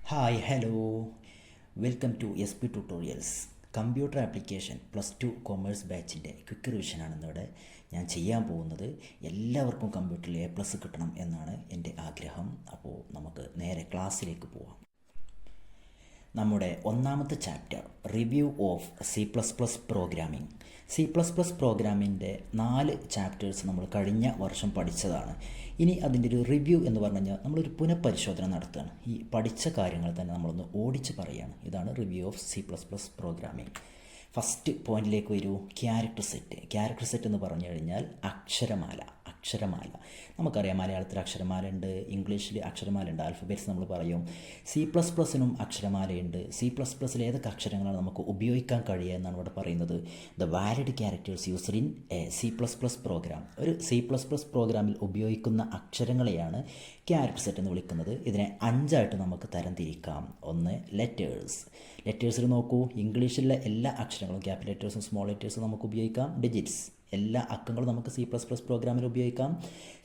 Hi hello welcome to S P tutorials. Computer application +2 commerce ബാച്ചിൻ്റെ quick റിവിഷനാണ് ഇന്നിവിടെ ഞാൻ ചെയ്യാൻ പോകുന്നത്. എല്ലാവർക്കും കമ്പ്യൂട്ടറിൽ A+ കിട്ടണം എന്നാണ് എൻ്റെ ആഗ്രഹം. അപ്പോൾ നമുക്ക് നേരെ ക്ലാസ്സിലേക്ക് പോവാം. നമ്മുടെ ഒന്നാമത്തെ chapter review of C++ programming. C++ പ്രോഗ്രാമിൻ്റെ 4 ചാപ്റ്റേഴ്സ് നമ്മൾ കഴിഞ്ഞ വർഷം പഠിച്ചതാണ്. ഇനി അതിൻ്റെ ഒരു റിവ്യൂ എന്ന് പറഞ്ഞു കഴിഞ്ഞാൽ നമ്മളൊരു പുനഃപരിശോധന നടത്തുകയാണ്. ഈ പഠിച്ച കാര്യങ്ങൾ തന്നെ നമ്മളൊന്ന് ഓടിച്ച് പറയുകയാണ്. ഇതാണ് review of C++ programming. First പോയിന്റിലേക്ക് വരൂ. ക്യാരക്ടർ സെറ്റ് എന്ന് പറഞ്ഞു കഴിഞ്ഞാൽ അക്ഷരമാല. നമുക്കറിയാം, മലയാളത്തിൽ അക്ഷരമാല ഉണ്ട്, ഇംഗ്ലീഷിൽ അക്ഷരമാല ഉണ്ട്, ആൽഫബറ്റ്സ് നമ്മൾ പറയും. C++നും അക്ഷരമാലയുണ്ട്. C++ൽ ഏതൊക്കെ അക്ഷരങ്ങളാണ് നമുക്ക് ഉപയോഗിക്കാൻ കഴിയുക എന്നാണ് ഇവിടെ പറയുന്നത്. The valid characters used in a C++ program. ഒരു C++ പ്രോഗ്രാമിൽ ഉപയോഗിക്കുന്ന അക്ഷരങ്ങളെയാണ് ക്യാരക്ടർ സെറ്റ് എന്ന് വിളിക്കുന്നത്. ഇതിനെ 5ആയിട്ട് നമുക്ക് തരംതിരിക്കാം. ഒന്ന് ലെറ്റേഴ്സിൽ നോക്കൂ. ഇംഗ്ലീഷിലെ എല്ലാ അക്ഷരങ്ങളും ക്യാപിറ്റൽ ലെറ്റേഴ്സും സ്മോൾ ലെറ്റേഴ്സും നമുക്ക് ഉപയോഗിക്കാം. ഡിജിറ്റ്സ് എല്ലാ അക്കങ്ങളും നമുക്ക് C++ പ്രോഗ്രാമിൽ ഉപയോഗിക്കാം.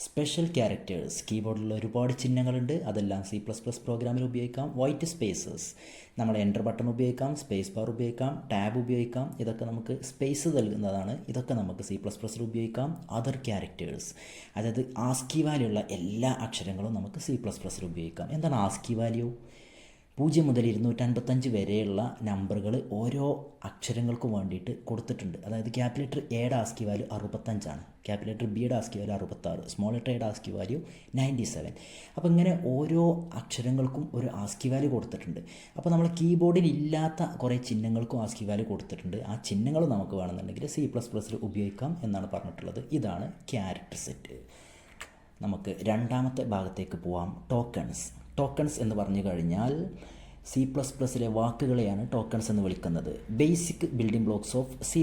സ്പെഷ്യൽ ക്യാരക്ടേഴ്സ്, കീബോർഡിലുള്ള ഒരുപാട് ചിഹ്നങ്ങളുണ്ട്, അതെല്ലാം C++ പ്രോഗ്രാമിൽ ഉപയോഗിക്കാം. വൈറ്റ് സ്പേസസ്, നമ്മൾ എൻ്റർ ബട്ടൺ ഉപയോഗിക്കാം, സ്പേസ് ബാർ ഉപയോഗിക്കാം, ടാബ് ഉപയോഗിക്കാം. ഇതൊക്കെ നമുക്ക് സ്പേസ് നൽകുന്നതാണ്. ഇതൊക്കെ നമുക്ക് C++ൽ ഉപയോഗിക്കാം. അതർ ക്യാരക്ടേഴ്സ്, അതായത് ആസ്കി വാല്യൂ ഉള്ള എല്ലാ അക്ഷരങ്ങളും നമുക്ക് C++ൽ ഉപയോഗിക്കാം. എന്താണ് ആസ്കി വാല്യൂ? 0 മുതൽ 255 വരെയുള്ള നമ്പറുകൾ ഓരോ അക്ഷരങ്ങൾക്കും വേണ്ടിയിട്ട് കൊടുത്തിട്ടുണ്ട്. അതായത് ക്യാപിറ്റൽ ലെറ്റർ എയുടെ ആസ്കി വാല്യൂ 65ആണ്, ക്യാപിറ്റൽ ലെറ്റർ ബിയുടെ ആസ്കി വാല്യൂ 66, സ്മോൾ ലെറ്റർ എയുടെ ആസ്കി വാല്യൂ 97. അപ്പോൾ ഇങ്ങനെ ഓരോ അക്ഷരങ്ങൾക്കും ഒരു ആസ്കി വാല്യൂ കൊടുത്തിട്ടുണ്ട്. അപ്പോൾ നമ്മൾ കീബോർഡിൽ ഇല്ലാത്ത കുറേ ചിഹ്നങ്ങൾക്കും ആസ്കി വാല്യൂ കൊടുത്തിട്ടുണ്ട്. ആ ചിഹ്നങ്ങൾ നമുക്ക് വേണമെന്നുണ്ടെങ്കിൽ C++ൽ ഉപയോഗിക്കാം എന്നാണ് പറഞ്ഞിട്ടുള്ളത്. ഇതാണ് ക്യാരക്ടർ സെറ്റ്. നമുക്ക് രണ്ടാമത്തെ ഭാഗത്തേക്ക് പോവാം. ടോക്കൺസ് എന്ന് പറഞ്ഞു കഴിഞ്ഞാൽ C++ലെ വാക്കുകളെയാണ് ടോക്കൺസ് എന്ന് വിളിക്കുന്നത്. Basic building blocks of C++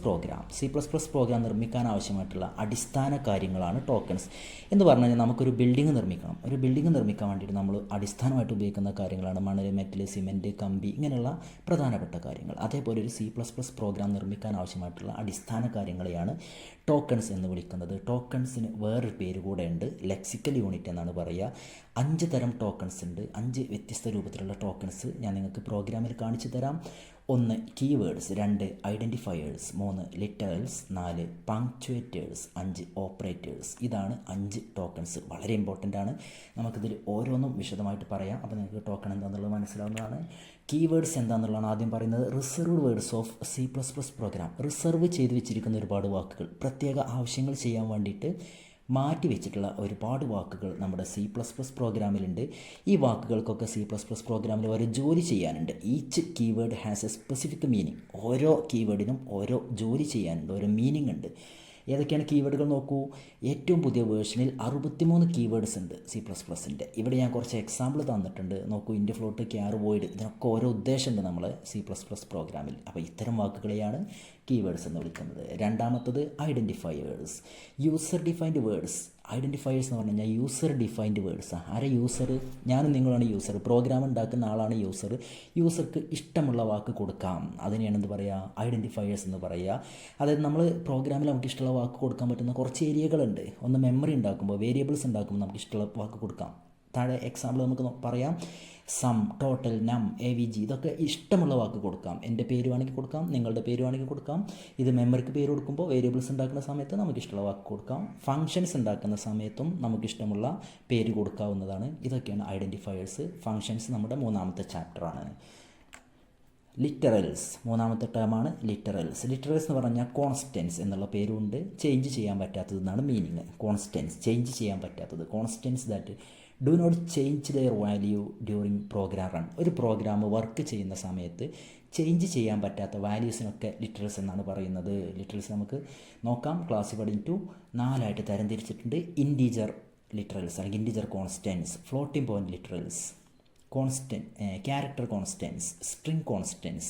program. C++ program നിർമ്മിക്കാൻ ആവശ്യമായിട്ടുള്ള അടിസ്ഥാന കാര്യങ്ങളാണ് ടോക്കൺസ് എന്ന് പറഞ്ഞു കഴിഞ്ഞാൽ നമുക്കൊരു ബിൽഡിംഗ് നിർമ്മിക്കണം. ഒരു ബിൽഡിംഗ് നിർമ്മിക്കാൻ വേണ്ടിയിട്ട് നമ്മൾ അടിസ്ഥാനമായിട്ട് ഉപയോഗിക്കുന്ന കാര്യങ്ങളാണ് മണൽ, മെറ്റൽ, സിമെൻറ്റ്, കമ്പി, ഇങ്ങനെയുള്ള പ്രധാനപ്പെട്ട കാര്യങ്ങൾ. അതേപോലെ ഒരു C++ പ്രോഗ്രാം നിർമ്മിക്കാൻ ആവശ്യമായിട്ടുള്ള അടിസ്ഥാന കാര്യങ്ങളെയാണ് ടോക്കൺസ് എന്ന് വിളിക്കുന്നത്. ടോക്കൺസിന് വേറൊരു പേര് കൂടെ ഉണ്ട്, ലെക്സിക്കൽ യൂണിറ്റ് എന്നാണ് പറയുക. 5 തരം ടോക്കൺസ് ഉണ്ട്. 5 വ്യത്യസ്ത രൂപത്തിലുള്ള ടോക്കൺസ് ഞാൻ നിങ്ങൾക്ക് പ്രോഗ്രാമിൽ കാണിച്ചു തരാം. 1 keywords, 2 identifiers, 3 literals, 4 punctuators, 5 operators. ഇതാണ് 5 ടോക്കൺസ്. വളരെ ഇമ്പോർട്ടൻ്റ് ആണ്. നമുക്കിതിൽ ഓരോന്നും വിശദമായിട്ട് പറയാം. അപ്പോൾ നിങ്ങൾക്ക് ടോക്കൺ എന്താണെന്നുള്ളത് മനസ്സിലാവുന്നതാണ്. കീവേഡ്സ് എന്താണെന്നുള്ളതാണ് ആദ്യം പറയുന്നത്. Reserved words of C++ program. Reserve ചെയ്ത് വെച്ചിരിക്കുന്ന ഒരുപാട് വാക്കുകൾ, പ്രത്യേക ആവശ്യങ്ങൾ ചെയ്യാൻ വേണ്ടിയിട്ട് മാറ്റി വെച്ചിട്ടുള്ള ഒരുപാട് വാക്കുകൾ നമ്മുടെ C++ പ്രോഗ്രാമിലുണ്ട്. ഈ വാക്കുകൾക്കൊക്കെ C++ പ്രോഗ്രാമിൽ ഒരു ജോലി ചെയ്യാനുണ്ട്. Each keyword has A specific meaning. ഓരോ കീവേഡിനും ഓരോ ജോലി ചെയ്യാനുണ്ട്, ഓരോ മീനിങ് ഉണ്ട്. ഏതൊക്കെയാണ് കീവേഡുകൾ നോക്കൂ. ഏറ്റവും പുതിയ വേർഷനിൽ 63 കീവേഡ്സ് ഉണ്ട് C++ൻ്റെ. ഇവിടെ ഞാൻ കുറച്ച് എക്സാമ്പിൾ തന്നിട്ടുണ്ട്. നോക്കൂ, ഇൻറ്റ്, ഫ്ലോട്ട്, ക്യാർ, വോയിഡ്, ഇതിനൊക്കെ ഓരോ ഉദ്ദേശമുണ്ട് നമ്മൾ C++ പ്രോഗ്രാമിൽ. അപ്പോൾ ഇത്തരം വാക്കുകളെയാണ് കീവേഡ്സ് എന്ന് വിളിക്കുന്നത്. രണ്ടാമത്തത് identifiers, user defined words. Identifiers എന്ന് പറഞ്ഞു കഴിഞ്ഞാൽ യൂസർ ഡിഫൈൻഡ് വേർഡ്സ്. ആരെ യൂസർ? ഞാനും നിങ്ങളാണ് യൂസർ. പ്രോഗ്രാം ഉണ്ടാക്കുന്ന ആളാണ് യൂസർ. യൂസർക്ക് ഇഷ്ടമുള്ള വാക്ക് കൊടുക്കാം. അതിനെയാണ് എന്ത് പറയുക? ഐഡൻറ്റിഫയേഴ്സ് എന്ന് പറയുക. അതായത് നമ്മൾ പ്രോഗ്രാമിൽ നമുക്ക് ഇഷ്ടമുള്ള വാക്ക് കൊടുക്കാൻ പറ്റുന്ന കുറച്ച് ഏരിയകളുണ്ട്. ഒന്ന് മെമ്മറി ഉണ്ടാക്കുമ്പോൾ, വേരിയബിൾസ് ഉണ്ടാക്കുമ്പോൾ നമുക്ക് ഇഷ്ടമുള്ള വാക്ക് കൊടുക്കാം. താഴെ എക്സാമ്പിൾ നമുക്ക് പറയാം. സം, ടോട്ടൽ, നം, AVG, ഇതൊക്കെ ഇഷ്ടമുള്ള വാക്ക് കൊടുക്കാം. എൻ്റെ പേര് വേണമെങ്കിൽ കൊടുക്കാം, നിങ്ങളുടെ പേര് വേണമെങ്കിൽ കൊടുക്കാം. ഇത് മെമ്മറിക്ക് പേര് കൊടുക്കുമ്പോൾ, വേരിയബിൾസ് ഉണ്ടാക്കുന്ന സമയത്ത് നമുക്ക് ഇഷ്ടമുള്ള വാക്ക് കൊടുക്കാം. ഫങ്ഷൻസ് ഉണ്ടാക്കുന്ന സമയത്തും നമുക്കിഷ്ടമുള്ള പേര് കൊടുക്കാവുന്നതാണ്. ഇതൊക്കെയാണ് ഐഡൻറ്റിഫയേഴ്സ്. ഫങ്ഷൻസ് നമ്മുടെ മൂന്നാമത്തെ ചാപ്റ്ററാണ്. ലിറ്ററൽസ്, മൂന്നാമത്തെ ടേമാണ് ലിറ്ററൽസ്. ലിറ്ററൽസ് എന്ന് പറഞ്ഞാൽ കോൺസ്റ്റൻസ് എന്നുള്ള പേരുണ്ട്. ചേഞ്ച് ചെയ്യാൻ പറ്റാത്തത് എന്നാണ് മീനിങ്. കോൺസ്റ്റൻസ്, ചേഞ്ച് ചെയ്യാൻ പറ്റാത്തത്. Constants that do not change their value during program run. ഒരു പ്രോഗ്രാം വർക്ക് ചെയ്യുന്ന സമയത്ത് ചേഞ്ച് ചെയ്യാൻ പറ്റാത്ത വാല്യൂസിനൊക്കെ ലിറ്ററൽസ് എന്നാണ് പറയുന്നത്. ലിറ്ററൽസ് നമുക്ക് നോക്കാം. ക്ലാസ് 4ആയിട്ട് തരംതിരിച്ചിട്ടുണ്ട്. ഇൻറ്റീജർ ലിറ്ററൽസ് അല്ലെങ്കിൽ integer constants, floating point literals, character constants, string constants,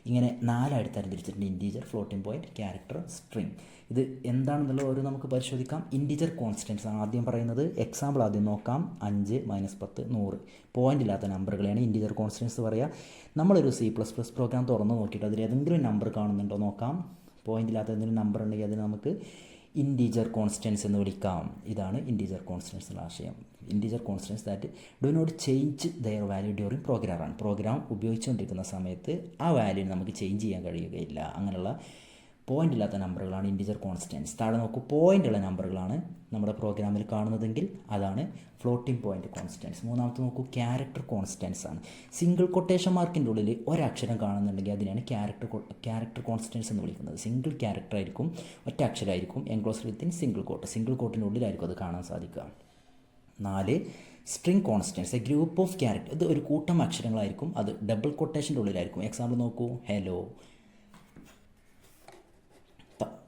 ഇങ്ങനെ 4ആയിട്ട് തരംതിരിച്ചിട്ടുണ്ട്. Integer, floating point, character, string. ഇത് എന്താണെന്നുള്ള ഒരു നമുക്ക് പരിശോധിക്കാം. ഇൻറ്റീജർ കോൺസ്റ്റൻസ് ആണ് ആദ്യം പറയുന്നത്. എക്സാമ്പിൾ ആദ്യം നോക്കാം. 5, -10, 100 പോയിൻ്റ് ഇല്ലാത്ത നമ്പറുകളെയാണ് ഇൻറ്റീജർ കോൺസ്റ്റൻസ് പറയുക. നമ്മളൊരു C++ പ്രോഗ്രാം തുറന്ന് നോക്കിയിട്ട് അതിൽ ഏതെങ്കിലും നമ്പർ കാണുന്നുണ്ടോ നോക്കാം. പോയിൻ്റ് ഇല്ലാത്ത എന്തെങ്കിലും നമ്പർ ഉണ്ടെങ്കിൽ അതിന് നമുക്ക് ഇൻറ്റീജർ കോൺസ്റ്റൻസ് എന്ന് വിളിക്കാം. ഇതാണ് ഇൻറ്റീജർ കോൺസ്റ്റൻസ് എന്ന ആശയം. Integer constants that do not change their value during പ്രോഗ്രാമാണ്. പ്രോഗ്രാം ഉപയോഗിച്ചുകൊണ്ടിരിക്കുന്ന സമയത്ത് ആ വാല്യൂ നമുക്ക് ചേഞ്ച് ചെയ്യാൻ കഴിയുകയില്ല. അങ്ങനെയുള്ള പോയിൻ്റ് ഇല്ലാത്ത നമ്പറുകളാണ് ഇൻറ്റീജർ കോൺസ്റ്റൻസ്. താഴെ നോക്കൂ, പോയിൻ്റ് ഉള്ള നമ്പറുകളാണ് നമ്മുടെ പ്രോഗ്രാമിൽ കാണുന്നതെങ്കിൽ അതാണ് ഫ്ലോട്ടിംഗ് പോയിൻ്റ് കോൺസ്റ്റൻസ്. മൂന്നാമത്തെ നോക്കൂ, ക്യാരക്ടർ കോൺസ്റ്റൻസ് ആണ്. സിംഗിൾ കൊട്ടേഷൻ മാർക്കിൻ്റെ ഉള്ളിൽ ഒരക്ഷരം കാണുന്നുണ്ടെങ്കിൽ അതിനാണ് ക്യാരക്ടർ കോൺസ്റ്റൻസ് എന്ന് വിളിക്കുന്നത്. സിംഗിൾ ക്യാരക്ടർ ആയിരിക്കും, ഒറ്റ അക്ഷരമായിരിക്കും, enclosed within single quote. Single കോട്ടിൻ്റെ ഉള്ളിലായിരിക്കും അത് കാണാൻ സാധിക്കുക. 4 string constants, a group of character. ഇത് ഒരു കൂട്ടം അക്ഷരങ്ങളായിരിക്കും, അത് ഡബിൾ കൊട്ടേഷൻ്റെ ഉള്ളിലായിരിക്കും. എക്സാമ്പിൾ നോക്കൂ, ഹലോ,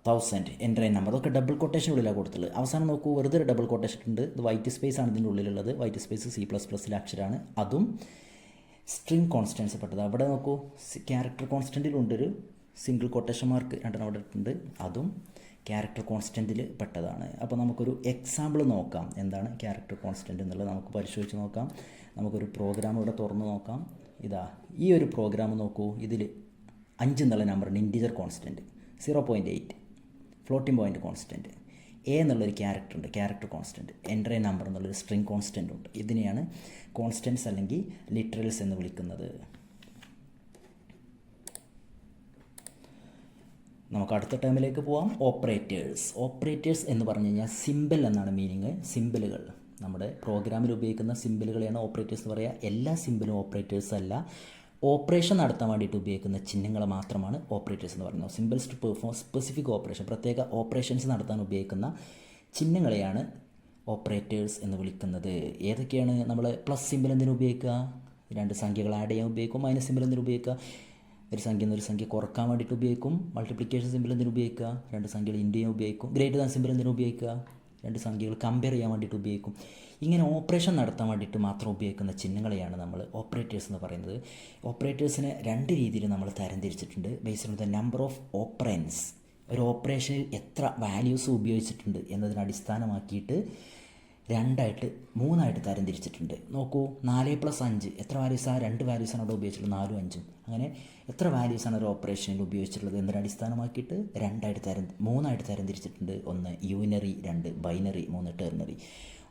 1000, എൻ്റർ എ നമ്പർ, അതൊക്കെ ഡബിൾ കൊട്ടേഷൻ ഉള്ളിലാണ് കൊടുത്തുള്ളത്. അവസാനം നോക്കൂ, വെറുതെ ഒരു ഡബിൾ കൊട്ടേഷൻ ഉണ്ട്, ഇത് വൈറ്റ് സ്പേസ് ആണ് ഇതിൻ്റെ ഉള്ളിലുള്ളത്. വൈറ്റ് സ്പേസ് C++ലെ അക്ഷരമാണ്, അതും സ്ട്രിംഗ് കോൺസ്റ്റൻസ് പെട്ടത്. അവിടെ നോക്കൂ, ക്യാരക്ടർ കോൺസ്റ്റൻറ്റിലുണ്ടൊരു സിംഗിൾ കൊട്ടേഷൻ മാർക്ക് രണ്ടെണ്ണം അവിടെ ഇട്ടുണ്ട്, അതും ക്യാരക്ടർ കോൺസ്റ്റൻറ്റിൽ പെട്ടതാണ്. അപ്പോൾ നമുക്കൊരു എക്സാമ്പിൾ നോക്കാം, എന്താണ് ക്യാരക്ടർ കോൺസ്റ്റൻറ്റ് എന്നുള്ളത് നമുക്ക് പരിശോധിച്ച് നോക്കാം. നമുക്കൊരു പ്രോഗ്രാം ഇവിടെ തുറന്ന് നോക്കാം. ഇതാ ഈ ഒരു പ്രോഗ്രാം നോക്കൂ, ഇതിൽ 5 എന്നുള്ള നമ്പറുണ്ട്, integer constant 0.8, floating point constant, A എന്നുള്ളൊരു ക്യാരക്ടർ ഉണ്ട്, character constant, enter a number എന്നുള്ളൊരു സ്ട്രിംഗ് കോൺസ്റ്റൻറ്റ് ഉണ്ട്. ഇതിനെയാണ് കോൺസ്റ്റൻസ് അല്ലെങ്കിൽ ലിറ്ററൽസ് എന്ന് വിളിക്കുന്നത്. നമുക്ക് അടുത്ത ടേമിലേക്ക് പോവാം. ഓപ്പറേറ്റേഴ്സ്. ഓപ്പറേറ്റേഴ്സ് എന്ന് പറഞ്ഞു കഴിഞ്ഞാൽ സിമ്പിൾ എന്നാണ് മീനിങ്. സിമ്പിളുകൾ, നമ്മുടെ പ്രോഗ്രാമിൽ ഉപയോഗിക്കുന്ന സിമ്പിളുകളെയാണ് ഓപ്പറേറ്റേഴ്സ് എന്ന് പറയുക. എല്ലാ സിമ്പിളും ഓപ്പറേറ്റേഴ്സ് അല്ല, ഓപ്പറേഷൻ നടത്താൻ വേണ്ടിയിട്ട് ഉപയോഗിക്കുന്ന ചിഹ്നങ്ങൾ മാത്രമാണ് ഓപ്പറേറ്റേഴ്സ് എന്ന് പറയുന്നത്. Symbols to perform specific operation, പ്രത്യേക ഓപ്പറേഷൻസ് നടത്താൻ ഉപയോഗിക്കുന്ന ചിഹ്നങ്ങളെയാണ് ഓപ്പറേറ്റേഴ്സ് എന്ന് വിളിക്കുന്നത്. ഏതൊക്കെയാണ്? നമ്മൾ പ്ലസ് സിമ്പിൾ എന്തിനു ഉപയോഗിക്കുക? 2 സംഖ്യകൾ ആഡ് ചെയ്യാൻ ഉപയോഗിക്കും. മൈനസ് സിമ്പിൾ എന്തിനു ഉപയോഗിക്കുക? ഒരു സംഖ്യ എന്നൊരു സംഖ്യ കുറക്കാൻ വേണ്ടിയിട്ട് ഉപയോഗിക്കും. മൾട്ടിപ്ലിക്കേഷൻ സിമ്പിൾ എന്തിനു ഉപയോഗിക്കുക? 2 സംഖ്യകൾ ഇൻറ്റു ചെയ്യാൻ ഉപയോഗിക്കും. ഗ്രേറ്റർ ദാൻ സിമ്പിൾ എന്തിനു ഉപയോഗിക്കുക? 2 സംഖ്യകൾ കമ്പയർ ചെയ്യാൻ വേണ്ടിയിട്ട് ഉപയോഗിക്കും. ഇങ്ങനെ ഓപ്പറേഷൻ നടത്താൻ വേണ്ടിയിട്ട് മാത്രം ഉപയോഗിക്കുന്ന ചിഹ്നങ്ങളെയാണ് നമ്മൾ ഓപ്പറേറ്റേഴ്സ് എന്ന് പറയുന്നത്. ഓപ്പറേറ്റേഴ്സിനെ 2 രീതിയിൽ നമ്മൾ തരംതിരിച്ചിട്ടുണ്ട്. Based on the number of operands, ഒരു ഓപ്പറേഷനിൽ എത്ര വാല്യൂസ് ഉപയോഗിച്ചിട്ടുണ്ട് എന്നതിനെ അടിസ്ഥാനമാക്കിയിട്ട് 3 തരംതിരിച്ചിട്ടുണ്ട്. നോക്കൂ, 4+5 എത്ര വാല്യൂസാണ്? 2 വാല്യൂസാണ് അവിടെ ഉപയോഗിച്ചിട്ടുള്ളത്, 4ഉം 5ഉം. അങ്ങനെ എത്ര വാല്യൂസാണ് ഒരു ഓപ്പറേഷനിൽ ഉപയോഗിച്ചിട്ടുള്ളത് എന്നതിനെ അടിസ്ഥാനമാക്കിയിട്ട് 3 തരംതിരിച്ചിട്ടുണ്ട്. 1 യൂനറി, 2 ബൈനറി, 3 ടെർണറി.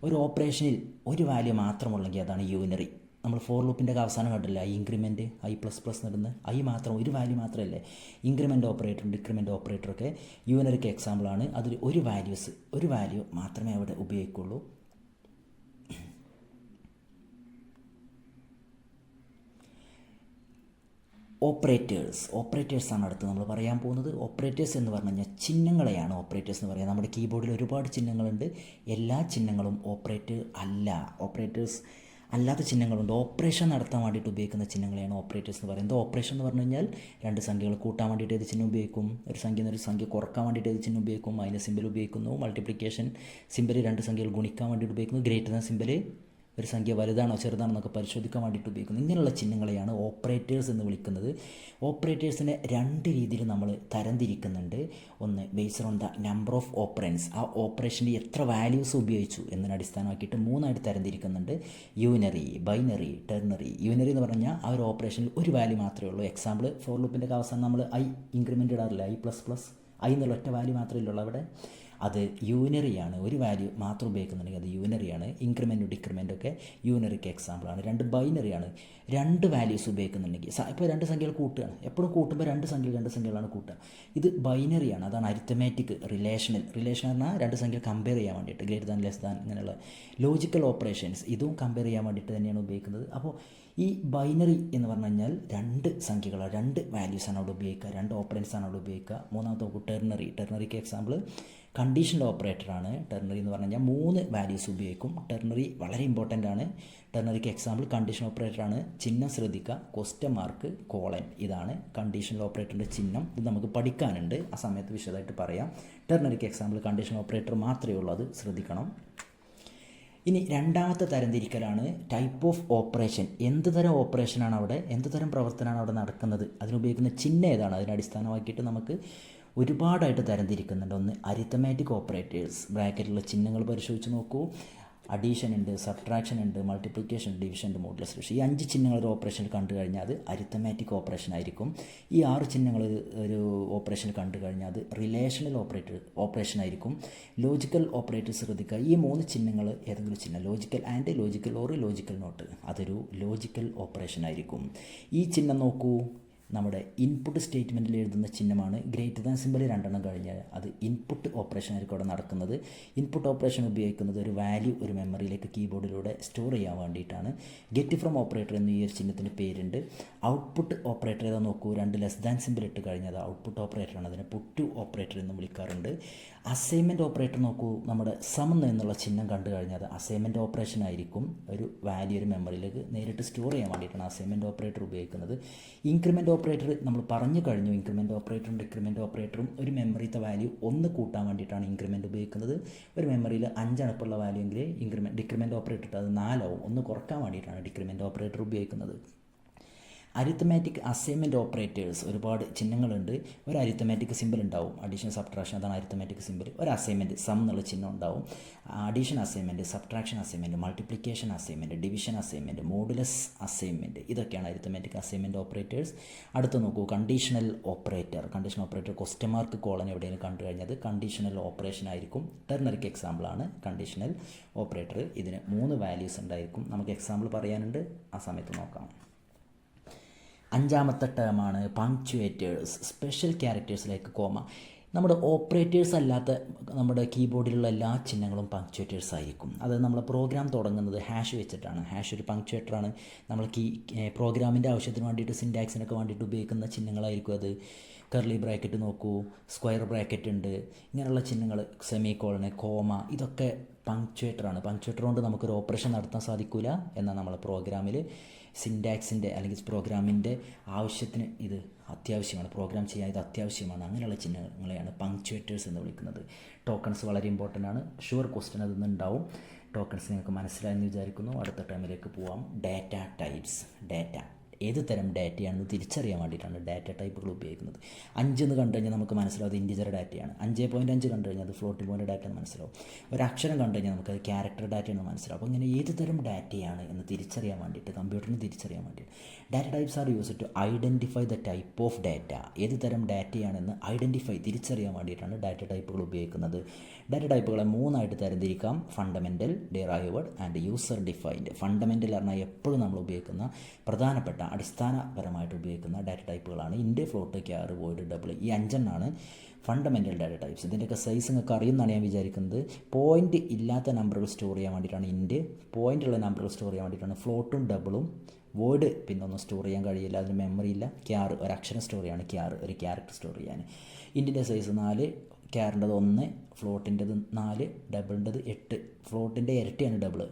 ഒരു ഓപ്പറേഷനിൽ ഒരു വാല്യൂ മാത്രമുള്ളെങ്കിൽ അതാണ് യൂനറി. നമ്മൾ ഫോർ ലൂപ്പിൻ്റെ അവസാനം കണ്ടില്ല, ഇൻക്രിമെൻറ്റ് I++ നടന്ന് I മാത്രം, ഒരു വാല്യൂ മാത്രമല്ലേ. ഇൻക്രിമെൻറ്റ് ഓപ്പറേറ്റർ, ഡിക്രിമെൻറ്റ് ഓപ്പറേറ്ററൊക്കെ യൂനറിക്ക് എക്സാമ്പിളാണ്. അതിൽ ഒരു വാല്യൂ മാത്രമേ അവിടെ ഉപയോഗിക്കുള്ളൂ. ഓപ്പറേറ്റേഴ്സാണ് അടുത്ത് നമ്മൾ പറയാൻ പോകുന്നത്. ഓപ്പറേറ്റേഴ്സ് എന്ന് പറഞ്ഞു കഴിഞ്ഞാൽ ചിഹ്നങ്ങളെയാണ് ഓപ്പറേറ്റേഴ്സ് എന്ന് പറയുക. നമ്മുടെ കീബോർഡിൽ ഒരുപാട് ചിഹ്നങ്ങളുണ്ട്, എല്ലാ ചിഹ്നങ്ങളും ഓപ്പറേറ്റർ അല്ല. ഓപ്പറേറ്റേഴ്സ് അല്ലാത്ത ചിഹ്നങ്ങളുണ്ട്. ഓപ്പറേഷൻ നടത്താൻ വേണ്ടിയിട്ട് ഉപയോഗിക്കുന്ന ചിഹ്നങ്ങളെയാണ് ഓപ്പറേറ്റേഴ്സ് എന്ന് പറയുന്നത്. ഓപ്പറേഷൻ എന്ന് പറഞ്ഞു കഴിഞ്ഞാൽ 2 സംഖ്യകൾ കൂട്ടാൻ വേണ്ടിയിട്ട് ഏത് ചിഹ്നം ഉപയോഗിക്കും? ഒരു സംഖ്യ എന്നൊരു സംഖ്യ കുറക്കാൻ വേണ്ടിയിട്ട് ഏത് ചിഹ്നം ഉപയോഗിക്കും? മൈനസ് സിമ്പിൾ ഉപയോഗിക്കുന്നു. മൾട്ടിപ്ലിക്കേഷൻ സിമ്പിൾ 2 സംഖ്യകൾ ഗുണിക്കാൻ വേണ്ടിയിട്ട് ഉപയോഗിക്കുന്നു. ഗ്രേറ്റർ ദാൻ സിമ്പിൾ ഒരു സംഖ്യ വലുതാണോ ചെറുതാണോ എന്നൊക്കെ പരിശോധിക്കാൻ വേണ്ടിയിട്ട് ഉപയോഗിക്കുന്നത്. ഇങ്ങനെയുള്ള ചിഹ്നങ്ങളെയാണ് ഓപ്പറേറ്റേഴ്സ് എന്ന് വിളിക്കുന്നത്. ഓപ്പറേറ്റേഴ്സിനെ 2 രീതിയിൽ നമ്മൾ തരംതിരിക്കുന്നുണ്ട്. ഒന്ന് based on the number of operands, ആ ഓപ്പറേഷൻ്റെ എത്ര വാല്യൂസ് ഉപയോഗിച്ചു എന്നതിനെ അടിസ്ഥാനമാക്കിയിട്ട് 3 തരംതിരിക്കുന്നുണ്ട്. Unary, binary, ternary. യൂനറി എന്ന് പറഞ്ഞാൽ ആ ഒരു ഓപ്പറേഷനിൽ ഒരു വാല്യൂ മാത്രമേ ഉള്ളൂ. എക്സാമ്പിൾ ഫോർ ലൂപ്പിൻ്റെ അവസാനം നമ്മൾ ഇൻക്രിമെൻ്റ് ഇടാറില്ല, I എന്നുള്ള ഒറ്റ വാല്യൂ മാത്രമേ ഉള്ളൂ അവിടെ. അത് യൂനറിയാണ്. ഒരു വാല്യൂ മാത്രം ഉപയോഗിക്കുന്നുണ്ടെങ്കിൽ അത് യൂനറിയാണ്. ഇൻക്രിമെൻറ്റും ഡിക്രിമെൻറ്റും ഒക്കെ യൂനറിക്ക് എക്സാമ്പിളാണ്. 2 ബൈനറിയാണ്. 2 വാല്യൂസ് ഉപയോഗിക്കുന്നുണ്ടെങ്കിൽ, ഇപ്പോൾ 2 സംഖ്യകൾ കൂട്ടുകയാണ്, എപ്പോഴും കൂട്ടുമ്പോൾ 2 സംഖ്യകളാണ് കൂട്ടുക. ഇത് ബൈനറിയാണ്. അതാണ് അരിത്തമാറ്റിക് റിലേഷൻ പറഞ്ഞാൽ 2 സംഖ്യകൾ കമ്പയർ ചെയ്യാൻ വേണ്ടിയിട്ട്, ഗ്രേറ്റർ ദാൻ, ലെസ് ദാൻ, ഇങ്ങനെയുള്ള ലോജിക്കൽ ഓപ്പറേഷൻസ് ഇതും കമ്പയർ ചെയ്യാൻ വേണ്ടിയിട്ട് തന്നെയാണ് ഉപയോഗിക്കുന്നത്. അപ്പോൾ ഈ ബൈനറി എന്ന് പറഞ്ഞു കഴിഞ്ഞാൽ 2 സംഖ്യകളാണ്, 2 വാല്യൂസാണ് അവിടെ ഉപയോഗിക്കുക, 2 ഓപ്പറൻസാണ് അവിടെ ഉപയോഗിക്കുക. മൂന്നാമത്തെ നോക്കൂ, ടെർണറിക്ക് എക്സാമ്പിൾ കണ്ടീഷണൽ ഓപ്പറേറ്ററാണ്. ടെർണറി എന്ന് പറഞ്ഞു കഴിഞ്ഞാൽ 3 വാല്യൂസ് ഉപയോഗിക്കും. ടെർണറി വളരെ ഇമ്പോർട്ടൻ്റ് ആണ്. ടെർണറിക്ക് എക്സാമ്പിൾ കണ്ടീഷണൽ ഓപ്പറേറ്ററാണ്. ചിഹ്നം ശ്രദ്ധിക്കുക, ക്വസ്റ്റ്യൻ മാർക്ക്, കോളൻ, ഇതാണ് കണ്ടീഷണൽ ഓപ്പറേറ്ററിൻ്റെ ചിഹ്നം. ഇത് നമുക്ക് പഠിക്കാനുണ്ട്, ആ സമയത്ത് വിശദമായിട്ട് പറയാം. ടെർണറിക്ക് എക്സാമ്പിൾ കണ്ടീഷണൽ ഓപ്പറേറ്റർ മാത്രമേ ഉള്ളൂ, അത് ശ്രദ്ധിക്കണം. ഇനി രണ്ടാമത്തെ തരംതിരിക്കലാണ് ടൈപ്പ് ഓഫ് ഓപ്പറേഷൻ. എന്ത് തരം ഓപ്പറേഷനാണ് അവിടെ, എന്ത് തരം പ്രവർത്തനമാണ് അവിടെ നടക്കുന്നത്, അതിനുപയോഗിക്കുന്ന ചിഹ്നം ഏതാണ്, അതിനെ അടിസ്ഥാനമാക്കിയിട്ട് നമുക്ക് ഒരുപാടായിട്ട് തരംതിരിക്കുന്നുണ്ട്. ഒന്ന് അരിത്തമാറ്റിക് ഓപ്പറേറ്റേഴ്സ്, ബ്രാക്കറ്റിലുള്ള ചിഹ്നങ്ങൾ പരിശോധിച്ച് നോക്കൂ. അഡീഷൻ ഉണ്ട്, സബ്ട്രാക്ഷൻ ഉണ്ട്, മൾട്ടിപ്ലിക്കേഷൻ, ഡിവിഷൻ ഉണ്ട്, മോഡുലസ് ഡിവിഷൻ. ഈ 5 ചിഹ്നങ്ങൾ ഒരു ഓപ്പറേഷനിൽ കണ്ടു കഴിഞ്ഞാൽ അത് അരിത്തമാറ്റിക് ഓപ്പറേഷൻ ആയിരിക്കും. ഈ 6 ചിഹ്നങ്ങൾ ഒരു ഓപ്പറേഷനിൽ കണ്ടു കഴിഞ്ഞാൽ അത് റിലേഷണൽ ഓപ്പറേഷൻ ആയിരിക്കും. ലോജിക്കൽ ഓപ്പറേറ്റേഴ്സ് ശ്രദ്ധിക്കുക. ഈ 3 ചിഹ്നങ്ങൾ ഏതെങ്കിലും ചിഹ്നം logical and, logical or, logical not, അതൊരു ലോജിക്കൽ ഓപ്പറേഷൻ ആയിരിക്കും. ഈ ചിഹ്നം നോക്കൂ, നമ്മുടെ ഇൻപുട്ട് സ്റ്റേറ്റ്മെൻറ്റിൽ എഴുതുന്ന ചിഹ്നമാണ്. ഗ്രേറ്റർ ദാൻ സിമ്പൽ 2 കഴിഞ്ഞാൽ അത് ഇൻപുട്ട് ഓപ്പറേഷൻ ആയിരിക്കും അവിടെ നടക്കുന്നത്. ഇൻപുട്ട് ഓപ്പറേഷൻ ഉപയോഗിക്കുന്നത് ഒരു വാല്യൂ ഒരു മെമ്മറിയിലേക്ക് കീബോർഡിലൂടെ സ്റ്റോർ ചെയ്യാൻ വേണ്ടിയിട്ടാണ്. ഗെറ്റ് ഫ്രം ഓപ്പറേറ്റർ എന്ന് ഈ ഒരു ചിഹ്നത്തിൻ്റെ പേരുണ്ട്. ഔട്ട്പുട്ട് ഓപ്പറേറ്റർ ഏതാ നോക്കൂ, 2 ലെസ് ദാൻ സിമ്പൽ ഇട്ട് കഴിഞ്ഞാൽ അത് ഔട്ട്പുട്ട് ഓപ്പറേറ്ററാണ്. അതിനെ പുട്ട് ഓപ്പറേറ്റർ എന്ന് വിളിക്കാറുണ്ട്. അസൈൻമെൻറ്റ് ഓപ്പറേറ്റർ നോക്കൂ, നമ്മുടെ സം എന്നുള്ള ചിഹ്നം കണ്ടു കഴിഞ്ഞാൽ അത് അസൈൻമെൻറ്റ് ഓപ്പറേഷൻ ആയിരിക്കും. ഒരു വാല്യൂ ഒരു മെമ്മറിയിലേക്ക് നേരിട്ട് സ്റ്റോർ ചെയ്യാൻ വേണ്ടിയിട്ടാണ് അസൈൻമെൻറ്റ് ഓപ്പറേറ്റർ ഉപയോഗിക്കുന്നത്. ഇൻക്രിമെൻറ്റ് ഓപ്പറേറ്റർ നമ്മൾ പറഞ്ഞു കഴിഞ്ഞു. ഇൻക്രിമെൻറ്റ് ഓപ്പറേറ്ററും ഡിക്രിമെൻറ്റ് ഓപ്പറേറ്ററും ഒരു മെമ്മറിത്തെ വാല്യൂ 1 കൂട്ടാൻ വേണ്ടിയിട്ടാണ് ഇൻക്രിമെൻറ്റ് ഉപയോഗിക്കുന്നത്. ഒരു മെമ്മറിയിൽ 5 അണപ്പുള്ള വാല്യൂ എങ്കിൽ ഡിക്രിമെൻറ്റ് ഓപ്പറേറ്റർ അത് 4 ആവും. 1 കുറക്കാൻ വേണ്ടിയിട്ടാണ് ഡിക്രിമെൻറ്റ് ഓപ്പറേറ്റർ ഉപയോഗിക്കുന്നത്. അരിത്തമാറ്റിക് അസൈൻമെൻറ്റ് ഓപ്പറേറ്റേഴ്സ് ഒരുപാട് ചിഹ്നങ്ങളുണ്ട്. ഒരു അരിത്തമാറ്റിക് സിമ്പിൾ ഉണ്ടാവും, അഡീഷൻ സബ്ട്രാക്ഷൻ, അതാണ് അരിത്തമാറ്റിക് സിമ്പിൾ. ഒരു അസൈൻമെൻറ്റ് സം എന്നുള്ള ചിഹ്നം ഉണ്ടാവും. Addition assignment, subtraction assignment, multiplication assignment, division assignment, modulus assignment, ഇതൊക്കെയാണ് അരിത്തമാറ്റിക് അസൈൻമെൻറ്റ് ഓപ്പറേറ്റേഴ്സ്. അടുത്ത് നോക്കൂ, conditional operator. Conditional operator question mark colon എവിടെയെങ്കിലും കണ്ടു കഴിഞ്ഞത് കണ്ടീഷണൽ ഓപ്പറേഷൻ ആയിരിക്കും. ടെർണറിക്ക് എക്സാമ്പിളാണ് കണ്ടീഷണൽ ഓപ്പറേറ്റർ. ഇതിന് 3 വാല്യൂസ് ഉണ്ടായിരിക്കും. നമുക്ക് എക്സാമ്പിൾ പറയാനുണ്ട്, ആ സമയത്ത് നോക്കാം. 5ാമത്തെ ടേമാണ് പങ്ക്ച്വേറ്റേഴ്സ്. സ്പെഷ്യൽ ക്യാരക്ടേഴ്സിലേക്ക് കോമ. നമ്മുടെ ഓപ്പറേറ്റേഴ്സ് അല്ലാത്ത നമ്മുടെ കീബോർഡിലുള്ള എല്ലാ ചിഹ്നങ്ങളും പങ്ക്ച്വേറ്റേഴ്സ് ആയിരിക്കും. അത് നമ്മൾ പ്രോഗ്രാം തുടങ്ങുന്നത് ഹാഷ് വെച്ചിട്ടാണ്. ഹാഷ് ഒരു പങ്ക്ച്വേറ്ററാണ്. നമ്മൾ പ്രോഗ്രാമിൻ്റെ ആവശ്യത്തിന് വേണ്ടിയിട്ട് സിൻറ്റാക്സിനൊക്കെ വേണ്ടിയിട്ട് ഉപയോഗിക്കുന്ന ചിഹ്നങ്ങളായിരിക്കും അത്. കർലി ബ്രാക്കറ്റ് നോക്കൂ, സ്ക്വയർ ബ്രാക്കറ്റ് ഉണ്ട്, ഇങ്ങനെയുള്ള ചിഹ്നങ്ങൾ, സെമി കോളന്, കോമ, ഇതൊക്കെ പങ്ക്ച്വേറ്ററാണ്. പങ്ക്ച്വേറ്റർ കൊണ്ട് നമുക്കൊരു ഓപ്പറേഷൻ നടത്താൻ സാധിക്കില്ല. എന്നാൽ നമ്മളെ പ്രോഗ്രാമിൽ സിൻറ്റാക്സിൻ്റെ അല്ലെങ്കിൽ പ്രോഗ്രാമിൻ്റെ ആവശ്യത്തിന് ഇത് അത്യാവശ്യമാണ്. പ്രോഗ്രാം ചെയ്യാൻ ഇത് അത്യാവശ്യമാണ്. അങ്ങനെയുള്ള ചിഹ്നങ്ങളെയാണ് പങ്ക്ച്വേറ്റേഴ്സ് എന്ന് വിളിക്കുന്നത്. ടോക്കൺസ് വളരെ ഇമ്പോർട്ടൻ്റ് ആണ്. ഷുവർ ക്വസ്റ്റ്യൻ അതൊന്നും ഉണ്ടാവും. ടോക്കൺസ് നിങ്ങൾക്ക് മനസ്സിലായെന്ന് വിചാരിക്കുന്നു. അടുത്ത ടൈമിലേക്ക് പോവാം. Data types. ഡാറ്റ ഏത് തരം ഡാറ്റയാണെന്ന് തിരിച്ചറിയാൻ വേണ്ടിയിട്ടാണ് ഡാറ്റ ടൈപ്പുകൾ ഉപയോഗിക്കുന്നത്. 5 എന്ന് കണ്ടു കഴിഞ്ഞാൽ നമുക്ക് മനസ്സിലാവും അത് ഇൻറ്റിജർ ഡാറ്റയാണ്. 5.5 കണ്ടു കഴിഞ്ഞാൽ അത് ഫ്ലോട്ടിംഗ് പോയിൻ്റ് ഡാറ്റ എന്ന് മനസ്സിലാവും. ഒരക്ഷരം കണ്ടു കഴിഞ്ഞാൽ നമുക്കത് ക്യാരക്ടർ ഡാറ്റയെന്ന് മനസ്സിലാവും. അപ്പോൾ ഇങ്ങനെ ഏത് തരം ഡാറ്റയാണ് എന്ന് തിരിച്ചറിയാൻ വേണ്ടിയിട്ട്, കമ്പ്യൂട്ടറിന് തിരിച്ചറിയാൻ വേണ്ടിയിട്ട് data types are used to identify the type of data. ഏത് തരം ഡാറ്റയാണെന്ന് തിരിച്ചറിയാൻ വേണ്ടിയിട്ടാണ് ഡാറ്റ ടൈപ്പുകൾ ഉപയോഗിക്കുന്നത്. ഡാറ്റ ടൈപ്പുകളെ 3 തരംതിരിക്കാം. Fundamental, derived and user defined. Fundamental പറഞ്ഞാൽ എപ്പോഴും നമ്മൾ ഉപയോഗിക്കുന്ന പ്രധാനപ്പെട്ട അടിസ്ഥാനപരമായിട്ട് ഉപയോഗിക്കുന്ന ഡാറ്റ ടൈപ്പുകളാണ് int, float, char, void, double. ഈ 5 ഫണ്ടമെൻ്റൽ ഡാറ്റ ടൈപ്സ്. ഇതിൻ്റെയൊക്കെ സൈസ് നിങ്ങൾക്ക് അറിയുമെന്നാണ് ഞാൻ വിചാരിക്കുന്നത്. പോയിൻ്റ് ഇല്ലാത്ത നമ്പറുകൾ സ്റ്റോർ ചെയ്യാൻ വേണ്ടിയിട്ടാണ് ഇൻറ്റ്, പോയിൻ്റ് ഉള്ള നമ്പറുകൾ സ്റ്റോർ ചെയ്യാൻ വേണ്ടിയിട്ടാണ് ഫ്ലോട്ടും ഡബിളും. വേർഡ് പിന്നെ ഒന്നും സ്റ്റോർ ചെയ്യാൻ കഴിയില്ല, അതിന് മെമ്മറി ഇല്ല. ക്യാർ ഒരക്ഷരം സ്റ്റോർ ചെയ്യാണ്, ക്യാർ ഒരു ക്യാരക്ടർ സ്റ്റോർ ചെയ്യാൻ. ഇൻറ്റിൻ്റെ സൈസ് 4, ക്യാറിൻ്റെത് 1, ഫ്ലോട്ടിൻ്റെത് 4, ഡബിളിൻ്റെത് 8. ഫ്ലോട്ടിൻ്റെ ഇരട്ടിയാണ് ഡബിൾ.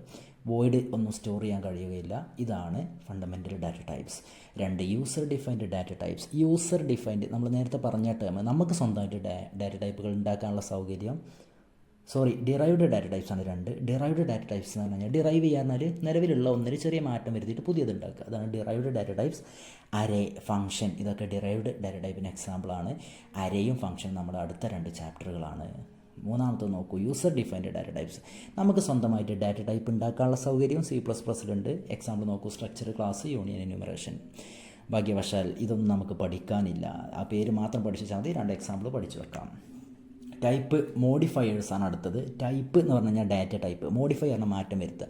വോയിഡ് ഒന്നും സ്റ്റോർ ചെയ്യാൻ കഴിയുകയില്ല. ഇതാണ് fundamental data types. 2 user defined data types. User defined നമ്മൾ നേരത്തെ പറഞ്ഞ ടേം, നമുക്ക് സ്വന്തമായിട്ട് ഡാറ്റ ടൈപ്പുകൾ ഉണ്ടാക്കാനുള്ള സൗകര്യം, ഡിറൈവ്ഡ് ഡാറ്റ ടൈപ്സ് ആണ് 2. ഡിറൈവ്ഡ് ഡാറ്റ ടൈപ്സ് എന്ന് പറഞ്ഞാൽ ഡിറൈവ് ചെയ്യാന്നാൽ നിലവിലുള്ള ഒന്നിന് ചെറിയ മാറ്റം വരുത്തിയിട്ട് പുതിയത് ഉണ്ടാക്കുക, അതാണ് ഡിറൈവ്ഡ് ഡാറ്റ ടൈപ്സ്. അരേ, ഫംഗ്ഷൻ, ഇതൊക്കെ ഡിറൈവ്ഡ് ഡാറ്റ ടൈപ്പിന് എക്സാമ്പിളാണ്. അരേയും ഫംഗ്ഷൻ നമ്മുടെ അടുത്ത 2 ചാപ്റ്ററുകളാണ്. 3ാമത്തെ നോക്കൂ, യൂസർ ഡിഫൈൻഡ് ഡാറ്റ ടൈപ്സ്. നമുക്ക് സ്വന്തമായിട്ട് ഡാറ്റ ടൈപ്പ് ഉണ്ടാക്കാനുള്ള സൗകര്യം C++ലുണ്ട്. എക്സാമ്പിൾ നോക്കൂ, സ്ട്രക്ചർ, ക്ലാസ്, യൂണിയൻ, എന്യൂമറേഷൻ. ഭാഗ്യവശാൽ ഇതൊന്നും നമുക്ക് പഠിക്കാനില്ല. ആ പേര് മാത്രം പഠിച്ചാൽ മതി. 2 എക്സാമ്പിൾ പഠിച്ചു വെക്കാം. ടൈപ്പ് മോഡിഫയേഴ്സാണ് അടുത്തത്. ടൈപ്പ് എന്ന് പറഞ്ഞു കഴിഞ്ഞാൽ ഡാറ്റ ടൈപ്പ്, മോഡിഫൈ പറഞ്ഞാൽ മാറ്റം വരുത്തുക.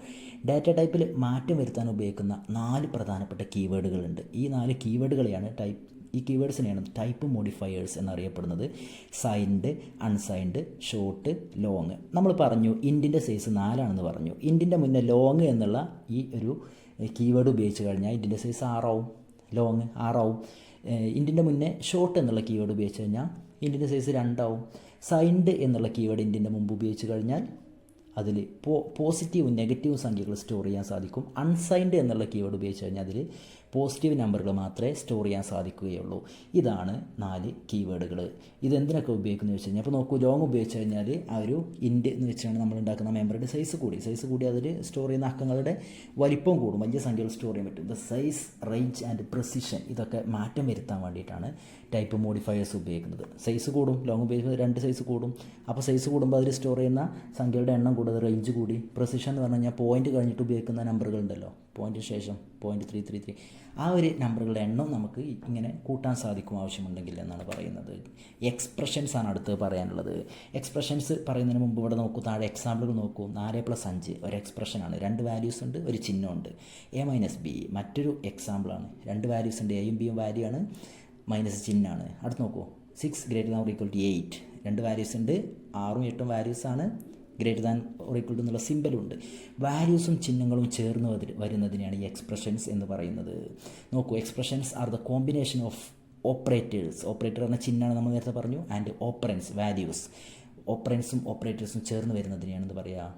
ഡാറ്റ ടൈപ്പിൽ മാറ്റം വരുത്താൻ ഉപയോഗിക്കുന്ന 4 പ്രധാനപ്പെട്ട കീവേഡുകളുണ്ട്. ഈ 4 കീവേഡുകളെയാണ് ഈ കീവേഡ്സിനെയാണ് ടൈപ്പ് മോഡിഫയേഴ്സ് എന്നറിയപ്പെടുന്നത്. Signed, unsigned, short, long. നമ്മൾ പറഞ്ഞു ഇൻറ്റിൻ്റെ സൈസ് 4 പറഞ്ഞു. ഇൻറ്റിൻ്റെ മുന്നേ ലോങ് എന്നുള്ള ഈ ഒരു കീവേഡ് ഉപയോഗിച്ച് കഴിഞ്ഞാൽ ഇൻറ്റിൻ്റെ സൈസ് 6 ആവും, ലോങ് 6 ആവും. ഇൻറ്റിൻ്റെ മുന്നേ ഷോർട്ട് എന്നുള്ള കീവേഡ് ഉപയോഗിച്ച് കഴിഞ്ഞാൽ ഇൻറ്റിൻ്റെ സൈസ് 2 ആവും. സൈൻഡ് എന്നുള്ള കീവേഡ് ഇൻറ്റിൻ്റെ മുമ്പ് ഉപയോഗിച്ച് കഴിഞ്ഞാൽ അതിൽ പോസിറ്റീവും നെഗറ്റീവും സംഖ്യകൾ സ്റ്റോർ ചെയ്യാൻ സാധിക്കും. അൺസൈൻഡ് എന്നുള്ള കീവേഡ് ഉപയോഗിച്ച് കഴിഞ്ഞാൽ അതിൽ പോസിറ്റീവ് നമ്പറുകൾ മാത്രമേ സ്റ്റോർ ചെയ്യാൻ സാധിക്കുകയുള്ളൂ. ഇതാണ് 4 കീവേഡുകൾ. ഇതെന്തിനൊക്കെ ഉപയോഗിക്കുന്നത് വെച്ച് കഴിഞ്ഞാൽ, അപ്പോൾ നോക്കൂ, ലോങ് ഉപയോഗിച്ച് കഴിഞ്ഞാൽ ആ ഒരു ഇൻറ്റ് എന്ന് വെച്ചാണ് നമ്മൾ ഉണ്ടാക്കുന്ന മെമ്മറിയുടെ സൈസ് കൂടി അതിൽ സ്റ്റോർ ചെയ്യുന്ന അക്കങ്ങളുടെ വലിപ്പം കൂടും, വലിയ സംഖ്യകൾ സ്റ്റോർ ചെയ്യാൻ പറ്റും. The size, range and precision, ഇതൊക്കെ മാറ്റം വരുത്താൻ വേണ്ടിയിട്ടാണ് ടൈപ്പ് മോഡിഫയേഴ്സ് ഉപയോഗിക്കുന്നത്. സൈസ് കൂടും, ലോങ് ഉപയോഗിക്കുന്നത് 2 സൈസ് കൂടും. അപ്പോൾ സൈസ് കൂടുമ്പോൾ അതിൽ സ്റ്റോർ ചെയ്യുന്ന സംഖ്യകളുടെ എണ്ണം കൂടും. കൂടെ റേഞ്ച് കൂടി. പ്രിസിഷൻ എന്ന് പറഞ്ഞു കഴിഞ്ഞാൽ പോയിൻ്റ് കഴിഞ്ഞിട്ട് ഉപയോഗിക്കുന്ന നമ്പറുകളുണ്ടല്ലോ, പോയിൻറ്റിന് ശേഷം 0.333, ആ ഒരു നമ്പറുകളുടെ എണ്ണം നമുക്ക് ഇങ്ങനെ കൂട്ടാൻ സാധിക്കും ആവശ്യമുണ്ടെങ്കിൽ എന്നാണ് പറയുന്നത്. എക്സ്പ്രഷൻസ് ആണ് അടുത്ത് പറയാനുള്ളത്. എക്സ്പ്രഷൻസ് പറയുന്നതിന് മുമ്പ് ഇവിടെ നോക്കൂ, താഴെ എക്സാമ്പിളുകൾ നോക്കൂ. 4+5 ഒരു എക്സ്പ്രഷനാണ്, 2 വാല്യൂസ് ഉണ്ട്, ഒരു ചിഹ്നമുണ്ട്. A-B മറ്റൊരു എക്സാമ്പിളാണ്, 2 വാല്യൂസ് ഉണ്ട്, എയും ബിയും വാല്യൂ ആണ്, മൈനസ് ചിഹ്നമാണ്. അടുത്ത് നോക്കൂ, 6 ≥ 8, 2 വാല്യൂസ് ഉണ്ട്, 6ഉം 8ഉം വാല്യൂസാണ്, > എന്നുള്ള സിമ്പലുണ്ട്. വാല്യൂസും ചിഹ്നങ്ങളും ചേർന്ന് വരുന്നതിനെയാണ് ഈ എക്സ്പ്രഷൻസ് എന്ന് പറയുന്നത്. നോക്കൂ, expressions are the combination of operators. Operator എന്ന ചിഹ്നമാണ് നമ്മൾ നേരത്തെ പറഞ്ഞു. And operands, values. ഓപ്പറൻസും ഓപ്പറേറ്റേഴ്സും ചേർന്ന് വരുന്നതിനെയാണെന്ന് പറയുക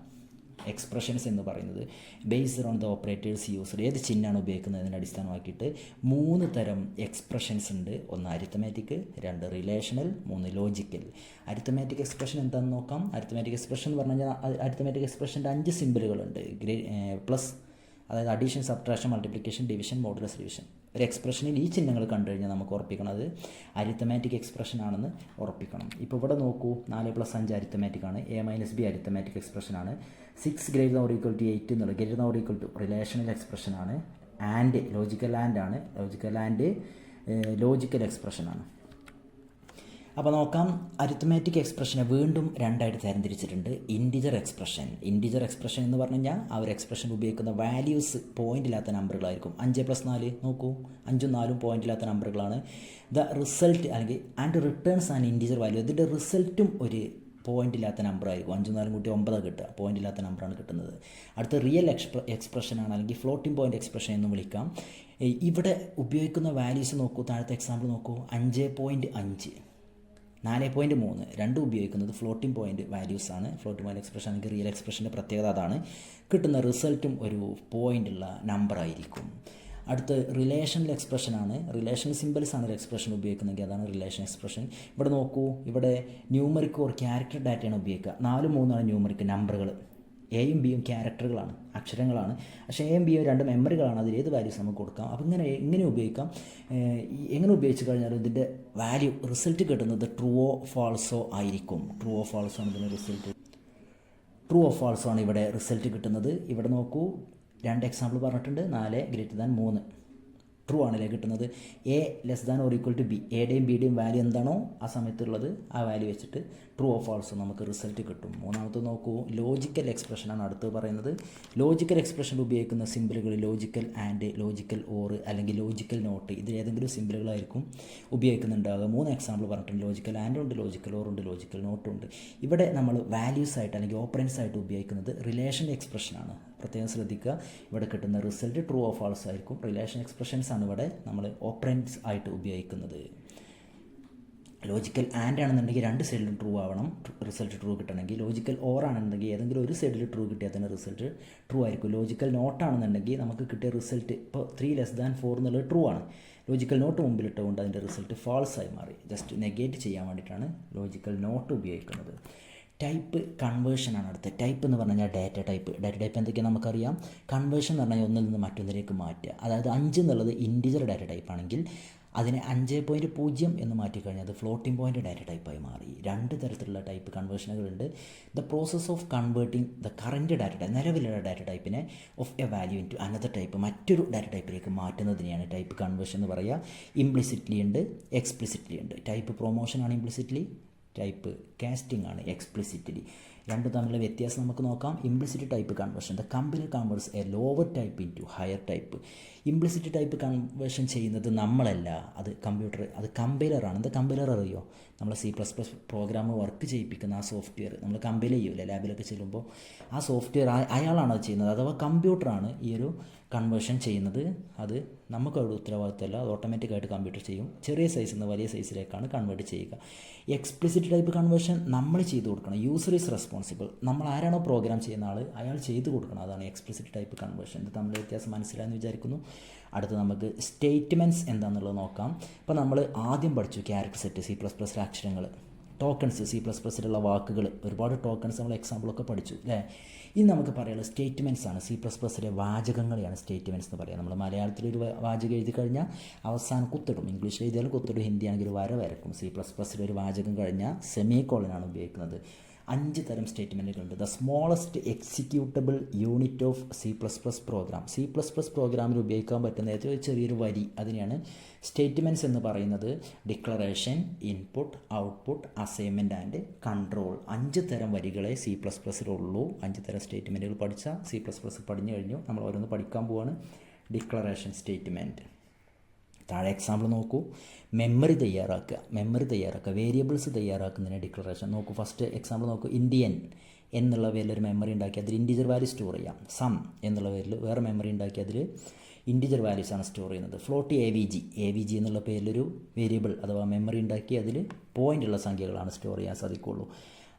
എക്സ്പ്രഷൻസ് എന്ന് പറയുന്നത്. Based on the operators used, ഏത് ചിഹ്നമാണ് ഉപയോഗിക്കുന്നതിനെ അടിസ്ഥാനമാക്കിയിട്ട് 3 തരം എക്സ്പ്രഷൻസ് ഉണ്ട്. 1 arithmetic, 2 relational, 3 logical. Arithmetic expression എന്താണെന്ന് നോക്കാം. അരിത്തമാറ്റിക് എക്സ്പ്രഷൻ എന്ന് പറഞ്ഞു കഴിഞ്ഞാൽ അരിത്തമാറ്റിക് എക്സ്പ്രഷൻ്റെ 5 സിമ്പിളുകളുണ്ട്. പ്ലസ്, അതായത് addition, subtraction, multiplication, division, modulus, division. ഒരു എക്സ്പ്രഷനിൽ ഈ ചിഹ്നങ്ങൾ കണ്ടു കഴിഞ്ഞാൽ നമുക്ക് ഉറപ്പിക്കണം അത് അരിത്തമാറ്റിക് എക്സ്പ്രഷൻ ആണെന്ന് ഉറപ്പിക്കണം. ഇപ്പോൾ ഇവിടെ നോക്കൂ, 4+5 അരിത്തമാറ്റിക് ആണ്, A-B അരിത്തമാറ്റിക് എക്സ്പ്രഷനാണ്. 6 ≥ 8 എന്നുള്ളത് > റിലേഷണൽ എക്സ്പ്രഷനാണ്. ആൻഡ് ലോജിക്കൽ ആൻഡ് ആണ്, ലോജിക്കൽ എക്സ്പ്രഷനാണ്. അപ്പോൾ നോക്കാം, അരിത്തമാറ്റിക് എക്സ്പ്രഷനെ വീണ്ടും 2ആയിട്ട് തരംതിരിച്ചിട്ടുണ്ട്. ഇൻറ്റിജർ എക്സ്പ്രഷൻ എന്ന് പറഞ്ഞു കഴിഞ്ഞാൽ ആ ഒരു എക്സ്പ്രഷൻ ഉപയോഗിക്കുന്ന വാല്യൂസ് പോയിൻ്റ് ഇല്ലാത്ത നമ്പറുകളായിരിക്കും. 5+4 നോക്കൂ, 5ഉം 4ഉം പോയിൻ്റ് ഇല്ലാത്ത നമ്പറുകളാണ്. ദ റിസൾട്ട് അല്ലെങ്കിൽ and returns and integer value, ഇതിൻ്റെ റിസൾട്ടും ഒരു പോയിൻ്റ് ഇല്ലാത്ത നമ്പറായിരിക്കും. 5ഉം 4ഉം കൂട്ടി 9 കിട്ടുക, പോയിൻ്റ് ഇല്ലാത്ത നമ്പറാണ് കിട്ടുന്നത്. അടുത്ത റിയൽ എക്സ്പ്രഷനാണ്, അല്ലെങ്കിൽ ഫ്ലോട്ടിംഗ് പോയിൻ്റ് എക്സ്പ്രഷൻ എന്ന് വിളിക്കാം. ഇവിടെ ഉപയോഗിക്കുന്ന വാല്യൂസ് നോക്കൂ, താഴത്തെ എക്സാമ്പിൾ നോക്കൂ. 5.5, 4.3 രണ്ടും ഉപയോഗിക്കുന്നത് ഫ്ലോട്ടിംഗ് പോയിൻ്റ് വാല്യൂസ് ആണ്. ഫ്ലോട്ടിംഗ് പോയിൻ്റ് എക്സ്പ്രഷൻ അല്ലെങ്കിൽ റിയൽ എക്സ്പ്രഷൻ്റെ പ്രത്യേകത അതാണ്. കിട്ടുന്ന റിസൾട്ടും ഒരു പോയിൻ്റുള്ള നമ്പറായിരിക്കും. അടുത്ത് റിലേഷണൽ എക്സ്പ്രഷനാണ്. റിലേഷണൽ സിമ്പിൾസ് ആണ് ഒരു എക്സ്പ്രഷൻ ഉപയോഗിക്കുന്നതെങ്കിൽ അതാണ് റിലേഷൻ എക്സ്പ്രഷൻ. ഇവിടെ നോക്കൂ, ഇവിടെ ന്യൂമറിക് ഓർ ക്യാരക്ടർ ഡാറ്റയാണ് ഉപയോഗിക്കുക. 4ഉം 3ഉമാണ് ന്യൂമറിക് നമ്പറുകൾ. എയും ബിയും ക്യാരക്ടറുകളാണ്, അക്ഷരങ്ങളാണ്. പക്ഷേ എയും ബിയും 2 മെമ്മറികളാണ്, അതിൽ ഏത് വാല്യൂസ് നമുക്ക് കൊടുക്കാം. അപ്പോൾ എങ്ങനെ ഉപയോഗിക്കാം, എങ്ങനെ ഉപയോഗിച്ച് കഴിഞ്ഞാൽ ഇതിൻ്റെ വാല്യൂ റിസൾട്ട് കിട്ടുന്നത് ട്രൂവോ ഫാൾസോ ആയിരിക്കും. ട്രൂവോ ഫാൾസോ ആണ് ഇതിൻ്റെ റിസൾട്ട്. ട്രൂവോ ഫാൾസോ ആണ് ഇവിടെ റിസൾട്ട് കിട്ടുന്നത്. ഇവിടെ നോക്കൂ, 2 എക്സാമ്പിൾ പറഞ്ഞിട്ടുണ്ട്. 4 > 3 ട്രൂ ആണല്ലേ കിട്ടുന്നത്. A <= B, എയുടെയും ബിയുടെയും വാല്യൂ എന്താണോ ആ സമയത്തുള്ളത് ആ വാല്യൂ വെച്ചിട്ട് ട്രൂ ഓഫ് ഫാൾസോ നമുക്ക് റിസൾട്ട് കിട്ടും. മൂന്നാമത്തെ നോക്കൂ, ലോജിക്കൽ എക്സ്പ്രഷനാണ് അടുത്ത് പറയുന്നത്. ലോജിക്കൽ എക്സ്പ്രഷൻ ഉപയോഗിക്കുന്ന സിമ്പിളുകൾ ലോജിക്കൽ ആൻഡ്, ലോജിക്കൽ ഓർ അല്ലെങ്കിൽ ലോജിക്കൽ നോട്ട്, ഇതിൽ ഏതെങ്കിലും സിമ്പിളുകളായിരിക്കും ഉപയോഗിക്കുന്നുണ്ടാകുക. 3 എക്സാമ്പിൾ പറഞ്ഞിട്ടുണ്ട്. ലോജിക്കൽ ആൻഡ് ഉണ്ട്, ലോജിക്കൽ ഓർ ഉണ്ട്, ലോജിക്കൽ നോട്ട് ഉണ്ട്. ഇവിടെ നമ്മൾ വാല്യൂസ് ആയിട്ട് അല്ലെങ്കിൽ ഓപ്പറൻസ് ആയിട്ട് ഉപയോഗിക്കുന്നത് റിലേഷൻ എക്സ്പ്രഷനാണ്. പ്രത്യേകം ശ്രദ്ധിക്കുക, ഇവിടെ കിട്ടുന്ന റിസൾട്ട് ട്രൂ ഓഫ് ഫാൾസ് ആയിരിക്കും. റിലേഷൻ എക്സ്പ്രഷൻസ് ആണ് ഇവിടെ നമ്മൾ ഓപ്പറൻസ് ആയിട്ട് ഉപയോഗിക്കുന്നത്. ലോജിക്കൽ ആൻഡ് ആണെന്നുണ്ടെങ്കിൽ 2 സൈഡിലും ട്രൂ ആവണം റിസൾട്ട് ട്രൂ കിട്ടണമെങ്കിൽ. ലോജിക്കൽ ഓർ ആണെന്നുണ്ടെങ്കിൽ ഏതെങ്കിലും ഒരു സൈഡിൽ ട്രൂ കിട്ടിയാൽ തന്നെ റിസൾട്ട് ട്രൂ ആയിരിക്കും. ലോജിക്കൽ നോട്ട് ആണെന്നുണ്ടെങ്കിൽ നമുക്ക് കിട്ടിയ റിസൾട്ട് ഇപ്പോൾ 3<4 എന്നുള്ളത് ട്രൂ ആണ്. ലോജിക്കൽ നോട്ട് മുമ്പിലിട്ടുകൊണ്ട് അതിൻ്റെ റിസൾട്ട് ഫാൾസ് ആയി മാറി. ജസ്റ്റ് നെഗേറ്റ് ചെയ്യാൻ വേണ്ടിയിട്ടാണ് ലോജിക്കൽ നോട്ട് ഉപയോഗിക്കുന്നത്. ടൈപ്പ് കൺവേർഷനാണ് അടുത്ത. ടൈപ്പ് എന്ന് പറഞ്ഞു കഴിഞ്ഞാൽ ഡാറ്റ ടൈപ്പ് എന്തൊക്കെയാണ് നമുക്കറിയാം. കൺവേർഷൻ എന്ന് പറഞ്ഞാൽ ഒന്നിൽ നിന്ന് മറ്റൊന്നിലേക്ക് മാറ്റുക. അതായത് 5 എന്നുള്ളത് ഇൻറ്റിജർ ഡാറ്റ ടൈപ്പ് ആണെങ്കിൽ അതിനെ 5.0 എന്ന് മാറ്റിക്കഴിഞ്ഞാൽ അത് ഫ്ലോട്ടിംഗ് പോയിൻ്റ് ഡാറ്റ ടൈപ്പായി മാറി. 2 തരത്തിലുള്ള ടൈപ്പ് കൺവേർഷനുകളുണ്ട്. The process of converting the current data type, നിലവിലുള്ള ഡാറ്റ ടൈപ്പിനെ of a value into another type, മറ്റൊരു ഡാറ്റ ടൈപ്പിലേക്ക് മാറ്റുന്നതിനെയാണ് ടൈപ്പ് കൺവേർഷൻ എന്ന് പറയുക. ഇംപ്ലിസിറ്റ്ലി ഉണ്ട്, എക്സ്പ്ലിസിറ്റ്ലി ഉണ്ട്. ടൈപ്പ് പ്രൊമോഷൻ ആണ് ഇംപ്ലിസിറ്റ്ലി, ടൈപ്പ് കാസ്റ്റിംഗ് ആണ് എക്സ്പ്ലിസിറ്റ്ലി. രണ്ടും തമ്മിലുള്ള വ്യത്യാസം നമുക്ക് നോക്കാം. Implicit type conversion, the compiler converts a lower type into higher type. Implicit type conversion ചെയ്യുന്നത് നമ്മളല്ല, അത് കമ്പ്യൂട്ടർ, അത് കമ്പൈലറാണ്. എന്താ കമ്പൈലർ അറിയോ? നമ്മൾ C++ പ്രോഗ്രാം വർക്ക് ചെയ്യിപ്പിക്കുന്ന ആ സോഫ്റ്റ്വെയർ നമ്മൾ കമ്പൈൽ ചെയ്യൂല്ലേ ലാബിലൊക്കെ ചെല്ലുമ്പോൾ, ആ സോഫ്റ്റ്വെയർ അയാളാണ് അത് ചെയ്യുന്നത്. അഥവാ കമ്പ്യൂട്ടറാണ് ഈ ഒരു കൺവേർഷൻ ചെയ്യുന്നത്. അത് നമുക്കവിടെ ഉത്തരവാദിത്തമല്ല, അത് ഓട്ടോമാറ്റിക്കായിട്ട് കമ്പ്യൂട്ടർ ചെയ്യും. ചെറിയ സൈസിൽ നിന്ന് വലിയ സൈസിലേക്കാണ് കൺവേർട്ട് ചെയ്യുക. എക്സ്പ്ലിസിറ്റ് ടൈപ്പ് കൺവേർഷൻ നമ്മൾ ചെയ്ത് കൊടുക്കണം. User is responsible. നമ്മൾ ആരാണോ പ്രോഗ്രാം ചെയ്യുന്ന ആൾ അയാൾ ചെയ്ത് കൊടുക്കണം. അതാണ് എക്സ്പ്ലിസിറ്റ് ടൈപ്പ് കൺവേർഷൻ. ഇത് തമ്മിൽ വ്യത്യാസം മനസ്സിലായെന്ന് വിചാരിക്കുന്നു. അടുത്ത് നമുക്ക് സ്റ്റേറ്റ്മെൻറ്റ്സ് എന്താണെന്നുള്ളത് നോക്കാം. ഇപ്പോൾ നമ്മൾ ആദ്യം പഠിച്ചു ക്യാരക്ടർ സെറ്റ്, C++ അക്ഷരങ്ങൾ, ടോക്കൺസ്, C++ലുള്ള വാക്കുകൾ, ഒരുപാട് ടോക്കൺസ് നമ്മൾ എക്സാമ്പിളൊക്കെ പഠിച്ചു അല്ലേ. ഇനി നമുക്ക് പറയാനുള്ളത് സ്റ്റേറ്റ്മെൻറ്റ്സ് ആണ്. C++ലെ വാചകങ്ങളെയാണ് സ്റ്റേറ്റ്മെൻറ്റ്സ് എന്ന് പറയുക. നമ്മൾ മലയാളത്തിലൊരു വാചകം എഴുതി കഴിഞ്ഞാൽ അവസാനം കുത്തിടും, ഇംഗ്ലീഷിൽ എഴുതിയാലും കുത്തിടും, ഹിന്ദി ആണെങ്കിൽ ഒരു വര വരക്കും. C++ലെ ഒരു വാചകം കഴിഞ്ഞാൽ സെമി കോളനാണ് ഉപയോഗിക്കുന്നത്. 5 തരം സ്റ്റേറ്റ്മെൻറ്റുകളുണ്ട്. The smallest executable unit of C++ program. C++ പ്രോഗ്രാമിൽ ഉപയോഗിക്കാൻ പറ്റുന്ന ഏറ്റവും ചെറിയൊരു വരി, അതിനെയാണ് സ്റ്റേറ്റ്മെൻറ്റ്സ് എന്ന് പറയുന്നത്. Declaration, input, output, assignment and control. 5 തരം വരികളെ C++ലുള്ളൂ. 5 തരം സ്റ്റേറ്റ്മെൻറ്റുകൾ പഠിച്ചാൽ C++ പഠിഞ്ഞു കഴിഞ്ഞു. നമ്മൾ ഓരോന്ന് പഠിക്കാൻ പോവാണ്. Declaration statement. താഴെ എക്സാമ്പിൾ നോക്കൂ. മെമ്മറി തയ്യാറാക്കുക, വേരിയബിൾസ് തയ്യാറാക്കുന്നതിന് ഡിക്ലറേഷൻ. നോക്കൂ, ഫസ്റ്റ് എക്സാമ്പിൾ നോക്കൂ. ഇന്ത്യൻ എന്നുള്ള പേരിൽ ഒരു മെമ്മറി ഉണ്ടാക്കി അതിൽ ഇൻറ്റിജർ വാല്യൂ സ്റ്റോർ ചെയ്യാം. സം എന്നുള്ള പേരിൽ വേറെ മെമ്മറി ഉണ്ടാക്കി അതിൽ ഇൻറ്റിജർ വാല്യൂസാണ് സ്റ്റോർ ചെയ്യുന്നത്. ഫ്ലോട്ട് എ വി ജി എന്നുള്ള പേരിലൊരു വേരിയബിൾ അഥവാ മെമ്മറി ഉണ്ടാക്കി അതിൽ പോയിൻ്റുള്ള സംഖ്യകളാണ് സ്റ്റോർ ചെയ്യാൻ സാധിക്കുള്ളൂ.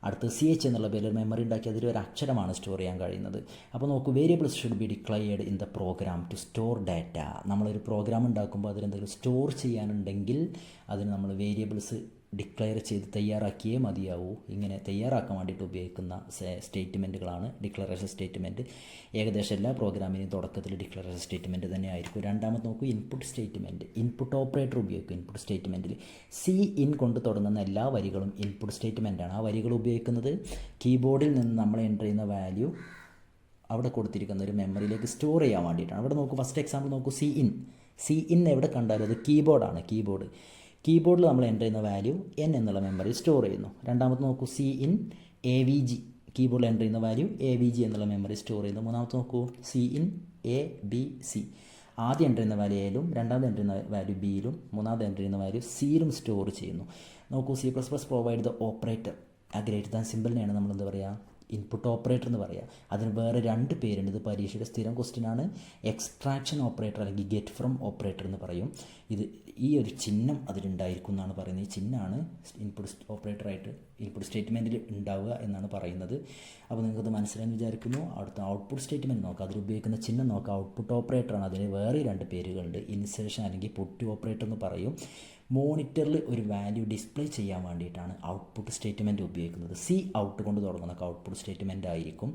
അടുത്ത് CH എന്നുള്ള പേരിൽ മെമ്മറി ഉണ്ടാക്കി അതിൽ ഒരു അക്ഷരമാണ് സ്റ്റോർ ചെയ്യാൻ കഴിയുന്നത്. അപ്പോൾ നോക്കൂ, variables should be declared in the program to store data. നമ്മളൊരു പ്രോഗ്രാം ഉണ്ടാക്കുമ്പോൾ അതിലെന്തെങ്കിലും സ്റ്റോർ ചെയ്യാനുണ്ടെങ്കിൽ അതിന് നമ്മൾ വേരിയബിൾസ് ഡിക്ലെയർ ചെയ്ത് തയ്യാറാക്കിയേ മതിയാവൂ. ഇങ്ങനെ തയ്യാറാക്കാൻ വേണ്ടിയിട്ട് ഉപയോഗിക്കുന്ന സ്റ്റേറ്റ്മെൻറ്റുകളാണ് ഡിക്ലറേഷൻ സ്റ്റേറ്റ്മെൻറ്റ്. ഏകദേശം എല്ലാ പ്രോഗ്രാമിനും തുടക്കത്തിൽ ഡിക്ലറേഷൻ സ്റ്റേറ്റ്മെൻറ്റ് തന്നെ ആയിരിക്കും. രണ്ടാമത് നോക്കൂ, ഇൻപുട്ട് സ്റ്റേറ്റ്മെൻറ്റ്. ഇൻപുട്ട് ഓപ്പറേറ്റർ ഉപയോഗിക്കും. ഇൻപുട്ട് സ്റ്റേറ്റ്മെൻറ്റിൽ CIN കൊണ്ട് തുടങ്ങുന്ന എല്ലാ വരികളും ഇൻപുട്ട് സ്റ്റേറ്റ്മെൻറ്റാണ്. ആ വരികൾ ഉപയോഗിക്കുന്നത് കീബോർഡിൽ നിന്ന് നമ്മൾ എൻ്റർ ചെയ്യുന്ന വാല്യൂ അവിടെ കൊടുത്തിരിക്കുന്ന ഒരു മെമ്മറിയിലേക്ക് സ്റ്റോർ ചെയ്യാൻ വേണ്ടിയിട്ടാണ്. അവിടെ നോക്കൂ, ഫസ്റ്റ് എക്സാമ്പിൾ നോക്കൂ. CIN എവിടെ കണ്ടാലും അത് കീബോർഡാണ്. കീബോർഡിൽ നമ്മൾ എൻ്റർ ചെയ്യുന്ന വാല്യൂ N എന്നുള്ള മെമ്മറി സ്റ്റോർ ചെയ്യുന്നു. രണ്ടാമത്തെ നോക്കൂ, CIN AVG. കീബോർഡിൽ എൻ്റർ ചെയ്യുന്ന വാല്യൂ AVG എന്നുള്ള മെമ്മറി സ്റ്റോർ ചെയ്യുന്നു. മൂന്നാമത്തെ നോക്കൂ, CIN ABC. ആദ്യം എൻ്റർ ചെയ്യുന്ന വാല്യൂ എയിലും രണ്ടാമത് എൻ്റർ ചെയ്യുന്ന വാല്യൂ ബിയിലും മൂന്നാമത് എൻ്റർ ചെയ്യുന്ന വാല്യൂ സിയിലും സ്റ്റോർ ചെയ്യുന്നു. നോക്കൂ, C++ പ്രൊവൈഡ് ദ ഓപ്പറേറ്റർ. ആ ഗ്രേറ്റർ ദാൻ സിമ്പിളിനെയാണ് നമ്മൾ എന്താ പറയുക, ഇൻപുട്ട് ഓപ്പറേറ്റർ എന്ന് പറയുക. അതിന് വേറെ 2 പേരുണ്ട്. ഇത് പരീക്ഷയുടെ സ്ഥിരം ക്വസ്റ്റ്യനാണ്. എക്സ്ട്രാക്ഷൻ ഓപ്പറേറ്റർ അല്ലെങ്കിൽ ഗെറ്റ് ഫ്രം ഓപ്പറേറ്റർ എന്ന് പറയും. ഈ ഒരു ചിഹ്നം അതിലുണ്ടായിരിക്കും എന്നാണ് പറയുന്നത്. ഈ ചിഹ്നമാണ് ഇൻപുട്ട് ഓപ്പറേറ്ററായിട്ട് ഇൻപുട്ട് സ്റ്റേറ്റ്മെൻറ്റിൽ ഉണ്ടാവുക എന്നാണ് പറയുന്നത്. അപ്പോൾ നിങ്ങൾക്കത് മനസ്സിലായെന്ന് വിചാരിക്കുന്നു. അടുത്ത ഔട്ട്പുട്ട് സ്റ്റേറ്റ്മെൻറ്റ് നോക്കാം. അതിൽ ഉപയോഗിക്കുന്ന ചിഹ്നം നോക്കാം. ഔട്ട്പുട്ട് ഓപ്പറേറ്ററാണ്. അതിന് വേറെ 2 പേരുകളുണ്ട്. ഇൻസേർഷൻ അല്ലെങ്കിൽ പുട്ട് ഓപ്പറേറ്റർ എന്ന് പറയും. മോണിറ്ററിൽ ഒരു വാല്യൂ ഡിസ്പ്ലേ ചെയ്യാൻ വേണ്ടിയിട്ടാണ് ഔട്ട്പുട്ട് സ്റ്റേറ്റ്മെൻറ്റ് ഉപയോഗിക്കുന്നത്. ഔട്ട് കൊണ്ട് തുടങ്ങുന്ന ഔട്ട്പുട്ട് സ്റ്റേറ്റ്മെൻറ്റ് ആയിരിക്കും.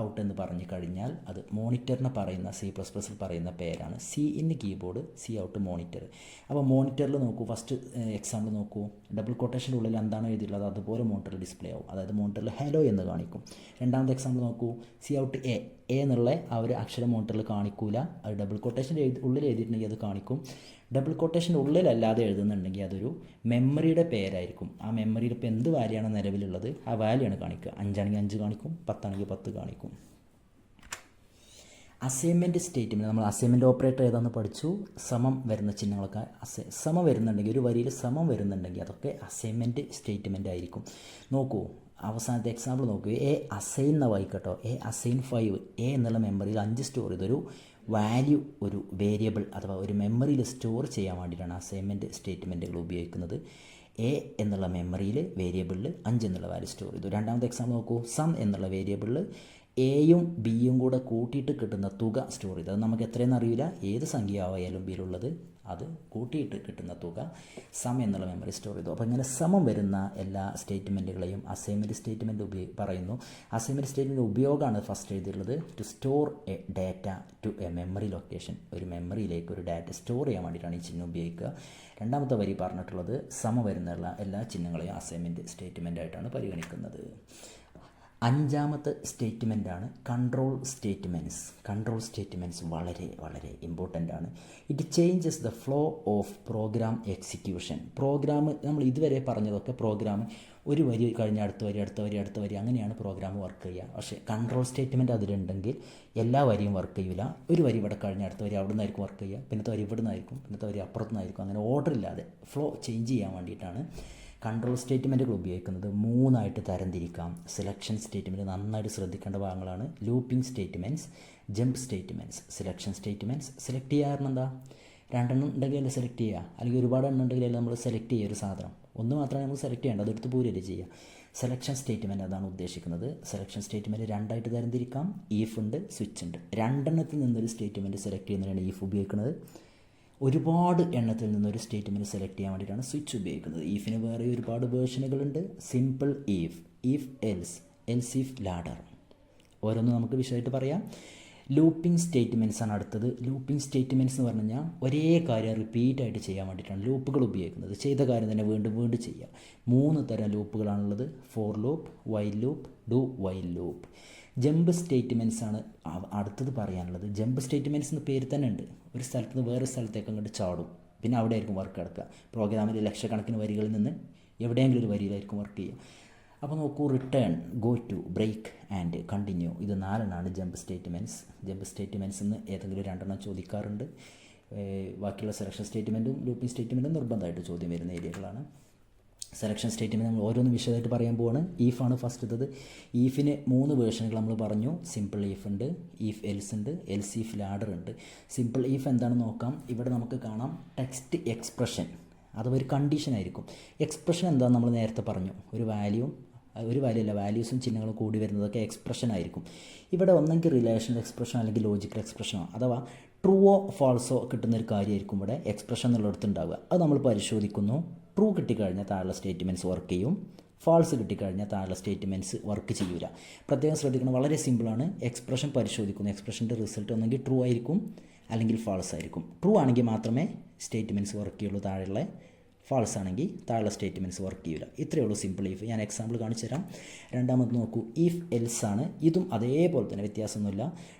ഔട്ട് എന്ന് പറഞ്ഞു കഴിഞ്ഞാൽ അത് മോണിറ്ററിനെ പറയുന്ന C++ൽ പറയുന്ന പേരാണ്. CIN keyboard, out monitor. അപ്പോൾ മോണിറ്ററിൽ നോക്കൂ, ഫസ്റ്റ് എക്സാമ്പിൾ നോക്കൂ. ഡബിൾ കൊട്ടേഷൻ്റെ ഉള്ളിൽ എന്താണ് എഴുതിയുള്ളത് അതുപോലെ മോണിറ്ററിൽ ഡിസ്പ്ലേ ആവും. അതായത് മോണിറ്ററിൽ ഹലോ എന്ന് കാണിക്കും. രണ്ടാമത്തെ എക്സാമ്പിൾ നോക്കൂ. ഔട്ട് എ എന്നുള്ള ആ ഒരു അക്ഷരം മോണിറ്ററിൽ കാണിക്കൂല. അത് ഡബിൾ കൊട്ടേഷൻ്റെ ഉള്ളിൽ എഴുതിയിട്ടുണ്ടെങ്കിൽ അത് കാണിക്കും. ഡബിൾ കൊട്ടേഷൻ്റെ ഉള്ളിലല്ലാതെ എഴുതുന്നുണ്ടെങ്കിൽ അതൊരു മെമ്മറിയുടെ പേരായിരിക്കും. ആ മെമ്മറിയിൽ ഇപ്പോൾ എന്ത് വാല്യാണ് നിലവിലുള്ളത് ആ വാല്യാണ് കാണിക്കുക. 5 ആണെങ്കിൽ 5 കാണിക്കും, 10 ആണെങ്കിൽ 10 കാണിക്കും. Assignment statement. നമ്മൾ അസൈൻമെൻറ്റ് ഓപ്പറേറ്റർ ഏതാണെന്ന് പഠിച്ചു. സമം വരുന്ന ചിഹ്നങ്ങളൊക്കെ സമം വരുന്നുണ്ടെങ്കിൽ, ഒരു വരിയിൽ സമം വരുന്നുണ്ടെങ്കിൽ അതൊക്കെ അസൈൻമെൻറ്റ് സ്റ്റേറ്റ്മെൻറ്റ് ആയിരിക്കും. നോക്കൂ, അവസാനത്തെ എക്സാമ്പിൾ നോക്കൂ. അസൈൻ എന്ന വായിക്കട്ടോ. അസൈൻ 5 എന്നുള്ള മെമ്മറിയിൽ 5 സ്റ്റോർ ചെയ്തൊരു വാല്യൂ ഒരു വേരിയബിൾ അഥവാ ഒരു മെമ്മറിയിൽ സ്റ്റോർ ചെയ്യാൻ വേണ്ടിയിട്ടാണ് അസൈൻമെൻറ്റ് സ്റ്റേറ്റ്മെൻറ്റുകൾ ഉപയോഗിക്കുന്നത്. എന്നുള്ള മെമ്മറിയിൽ വേരിയബിളിൽ 5 എന്നുള്ള വാല്യൂ സ്റ്റോർ ചെയ്തു. രണ്ടാമത്തെ എക്സാമ്പിൾ നോക്കൂ. സം എന്നുള്ള വേരിയബിളിൽ എയും ബിയും കൂടെ കൂട്ടിയിട്ട് കിട്ടുന്ന തുക സ്റ്റോർ ചെയ്തു. അത് നമുക്ക് എത്രയെന്ന് അറിയില്ല. ഏത് സംഖ്യ ആയാലും ബിയിലുള്ളത് അത് കൂട്ടിയിട്ട് കിട്ടുന്ന തുക സം എന്നുള്ള മെമ്മറി സ്റ്റോർ ചെയ്തു. അപ്പോൾ ഇങ്ങനെ സമം വരുന്ന എല്ലാ സ്റ്റേറ്റ്മെൻറ്റുകളെയും അസൈൻമെൻറ്റ് സ്റ്റേറ്റ്മെൻറ്റ് പറയുന്നു. അസൈൻമെൻറ്റ് സ്റ്റേറ്റ്മെൻറ്റ് ഉപയോഗമാണ് ഫസ്റ്റ് എഴുതിയിട്ടുള്ളത്. To store a data to a memory location. ഒരു മെമ്മറിയിലേക്ക് ഒരു ഡാറ്റ സ്റ്റോർ ചെയ്യാൻ വേണ്ടിയിട്ടാണ് ഈ ചിഹ്നം ഉപയോഗിക്കുക. രണ്ടാമത്തെ വരി പറഞ്ഞിട്ടുള്ളത് സമം വരുന്ന എല്ലാ ചിഹ്നങ്ങളെയും അസൈൻമെൻറ്റ് സ്റ്റേറ്റ്മെൻ്റ് ആയിട്ടാണ് പരിഗണിക്കുന്നത്. അഞ്ചാമത്തെ സ്റ്റേറ്റ്മെൻറ്റാണ് കൺട്രോൾ സ്റ്റേറ്റ്മെൻറ്റ്സ്. കൺട്രോൾ സ്റ്റേറ്റ്മെൻറ്റ്സ് വളരെ വളരെ ഇമ്പോർട്ടൻ്റ് ആണ്. It changes the flow of program execution. നമ്മൾ ഇതുവരെ പറഞ്ഞതൊക്കെ പ്രോഗ്രാം ഒരു വരി കഴിഞ്ഞ അടുത്ത വരി അങ്ങനെയാണ് പ്രോഗ്രാം വർക്ക് ചെയ്യുക. പക്ഷേ കൺട്രോൾ സ്റ്റേറ്റ്മെൻറ്റ് അതിലുണ്ടെങ്കിൽ എല്ലാ വരിയും വർക്ക് ചെയ്യില്ല. ഒരു വരി ഇവിടെ കഴിഞ്ഞ അടുത്ത വരി അവിടെ നിന്നായിരിക്കും വർക്ക് ചെയ്യുക, പിന്നത്തെ വരി ഇവിടെ നിന്നായിരിക്കും, പിന്നത്തെ വരി അപ്പുറത്തു നിന്നായിരിക്കും. അങ്ങനെ ഓർഡർ ഇല്ലാതെ ഫ്ലോ ചേഞ്ച് ചെയ്യാൻ വേണ്ടിയിട്ടാണ് കൺട്രോൾ സ്റ്റേറ്റ്മെൻറ്റുകൾ ഉപയോഗിക്കുന്നത്. 3 തരംതിരിക്കാം. സെലക്ഷൻ സ്റ്റേറ്റ്മെൻറ്റ് നന്നായിട്ട് ശ്രദ്ധിക്കേണ്ട ഭാഗങ്ങളാണ്. Looping statements, jump statements. Selection statements select ചെയ്യാറുണ്ട്. എന്താ 2 എണ്ണം ഉണ്ടെങ്കിൽ അല്ലേ സെലക്ട് ചെയ്യുക, അല്ലെങ്കിൽ ഒരുപാട് എണ്ണം ഉണ്ടെങ്കിൽ നമ്മൾ സെലക്ട് ചെയ്യുക ഒരു സാധനം. ഒന്ന് മാത്രമേ നമ്മൾ സെലക്ട് ചെയ്യേണ്ടത്, അതെടുത്ത് പൂരല്ലേ ചെയ്യുക. സെലക്ഷൻ സ്റ്റേറ്റ്മെൻറ്റ് അതാണ് ഉദ്ദേശിക്കുന്നത്. സെലക്ഷൻ സ്റ്റേറ്റ്മെൻറ്റ് 2 തരംതിരിക്കാം. ഈഫ് ഉണ്ട്, സ്വിച്ച് ഉണ്ട്. 2 എണ്ണത്തിൽ നിന്നൊരു സ്റ്റേറ്റ്മെൻറ്റ് സെലക്ട് ചെയ്യുന്നതിനാണ് ഈഫ് ഉപയോഗിക്കുന്നത്. ഒരുപാട് എണ്ണത്തിൽ നിന്നൊരു സ്റ്റേറ്റ്മെൻറ്റ് സെലക്ട് ചെയ്യാൻ വേണ്ടിയിട്ടാണ് സ്വിച്ച് ഉപയോഗിക്കുന്നത്. ഈഫിന് വേറെ ഒരുപാട് വേർഷനുകളുണ്ട്. Simple if, if else, else if ladder. ഓരോന്നും നമുക്ക് വിശദമായിട്ട് പറയാം. ലൂപ്പിംഗ് സ്റ്റേറ്റ്മെൻറ്റ്സ് ആണ് അടുത്തത്. ലൂപ്പിംഗ് സ്റ്റേറ്റ്മെൻറ്റ്സ് എന്ന് പറഞ്ഞു കഴിഞ്ഞാൽ ഒരേ കാര്യം റിപ്പീറ്റായിട്ട് ചെയ്യാൻ വേണ്ടിയിട്ടാണ് ലൂപ്പുകൾ ഉപയോഗിക്കുന്നത്. ചെയ്ത കാര്യം തന്നെ വീണ്ടും വീണ്ടും ചെയ്യുക. 3 തരം ലൂപ്പുകളാണുള്ളത്: for loop, while loop, do while loop. Jump statements ആണ് അടുത്തത് പറയാനുള്ളത്. ജമ്പ് സ്റ്റേറ്റ്മെൻറ്റ്സ് എന്ന് പേര് തന്നെ ഉണ്ട്. ഒരു സ്ഥലത്ത് നിന്ന് വേറെ സ്ഥലത്തേക്ക് അങ്ങോട്ട് ചാടും, പിന്നെ അവിടെ ആയിരിക്കും വർക്ക് കിടക്കുക. പ്രോഗ്രാമിൽ ലക്ഷക്കണക്കിന് വരികളിൽ നിന്ന് എവിടെയെങ്കിലും ഒരു വരിയിലായിരിക്കും വർക്ക് ചെയ്യുക. അപ്പോൾ നോക്കൂ, return, go to, break and continue, ഇത് 4 ജമ്പ് സ്റ്റേറ്റ്മെൻറ്റ്സ്. ജമ്പ് സ്റ്റേറ്റ്മെൻറ്റ്സ് നിന്ന് ഏതെങ്കിലും 2 ചോദിക്കാറുണ്ട്. ബാക്കിയുള്ള സെലക്ഷൻ സ്റ്റേറ്റ്മെൻറ്റും ലൂപ്പിംഗ് സ്റ്റേറ്റ്മെൻറ്റും നിർബന്ധമായിട്ട് ചോദ്യം വരുന്ന ഏരിയകളാണ്. സെലക്ഷൻ സ്റ്റേറ്റ്മെൻറ്റ് നമ്മൾ ഓരോന്ന് വിശദമായിട്ട് പറയാൻ പോവാണ്. ഈഫാണ് ഫസ്റ്റത്തത്. ഈഫിന് 3 വേർഷനുകൾ നമ്മൾ പറഞ്ഞു. സിമ്പിൾ ഈഫ് ഉണ്ട്, ഈഫ് എൽസ് ഉണ്ട്, എൽസ് ഈഫ് ലാഡർ ഉണ്ട്. സിമ്പിൾ ഈഫ് എന്താണെന്ന് നോക്കാം. ഇവിടെ നമുക്ക് കാണാം ടെക്സ്റ്റ് എക്സ്പ്രഷൻ, അഥവാ ഒരു കണ്ടീഷൻ ആയിരിക്കും. എക്സ്പ്രഷൻ എന്താണെന്ന് നമ്മൾ നേരത്തെ പറഞ്ഞു. ഒരു വാല്യൂ അല്ല, വാല്യൂസും ചിഹ്നങ്ങളും കൂടി വരുന്നതൊക്കെ എക്സ്പ്രഷൻ ആയിരിക്കും. ഇവിടെ ഒന്നെങ്കിൽ റിലേഷണൽ എക്സ്പ്രഷൻ അല്ലെങ്കിൽ ലോജിക്കൽ എക്സ്പ്രഷനോ അഥവാ ട്രൂവോ ഫാൾസോ കിട്ടുന്നൊരു കാര്യമായിരിക്കും ഇവിടെ എക്സ്പ്രഷൻ എന്നുള്ളിടത്ത് ഉണ്ടാവുക. അത് നമ്മൾ പരിശോധിക്കുന്നു. ട്രൂ കിട്ടിക്കഴിഞ്ഞാൽ താഴെ സ്റ്റേറ്റ്മെൻറ്റ്സ് വർക്ക് ചെയ്യും, ഫാൾസ് കിട്ടിക്കഴിഞ്ഞാൽ താഴെ സ്റ്റേറ്റ്മെൻറ്റ്സ് വർക്ക് ചെയ്യൂല. പ്രത്യേകം ശ്രദ്ധിക്കണം, വളരെ സിമ്പിളാണ്. എക്സ്പ്രഷൻ പരിശോധിക്കുന്നു. എക്സ്പ്രഷൻ്റെ റിസൾട്ട് ഒന്നെങ്കിൽ ട്രൂ ആയിരിക്കും അല്ലെങ്കിൽ ഫാൾസ് ആയിരിക്കും. ട്രൂ ആണെങ്കിൽ മാത്രമേ സ്റ്റേറ്റ്മെൻറ്റ്സ് വർക്ക് ചെയ്യുള്ളൂ താഴെയുള്ള, ഫാൾസ് ആണെങ്കിൽ താഴെ സ്റ്റേറ്റ്മെൻറ്റ്സ് വർക്ക് ചെയ്യില്ല. ഇത്രയേ ഉള്ളൂ സിമ്പിൾ ഈഫ്. ഞാൻ എക്സാമ്പിൾ കാണിച്ചു തരാം. രണ്ടാമത് നോക്കൂ, ഈഫ് എൽസ് ആണ്. ഇതും അതേപോലെ തന്നെ, വ്യത്യാസമൊന്നുമില്ല.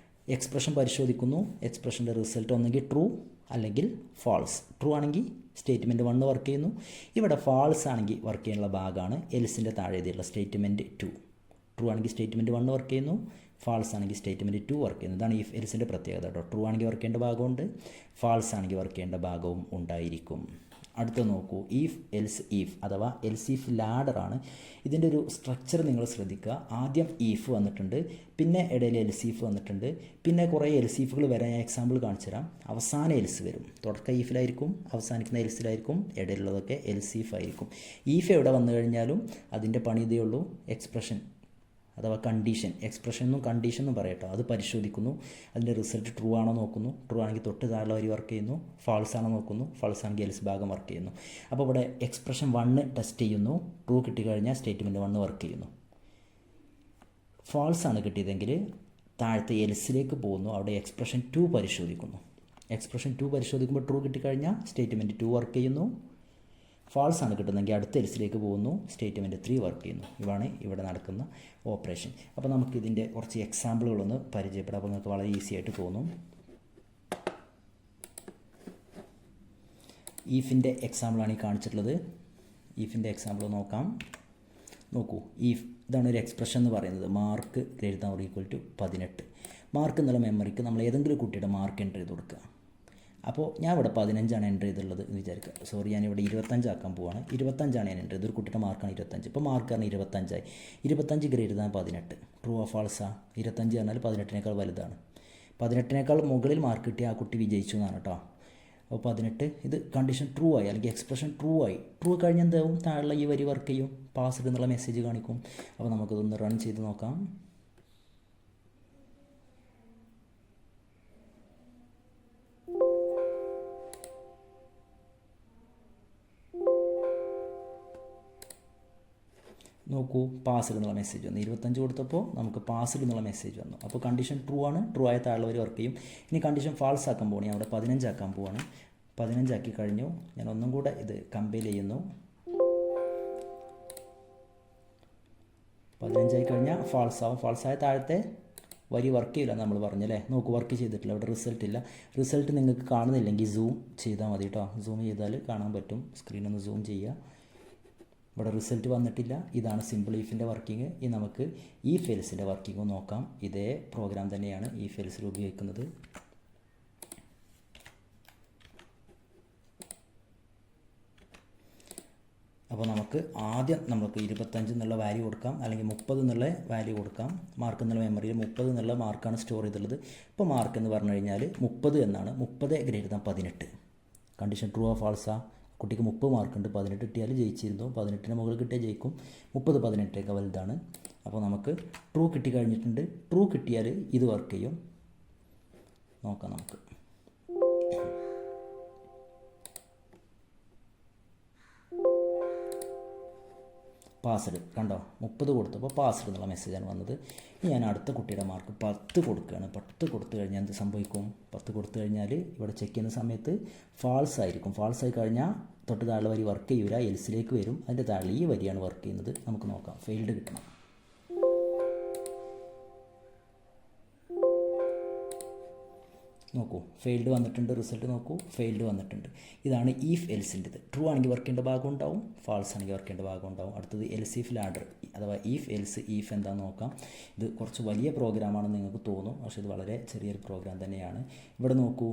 എക്സ്പ്രഷൻ പരിശോധിക്കുന്നു. എക്സ്പ്രഷൻ്റെ റിസൾട്ട് ഒന്നെങ്കിൽ ട്രൂ അല്ലെങ്കിൽ ഫാൾസ്. ട്രൂ ആണെങ്കിൽ സ്റ്റേറ്റ്മെൻറ്റ് 1 വർക്ക് ചെയ്യുന്നു. ഇവിടെ ഫാൾസ് ആണെങ്കിൽ വർക്ക് ചെയ്യാനുള്ള ഭാഗമാണ് എൽസിൻ്റെ താഴെ എഴുതിയുള്ള സ്റ്റേറ്റ്മെൻറ്റ് 2. ട്രൂ ആണെങ്കിൽ സ്റ്റേറ്റ്മെൻറ്റ് 1 വർക്ക് ചെയ്യുന്നു, ഫാൾസ് ആണെങ്കിൽ സ്റ്റേറ്റ്മെൻറ്റ് 2 വർക്ക് ചെയ്യുന്നു. ഇതാണ് ഈഫ് എൽസിൻ്റെ പ്രത്യേകത കേട്ടോ. ട്രൂ ആണെങ്കിൽ വർക്ക് ചെയ്യേണ്ട ഭാഗമുണ്ട്, ഫാൾസ് ആണെങ്കിൽ വർക്ക് ചെയ്യേണ്ട ഭാഗവും ഉണ്ടായിരിക്കും. അടുത്ത നോക്കൂ, ഈഫ് എൽസ് ഈഫ് അഥവാ എൽസ് ഈഫ് ലാഡറാണ്. ഇതിൻ്റെ ഒരു സ്ട്രക്ചർ നിങ്ങൾ ശ്രദ്ധിക്കുക. ആദ്യം ഈഫ് വന്നിട്ടുണ്ട്, പിന്നെ ഇടയിൽ എൽസ് ഈഫ് വന്നിട്ടുണ്ട്, പിന്നെ കുറേ എൽസ് ഈഫുകൾ വരാൻ ഞാൻ എക്സാമ്പിൾ കാണിച്ചു തരാം. അവസാനം എൽസ് വരും. തുടക്കം ഈഫിലായിരിക്കും, അവസാനിക്കുന്ന എൽസിലായിരിക്കും, ഇടയിലുള്ളതൊക്കെ എൽസ് ഈഫ് ആയിരിക്കും. ഈഫ് എവിടെ വന്നു കഴിഞ്ഞാലും അതിൻ്റെ പണി ഇതേ ഉള്ളൂ, എക്സ്പ്രഷൻ അഥവാ കണ്ടീഷൻ. എക്സ്പ്രഷനും കണ്ടീഷനും പറയട്ടോ, അത് പരിശോധിക്കുന്നു. അതിൻ്റെ റിസൾട്ട് ട്രൂ ആണോ നോക്കുന്നു. ട്രൂ ആണെങ്കിൽ തൊട്ട് താഴെ വരി വർക്ക് ചെയ്യുന്നു. ഫാൾസ് ആണോ നോക്കുന്നു. ഫാൾസ് ആണെങ്കിൽ എൽസ് ഭാഗം വർക്ക് ചെയ്യുന്നു. അപ്പോൾ ഇവിടെ എക്സ്പ്രഷൻ 1 ടെസ്റ്റ് ചെയ്യുന്നു. ട്രൂ കിട്ടിക്കഴിഞ്ഞാൽ സ്റ്റേറ്റ്മെൻറ്റ് 1 വർക്ക് ചെയ്യുന്നു. ഫാൾസ് ആണ് കിട്ടിയതെങ്കിൽ താഴത്തെ എൽസിലേക്ക് പോകുന്നു. അവിടെ എക്സ്പ്രഷൻ 2 പരിശോധിക്കുന്നു. എക്സ്പ്രഷൻ 2 പരിശോധിക്കുമ്പോൾ ട്രൂ കിട്ടിക്കഴിഞ്ഞാൽ സ്റ്റേറ്റ്മെൻറ്റ് 2 വർക്ക് ചെയ്യുന്നു. ഫാൾസ് ആണ് കിട്ടുന്നതെങ്കിൽ അടുത്ത എൽസിലേക്ക് പോകുന്നു, സ്റ്റേറ്റ്മെൻറ്റ് 3 വർക്ക് ചെയ്യുന്നു. ഇതാണ് ഇവിടെ നടക്കുന്ന ഓപ്പറേഷൻ. അപ്പോൾ നമുക്കിതിൻ്റെ കുറച്ച് എക്സാമ്പിളുകളൊന്ന് പരിചയപ്പെടാം. അപ്പോൾ നിങ്ങൾക്ക് വളരെ ഈസി ആയിട്ട് തോന്നും. ഈഫിൻ്റെ എക്സാമ്പിളാണ് ഈ കാണിച്ചിട്ടുള്ളത്. ഈഫിൻ്റെ എക്സാമ്പിൾ നോക്കാം. നോക്കൂ, ഈഫ് ഇതാണ് ഒരു എക്സ്പ്രഷൻ എന്ന് പറയുന്നത്. മാർക്ക് > = 18. മാർക്ക് എന്നുള്ള മെമ്മറിക്ക് നമ്മൾ ഏതെങ്കിലും കുട്ടിയുടെ മാർക്ക് എൻ്റർ ചെയ്ത് കൊടുക്കുക. അപ്പോൾ ഞാൻ ഇവിടെ 15 എൻ്റർ ചെയ്തുള്ളത് എന്ന് വിചാരിക്കുക. സോറി, ഞാനിവിടെ 25 ആക്കാൻ പോവാണ്. 25 ഞാൻ എൻ്റർ ചെയ്തത്. ഒരു കുട്ടിയുടെ മാർക്കാണ് 25. ഇപ്പോൾ മാർക്കാണ് 25 ആയി. 25 > 18. ട്രൂ ഓ ഫാൾസാ? 25 പറഞ്ഞാൽ 18നേക്കാൾ വലുതാണ്. 18നേക്കാൾ മുകളിൽ മാർക്ക് കിട്ടിയ ആ കുട്ടി വിജയിച്ചു എന്നാണ് കേട്ടോ. അപ്പോൾ 18, ഇത് കണ്ടീഷൻ ട്രൂ ആയി അല്ലെങ്കിൽ എക്സ്പ്രഷൻ ട്രൂ ആയി. ട്രൂ കഴിഞ്ഞ് എന്താവും, താഴെ ഈ വരി വർക്ക് ചെയ്യും, പാസ്ഡ് എന്നുള്ള മെസ്സേജ് കാണിക്കും. അപ്പോൾ നമുക്കിതൊന്ന് റൺ ചെയ്ത് നോക്കാം. നോക്കൂ, പാസ്ഡ് എന്നുള്ള മെസ്സേജ് വന്നു. 25 കൊടുത്തപ്പോൾ നമുക്ക് പാസ്ഡ് എന്നുള്ള മെസ്സേജ് വന്നു. അപ്പോൾ കണ്ടീഷൻ ട്രൂ ആണ്. ട്രൂ ആയ താഴെ വരെ വർക്ക് ചെയ്യും. ഇനി കണ്ടീഷൻ ഫാൾസ് ആക്കാൻ പോകണം. ഞാൻ അവിടെ 15 ആക്കാൻ പോവാണ്. 15 ആക്കി കഴിഞ്ഞു. ഞാൻ ഒന്നും കൂടെ ഇത് കമ്പൈൽ ചെയ്യുന്നു. 15 ആയി കഴിഞ്ഞാൽ ഫാൾസ് ആവും. ഫാൾസ് ആയ താഴത്തെ വരി വർക്ക് ചെയ്യില്ല നമ്മൾ പറഞ്ഞല്ലേ. നോക്കൂ, വർക്ക് ചെയ്തിട്ടില്ല. ഇവിടെ റിസൾട്ട് ഇല്ല. റിസൾട്ട് നിങ്ങൾക്ക് കാണുന്നില്ലെങ്കിൽ സൂം ചെയ്താൽ മതി കേട്ടോ. സൂം ചെയ്താൽ കാണാൻ പറ്റും. സ്ക്രീനൊന്ന് സൂം ചെയ്യുക. ഇവിടെ റിസൾട്ട് വന്നിട്ടില്ല. ഇതാണ് സിമ്പിൾ ഈഫിൻ്റെ വർക്കിംഗ്. ഇനി നമുക്ക് ഈഫ് എൽസിൻ്റെ വർക്കിംഗ് നോക്കാം. ഇതേ പ്രോഗ്രാം തന്നെയാണ് ഈഫ് എൽസിൽ ഉപയോഗിക്കുന്നത്. അപ്പോൾ നമുക്ക് ആദ്യം നമുക്ക് 25 എന്നുള്ള വാല്യൂ കൊടുക്കാം, അല്ലെങ്കിൽ 30 എന്നുള്ള വാല്യൂ കൊടുക്കാം. മാർക്ക് എന്നുള്ള മെമ്മറിയിൽ 30 എന്നുള്ള മാർക്കാണ് സ്റ്റോർ ചെയ്തിട്ടുള്ളത്. ഇപ്പോൾ മാർക്ക് എന്ന് പറഞ്ഞു കഴിഞ്ഞാൽ 30 എന്നാണ്. 30 > 18. കണ്ടീഷൻ ട്രൂ ഓ ഫാൾസാ? കുട്ടിക്ക് 30 മാർക്കുണ്ട്. 18 കിട്ടിയാൽ ജയിച്ചിരുന്നു. 18ന് മുകളിൽ കിട്ടിയാൽ ജയിക്കും. 30 18 വലുതാണ്. അപ്പോൾ നമുക്ക് ട്രൂ കിട്ടിക്കഴിഞ്ഞിട്ടുണ്ട്. ട്രൂ കിട്ടിയാൽ ഇത് വർക്ക് ചെയ്യും. നോക്കാം നമുക്ക്. പാസ്ഡ് കണ്ടോ 30 കൊടുത്തപ്പോൾ പാസ്ഡ് എന്നുള്ള മെസ്സേജാണ് വന്നത്. ഇനി ഞാൻ അടുത്ത കുട്ടിയുടെ മാർക്ക് 10 കൊടുക്കുകയാണ്. 10 കൊടുത്തു കഴിഞ്ഞാൽ എന്ത് സംഭവിക്കും? 10 കൊടുത്തു കഴിഞ്ഞാൽ ഇവിടെ ചെക്ക് ചെയ്യുന്ന സമയത്ത് ഫാൾസ് ആയിരിക്കും. ഫാൾസ് ആയി കഴിഞ്ഞാൽ തൊട്ട് താഴെ വരി വർക്ക് ചെയ്യൂല, എൽസിലേക്ക് വരും. അതിൻ്റെ താഴെ ഈ വരിയാണ് വർക്ക് ചെയ്യുന്നത്. നമുക്ക് നോക്കാം. ഫെയിൽഡ് കിട്ടണം. നോക്കൂ, ഫെയിൽഡ് വന്നിട്ടുണ്ട്. റിസൾട്ട് നോക്കൂ, ഫെയിൽഡ് വന്നിട്ടുണ്ട്. ഇതാണ് ഈഫ് എൽസിൻ്റെത്. ട്രൂ ആണെങ്കിൽ വർക്ക് ചെയ്യേണ്ട ഭാഗം ഉണ്ടാവും, ഫാൾസ് ആണെങ്കിൽ വർക്ക് ചെയ്യേണ്ട ഭാഗം ഉണ്ടാവും. അടുത്തത് എൽസിഫ് ലാഡർ അഥവാ ഈഫ് എൽസ് ഈഫ് എന്താണെന്ന് നോക്കാം. ഇത് കുറച്ച് വലിയ പ്രോഗ്രാമാണെന്ന് നിങ്ങൾക്ക് തോന്നും, പക്ഷേ ഇത് വളരെ ചെറിയൊരു പ്രോഗ്രാം തന്നെയാണ്. ഇവിടെ നോക്കൂ,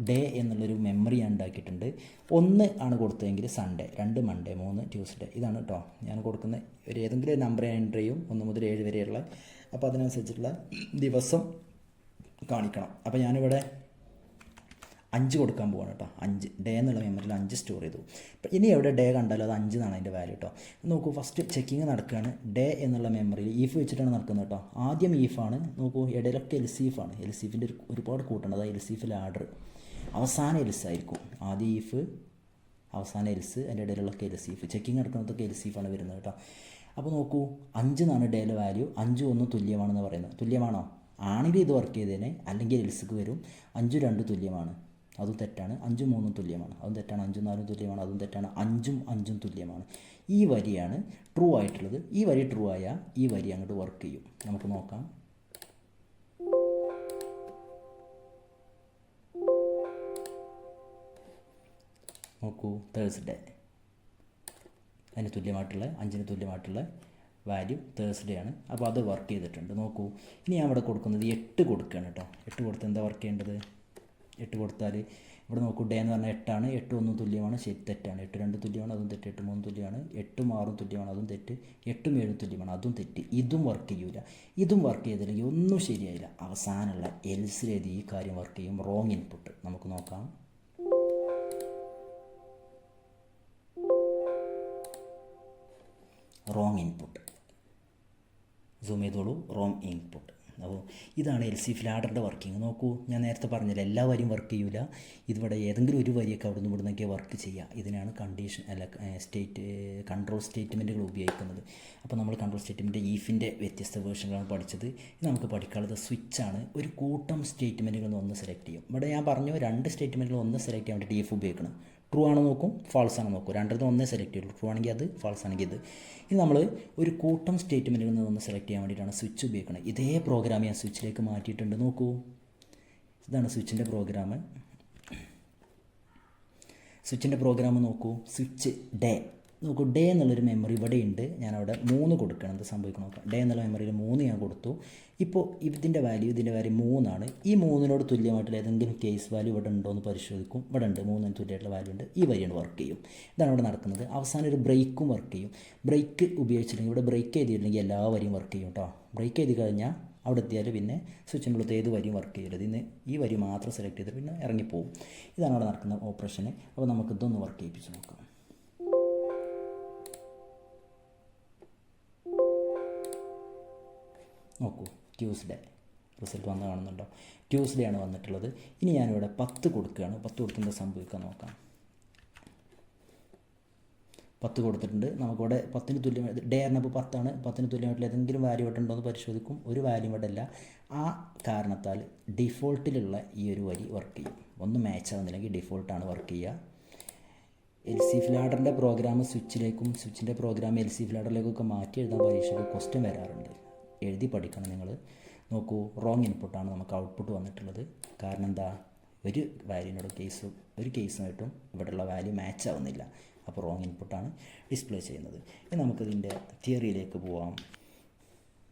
ഡേ എന്നുള്ളൊരു മെമ്മറി ഞാൻ ഉണ്ടാക്കിയിട്ടുണ്ട്. 1 ആണ് കൊടുത്തതെങ്കിൽ സൺഡേ, 2 മൺഡേ, 3 ട്യൂസ്ഡേ. ഇതാണ് കേട്ടോ ഞാൻ കൊടുക്കുന്ന ഒരു ഏതെങ്കിലും ഒരു നമ്പർ എൻ്റർ ചെയ്യും, 1 മുതൽ 7 വരെയുള്ള. അപ്പോൾ അതിനനുസരിച്ചുള്ള ദിവസം കാണിക്കണം. അപ്പോൾ ഞാനിവിടെ 5 കൊടുക്കാൻ പോവാണ് കേട്ടോ. 5 ഡേ എന്നുള്ള മെമ്മറിയിൽ 5 സ്റ്റോർ ചെയ്തു. അപ്പം ഇനി എവിടെ ഡേ കണ്ടാലും അത് 5 എന്നാണ് അതിൻ്റെ വാല്യൂ കേട്ടോ. നോക്കൂ, ഫസ്റ്റ് ചെക്കിങ് നടക്കുകയാണ്. ഡേ എന്നുള്ള മെമ്മറിയിൽ ഈഫ് വെച്ചിട്ടാണ് നടക്കുന്നത് കേട്ടോ. ആദ്യം ഈഫാണ്. നോക്കൂ, ഇടയിലൊക്കെ എൽസീഫാണ്. എൽസീഫിൻ്റെ ഒരുപാട് കൂട്ടുണ്ട്. അതായത് എൽസീഫിൽ ആർഡർ അവസാനം എൽസ് ആയിരിക്കും. ആദ്യം ഈഫ്, അവസാനം എൽസ്, അതിൻ്റെ ഇടയിലുള്ളൊക്കെ എൽസീഫ്. ചെക്കിങ് നടക്കുന്നതൊക്കെ എൽസീഫാണ് വരുന്നത് കേട്ടോ. അപ്പോൾ നോക്കൂ, 5 എന്നാണ് ഡേയിലെ വാല്യൂ. 5 1 തുല്യമാണെന്ന് പറയുന്നത്. തുല്യമാണോ? ആണെങ്കിൽ ഇത് വർക്ക് ചെയ്തേനെ, അല്ലെങ്കിൽ എൽസിക്ക് വരും. 5 2 തുല്യമാണ്, അതും തെറ്റാണ്. 5 3 തുല്യമാണ്, അതും തെറ്റാണ്. 5 4 തുല്യമാണ്, അതും തെറ്റാണ്. 5 5 തുല്യമാണ്. ഈ വരിയാണ് ട്രൂ ആയിട്ടുള്ളത്. ഈ വരി ട്രൂ ആയാൽ ഈ വരി അങ്ങോട്ട് വർക്ക് ചെയ്യും. നമുക്ക് നോക്കാം. നോക്കൂ, തേഴ്സ്ഡേ അതിന് തുല്യമായിട്ടുള്ള 5 തുല്യമായിട്ടുള്ള വാല്യൂ തേഴ്സ്ഡേ ആണ്. അപ്പോൾ അത് വർക്ക് ചെയ്തിട്ടുണ്ട്. നോക്കൂ, ഇനി ഞാൻ ഇവിടെ കൊടുക്കുന്നത് 8 കൊടുക്കുകയാണ് കേട്ടോ. 8 കൊടുത്ത് എന്താ വർക്ക് ചെയ്യേണ്ടത്? 8 കൊടുത്താൽ ഇവിടെ നോക്കൂ, ഡേ എന്ന് പറഞ്ഞാൽ 8 ആണ്. 8 1 തുല്യമാണ്, ശരി തെറ്റാണ്. 8 2 തുല്യമാണ്, അതും തെറ്റ്. 8 3 തുല്യമാണ്. 8 6 തുല്യമാണ്, അതും തെറ്റ്. 8 7 തുല്യമാണ്, അതും തെറ്റ്. ഇതും വർക്ക് ചെയ്യൂല. ഇതും വർക്ക് ചെയ്തില്ലെങ്കിൽ ഒന്നും ശരിയായില്ല. അവസാനമുള്ള എൽസിലേത് ഈ കാര്യം വർക്ക് ചെയ്യും. Wrong input. നമുക്ക് നോക്കാം. Wrong input. സൂം ചെയ്തോളൂ. Wrong input. അപ്പോൾ ഇതാണ് എൽസിഫ് ലാഡറിൻ്റെ വർക്കിംഗ്. നോക്കൂ, ഞാൻ നേരത്തെ പറഞ്ഞില്ല, എല്ലാ വരിയും വർക്ക് ചെയ്യൂല. ഇതിവിടെ ഏതെങ്കിലും ഒരു വരിയൊക്കെ അവിടെ നിന്ന് ഇവിടെ നിന്നൊക്കെ വർക്ക് ചെയ്യുക. ഇതിനാണ് കണ്ടീഷൻ കൺട്രോൾ സ്റ്റേറ്റ്മെൻറ്റുകൾ ഉപയോഗിക്കുന്നത്. അപ്പോൾ നമ്മൾ കൺട്രോൾ സ്റ്റേറ്റ്മെൻറ്റ് ഈഫിൻ്റെ വ്യത്യസ്ത വേർഷനുകളാണ് പഠിച്ചത്. ഇത് നമുക്ക് പഠിക്കാനുള്ളത് സ്വിച്ചാണ്. ഒരു കൂട്ടം സ്റ്റേറ്റ്മെൻറ്റുകൾ ഒന്ന് സെലക്ട് ചെയ്യും. ഇവിടെ ഞാൻ പറഞ്ഞു 2 സ്റ്റേറ്റ്മെൻറ്റുകൾ ഒന്ന് സെലക്ട് ചെയ്യാൻ വേണ്ടിയിട്ട് ഈഫ് ഉപയോഗിക്കണം. ട്രൂ ആണോ നോക്കും, ഫാൾസ് ആണോ നോക്കും. രണ്ടിൽ ഒന്നേ സെലക്ട് ചെയ്യുള്ളൂ. ട്രൂ ആണെങ്കിൽ അത്, ഫാൾസ് ആണെങ്കിൽ ഇത്. ഇനി നമ്മൾ ഒരു കൂട്ടം സ്റ്റേറ്റ്മെൻറ്റുകളിൽ നിന്ന് ഒന്ന് സെലക്ട് ചെയ്യാൻ വേണ്ടിയിട്ടാണ് സ്വിച്ച് ഉപയോഗിക്കുന്നത്. ഇതേ പ്രോഗ്രാം ഞാൻ സ്വിച്ചിലേക്ക് മാറ്റിയിട്ടുണ്ട്. നോക്കൂ, ഇതാണ് സ്വിച്ചിൻ്റെ പ്രോഗ്രാം. സ്വിച്ചിൻ്റെ പ്രോഗ്രാം നോക്കൂ. സ്വിച്ച് ഡേ നോക്കൂ. ഡേ എന്നുള്ളൊരു മെമ്മറി ഇവിടെ ഉണ്ട്. ഞാനവിടെ 3 കൊടുക്കണം. എന്ത് സംഭവിക്കണം നോക്കാം. ഡേ എന്നുള്ള മെമ്മറിയിൽ 3 ഞാൻ കൊടുത്തു. ഇപ്പോൾ ഇതിൻ്റെ വാല്യൂ 3 ആണ്. ഈ 3നോട് തുല്യമായിട്ടുള്ള ഏതെങ്കിലും കേസ് വാല്യൂ ഇവിടെ ഉണ്ടോ എന്ന് പരിശോധിക്കും. ഇവിടെ ഉണ്ട്, 3 തുല്യമായിട്ടുള്ള വാല്യൂ ഉണ്ട്. ഈ വരിയാണ് വർക്ക് ചെയ്യും. ഇതാണ് ഇവിടെ നടക്കുന്നത്. അവസാനം ഒരു ബ്രേക്കും വർക്ക് ചെയ്യും. ബ്രേക്ക് ഉപയോഗിച്ചിട്ടുണ്ടെങ്കിൽ ഇവിടെ ബ്രേക്ക് ചെയ്തിട്ടുണ്ടെങ്കിൽ എല്ലാ വരിയും വർക്ക് ചെയ്യും കേട്ടോ. ബ്രേക്ക് ചെയ്ത് കഴിഞ്ഞാൽ അവിടെ എത്തിയാൽ പിന്നെ സ്വിച്ചിൻ്റെ ഉള്ളത് ഏത് വരിയും വർക്ക് ചെയ്യരുത്. ഇന്ന് ഈ വരി മാത്രം സെലക്ട് ചെയ്തിട്ട് പിന്നെ ഇറങ്ങിപ്പോവും. ഇതാണ് അവിടെ നടക്കുന്ന ഓപ്പറേഷന്. അപ്പോൾ നമുക്ക് ഇതൊന്ന് വർക്ക് ചെയ്യിപ്പിച്ച് നോക്കാം. നോക്കൂ, ട്യൂസ്ഡേ റിസൾട്ട് വന്ന് കാണുന്നുണ്ടോ? ട്യൂസ്ഡേ ആണ് വന്നിട്ടുള്ളത്. ഇനി ഞാനിവിടെ 10 കൊടുക്കുകയാണ്. 10 കൊടുത്ത് സംഭവിക്കാൻ നോക്കാം. 10 കൊടുത്തിട്ടുണ്ട്. നമുക്കിവിടെ 10 തുല്യമായി ഡേ പറഞ്ഞപ്പോൾ 10 ആണ്. 10 തുല്യമായിട്ടുള്ള ഏതെങ്കിലും വാല്യൂ ഇവിടെ ഉണ്ടോ എന്ന് പരിശോധിക്കും. ഒരു വാല്യൂ ഇവിടെ ഇല്ല. ആ കാരണത്താൽ ഡിഫോൾട്ടിലുള്ള ഈ ഒരു വരി വർക്ക് ചെയ്യും. ഒന്നും മാച്ച് ആവുന്നില്ലെങ്കിൽ ഡിഫോൾട്ടാണ് വർക്ക് ചെയ്യുക. എൽസിഫ് ലാഡറിൻ്റെ പ്രോഗ്രാം സ്വിച്ചിലേക്കും സ്വിച്ചിൻ്റെ പ്രോഗ്രാം എൽസിഫ് ലാഡറിലേക്കൊക്കെ മാറ്റി എഴുതാൻ പരീക്ഷയ്ക്ക് ക്വസ്റ്റ്യൻ വരാറുണ്ട്. എഴുതി പഠിക്കണം നിങ്ങൾ. നോക്കൂ, റോങ് ഇൻപുട്ടാണ് നമുക്ക് ഔട്ട്പുട്ട് വന്നിട്ടുള്ളത്. കാരണം എന്താ, ഒരു വാല്യൂനോട് ഒരു കേസുമായിട്ടും ഇവിടെയുള്ള വാല്യൂ മാച്ച് ആവുന്നില്ല. അപ്പോൾ റോങ് ഇൻപുട്ടാണ് ഡിസ്പ്ലേ ചെയ്യുന്നത്. ഇനി നമുക്കിതിൻ്റെ തിയറിയിലേക്ക് പോവാം.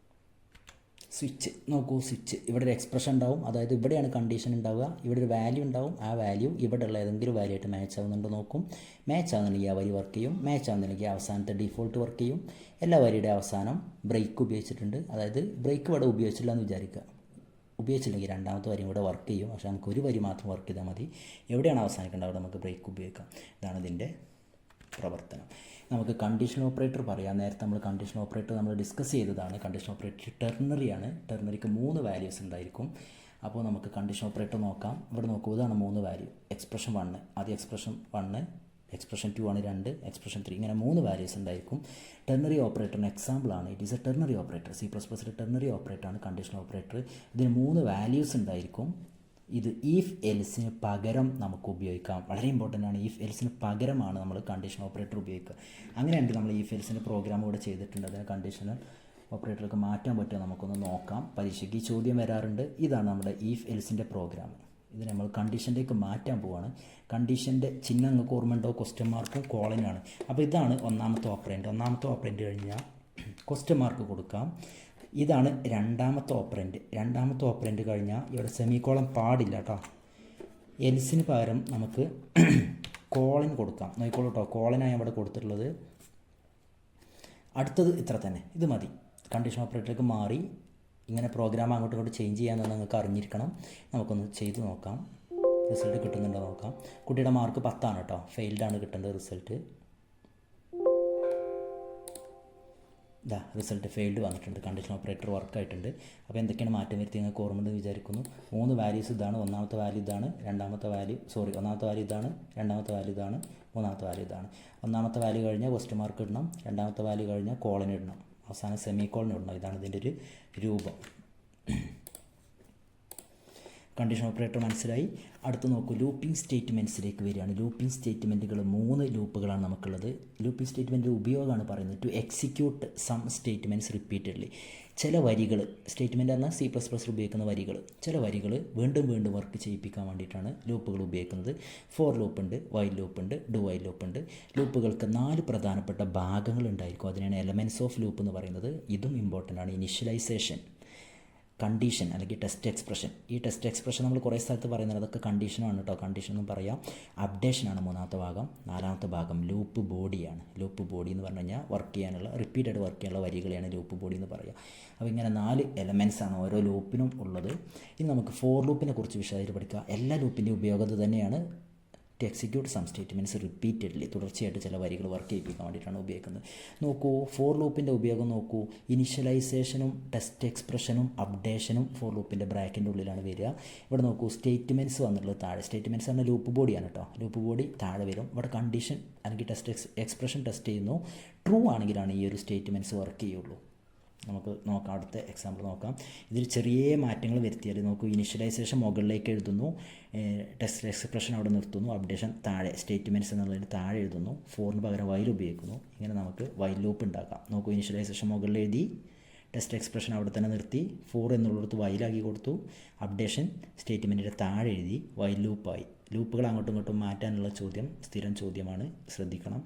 സ്വിച്ച് നോക്കൂ. സ്വിച്ച് ഇവിടെ ഒരു എക്സ്പ്രഷൻ ഉണ്ടാവും. അതായത് ഇവിടെയാണ് കണ്ടീഷൻ ഉണ്ടാവുക. ഇവിടെ ഒരു വാല്യൂ ഉണ്ടാവും. ആ വാല്യൂ ഇവിടെയുള്ള ഏതെങ്കിലും വാല്യൂ ആയിട്ട് മാച്ച് ആവുന്നുണ്ടോ നോക്കും. മാച്ച് ആവുന്നുണ്ടെങ്കിൽ ആ വരി വർക്ക് ചെയ്യും. മാച്ച് ആവുന്നുണ്ടെങ്കിൽ അവസാനത്തെ ഡിഫോൾട്ട് വർക്ക് ചെയ്യും. എല്ലാ വരിയുടെ അവസാനം ബ്രേക്ക് ഉപയോഗിച്ചിട്ടുണ്ട്. അതായത് ബ്രേക്ക് ഇവിടെ ഉപയോഗിച്ചില്ല എന്ന് വിചാരിക്കുക. ഉപയോഗിച്ചില്ലെങ്കിൽ രണ്ടാമത്തെ വരി ഇവിടെ വർക്ക് ചെയ്യും. പക്ഷേ നമുക്ക് ഒരു വരി മാത്രം വർക്ക് ചെയ്താൽ മതി. എവിടെയാണ് അവസാനിക്കേണ്ടത് അവിടെ നമുക്ക് ബ്രേക്ക് ഉപയോഗിക്കാം. ഇതാണ് ഇതിൻ്റെ പ്രവർത്തനം. നമുക്ക് കണ്ടീഷൻ ഓപ്പറേറ്റർ പറയാം. നേരത്തെ നമ്മൾ കണ്ടീഷൻ ഓപ്പറേറ്റർ നമ്മൾ ഡിസ്കസ് ചെയ്തതാണ്. കണ്ടീഷൻ ഓപ്പറേറ്റർ ടെർണറിയാണ്. ടെർണറിക്ക് 3 വാല്യൂസ് ഉണ്ടായിരിക്കും. അപ്പോൾ നമുക്ക് കണ്ടീഷൻ ഓപ്പറേറ്റർ നോക്കാം. ഇവിടെ നോക്കൂ, ഇതാണ് 3 വാല്യൂ. എക്സ്പ്രഷൻ 1 ആദ്യം എക്സ്പ്രഷൻ 1 എക്സ്പ്രഷൻ 2 ആണ് 2, എക്സ്പ്രഷൻ 3, ഇങ്ങനെ 3 വാല്യൂസ് ഉണ്ടായിരിക്കും. ടെർണറി ഓപ്പറേറ്ററിന് എക്സാമ്പിളാണ്. It is a ternary operator. C++ലെ ടെർണറി ഓപ്പറേറ്ററാണ് കണ്ടീഷണൽ ഓപ്പറേറ്റർ. ഇതിന് 3 വാല്യൂസ് ഉണ്ടായിരിക്കും. ഇത് ഈഫ് എൽസിന് പകരം നമുക്ക് ഉപയോഗിക്കാം. വളരെ ഇമ്പോർട്ടൻ്റ് ആണ്. ഈഫ് എൽസിന് പകരമാണ് നമ്മൾ കണ്ടീഷണൽ ഓപ്പറേറ്റർ ഉപയോഗിക്കുക. അങ്ങനെയാണെങ്കിൽ നമ്മൾ ഈഫ് എൽസിൻ്റെ പ്രോഗ്രാം ഇവിടെ ചെയ്തിട്ടുണ്ട്. അതിന് കണ്ടീഷണൽ ഓപ്പറേറ്ററൊക്കെ മാറ്റാൻ പറ്റുമോ നമുക്കൊന്ന് നോക്കാം. പരീക്ഷയ്ക്ക് ഈ ചോദ്യം വരാറുണ്ട്. ഇതാണ് നമ്മുടെ ഈഫ് എൽസിൻ്റെ പ്രോഗ്രാം. ഇത് നമ്മൾ കണ്ടീഷനിലേക്ക് മാറ്റാൻ പോവുകയാണ്. കണ്ടീഷൻ്റെ ചിഹ്നം നിങ്ങൾക്ക് ഓർമ്മയുണ്ടോ? ക്വസ്റ്റ്യൻ മാർക്കും കോളനാണ്. അപ്പോൾ ഇതാണ് ഒന്നാമത്തെ ഓപ്പറൻറ്റ്. ഒന്നാമത്തെ ഓപ്പറൻറ്റ് കഴിഞ്ഞാൽ ക്വസ്റ്റ്യൻ മാർക്ക് കൊടുക്കാം. ഇതാണ് രണ്ടാമത്തെ ഓപ്പറൻറ്റ്. രണ്ടാമത്തെ ഓപ്പറൻറ്റ് കഴിഞ്ഞാൽ ഇവിടെ സെമിക്കോളൻ പാടില്ല കേട്ടോ. എൽസിന് പകരം നമുക്ക് കോളൻ കൊടുക്കാം. നോക്കിക്കോളൂ കേട്ടോ, കോളനാണ് ഇവിടെ കൊടുത്തിട്ടുള്ളത്. അടുത്തത് ഇത്ര തന്നെ, ഇത് മതി. കണ്ടീഷൻ ഓപ്പറേറ്ററിലേക്ക് മാറി ഇങ്ങനെ പ്രോഗ്രാം അങ്ങോട്ടും ഇങ്ങോട്ട് ചേഞ്ച് ചെയ്യാമെന്ന് നിങ്ങൾക്ക് അറിഞ്ഞിരിക്കണം. നമുക്കൊന്ന് ചെയ്ത് നോക്കാം. റിസൾട്ട് കിട്ടുന്നുണ്ടോ നോക്കാം. കുട്ടിയുടെ മാർക്ക് 10 ആണ് കേട്ടോ. ഫെയിൽഡാണ് കിട്ടേണ്ടത് റിസൾട്ട്. ഇതാ റിസൾട്ട് ഫെയിൽഡ് വന്നിട്ടുണ്ട്. കണ്ടീഷൻ ഓപ്പറേറ്റർ വർക്കായിട്ടുണ്ട്. അപ്പോൾ എന്തൊക്കെയാണ് മാറ്റം വരുത്തി നിങ്ങൾക്ക് ഓർമ്മയുണ്ടെന്ന് വിചാരിക്കുന്നു. 3 വാല്യൂസ് ഇതാണ്. ഒന്നാമത്തെ വാല്യൂ ഇതാണ്, ഒന്നാമത്തെ വാല്യൂ ഇതാണ്, രണ്ടാമത്തെ വാല്യൂ ഇതാണ്, മൂന്നാമത്തെ വാല്യൂ ഇതാണ്. ഒന്നാമത്തെ വാല്യൂ കഴിഞ്ഞാൽ ക്വസ്റ്റ്യൻ മാർക്ക് ഇടണം, രണ്ടാമത്തെ വാല്യൂ കഴിഞ്ഞാൽ കോളൻ ഇടണം, അവസാനം സെമിക്കോളൻ ഇടണം. ഇതാണ് ഇതിൻ്റെ ഒരു രൂപം. കണ്ടീഷൻ ഓപ്പറേറ്റർ മനസ്സിലായി. അടുത്ത് നോക്കൂ, ലൂപ്പിംഗ് സ്റ്റേറ്റ്മെൻറ്റ്സിലേക്ക് വരികയാണ്. ലൂപ്പിംഗ് സ്റ്റേറ്റ്മെൻറ്റുകൾ 3 ലൂപ്പുകളാണ് നമുക്കുള്ളത്. ലൂപ്പിംഗ് സ്റ്റേറ്റ്മെൻറ്റ് ഉപയോഗമാണ് പറയുന്നത്. To execute some statements repeatedly. ചില വരികൾ, സ്റ്റേറ്റ്മെൻറ്റ് പറഞ്ഞാൽ C++ ഉപയോഗിക്കുന്ന വരികൾ, ചില വരികൾ വീണ്ടും വീണ്ടും വർക്ക് ചെയ്യിപ്പിക്കാൻ വേണ്ടിയിട്ടാണ് ലൂപ്പുകൾ ഉപയോഗിക്കുന്നത്. ഫോർ ലൂപ്പ് ഉണ്ട്, വൈൽ ലൂപ്പ് ഉണ്ട്, ഡു വൈൽ ലൂപ്പ് ഉണ്ട്. ലൂപ്പുകൾക്ക് 4 പ്രധാനപ്പെട്ട ഭാഗങ്ങൾ ഉണ്ടായിരിക്കും. അതിനാണ് എലമെൻറ്റ്സ് ഓഫ് ലൂപ്പ് എന്ന് പറയുന്നത്. ഇതും ഇമ്പോർട്ടൻ്റ് ആണ്. ഇനിഷ്യലൈസേഷൻ, കണ്ടീഷൻ അല്ലെങ്കിൽ ടെസ്റ്റ് എക്സ്പ്രഷൻ. ഈ ടെസ്റ്റ് എക്സ്പ്രഷൻ നമ്മൾ കുറേ സ്ഥലത്ത് പറയുന്നത് അതൊക്കെ കണ്ടീഷനാണ് കേട്ടോ. കണ്ടീഷൻ എന്നും പറയാം. അപ്ഡേഷനാണ് മൂന്നാമത്തെ ഭാഗം. നാലാമത്തെ ഭാഗം ലൂപ്പ് ബോഡിയാണ്. ലൂപ്പ് ബോഡി എന്ന് പറഞ്ഞു കഴിഞ്ഞാൽ വർക്ക് ചെയ്യാനുള്ള, റിപ്പീറ്റഡ് വർക്ക് ചെയ്യാനുള്ള വരികളെയാണ് ലൂപ്പ് ബോഡി എന്ന് പറയുക. അപ്പോൾ ഇങ്ങനെ 4 എലമെൻറ്റ്സ് ആണ് ഓരോ ലൂപ്പിനും ഉള്ളത്. ഇനി നമുക്ക് ഫോർ ലൂപ്പിനെ കുറിച്ച് വിശദമായിട്ട് പഠിക്കാം. എല്ലാ ലൂപ്പിൻ്റെ ഉപയോഗം തന്നെയാണ്. To execute some statements repeatedly, തുടർച്ചയായിട്ട് ചില വരികൾ വർക്ക് ചെയ്യിപ്പിക്കാൻ വേണ്ടിയിട്ടാണ് ഉപയോഗിക്കുന്നത്. നോക്കൂ, ഫോർ ലൂപ്പിൻ്റെ ഉപയോഗം നോക്കൂ. ഇനിഷ്യലൈസേഷനും ടെസ്റ്റ് എക്സ്പ്രഷനും അപ്ഡേഷനും ഫോർ ലൂപ്പിൻ്റെ ബ്രാക്കറ്റിൻ്റെ ഉള്ളിലാണ് വരിക. ഇവിടെ നോക്കൂ, സ്റ്റേറ്റ്മെൻറ്റ്സ് വന്നിട്ടുള്ളത് താഴെ. സ്റ്റേറ്റ്മെൻറ്റ്സ് പറഞ്ഞാൽ ലൂപ്പ് ബോഡിയാണ് കേട്ടോ. ലൂപ്പ് ബോഡി താഴെ വരും. ഇവിടെ കണ്ടീഷൻ അല്ലെങ്കിൽ ടെസ്റ്റ് എക്സ്പ്രഷൻ ടെസ്റ്റ് ചെയ്യുന്നു. ട്രൂ ആണെങ്കിലാണ് ഈ ഒരു സ്റ്റേറ്റ്മെൻറ്റ്സ് വർക്ക് ചെയ്യുള്ളൂ. നമുക്ക് നോക്കാം, അടുത്ത എക്സാമ്പിൾ നോക്കാം. ഇതിൽ ചെറിയ മാറ്റങ്ങൾ വരുത്തിയാൽ നോക്കൂ, ഇനിഷ്യലൈസേഷൻ മുകളിലേക്ക് എഴുതുന്നു, ടെസ്റ്റ് എക്സ്പ്രഷൻ അവിടെ നിർത്തുന്നു, അപ്ഡേഷൻ താഴെ, സ്റ്റേറ്റ്മെൻറ്റ്സ് എന്നുള്ളതിന് താഴെ എഴുതുന്നു, ഫോറിന് പകരം വൈൽ ഉപയോഗിക്കുന്നു. ഇങ്ങനെ നമുക്ക് വൈൽ ലൂപ്പ് ഉണ്ടാക്കാം. നോക്കൂ, ഇനിഷ്യലൈസേഷൻ മുകളിൽ എഴുതി, ടെസ്റ്റ് എക്സ്പ്രഷൻ അവിടെ തന്നെ നിർത്തി, ഫോർ എന്നുള്ളിടത്ത് വൈലാക്കി കൊടുത്തു, അപ്ഡേഷൻ സ്റ്റേറ്റ്മെൻറ്റിൻ്റെ താഴെ എഴുതി, വൈൽ ലൂപ്പായി. ലൂപ്പുകൾ അങ്ങോട്ടും ഇങ്ങോട്ടും മാറ്റാനുള്ള ചോദ്യം സ്ഥിരം ചോദ്യമാണ്, ശ്രദ്ധിക്കണം.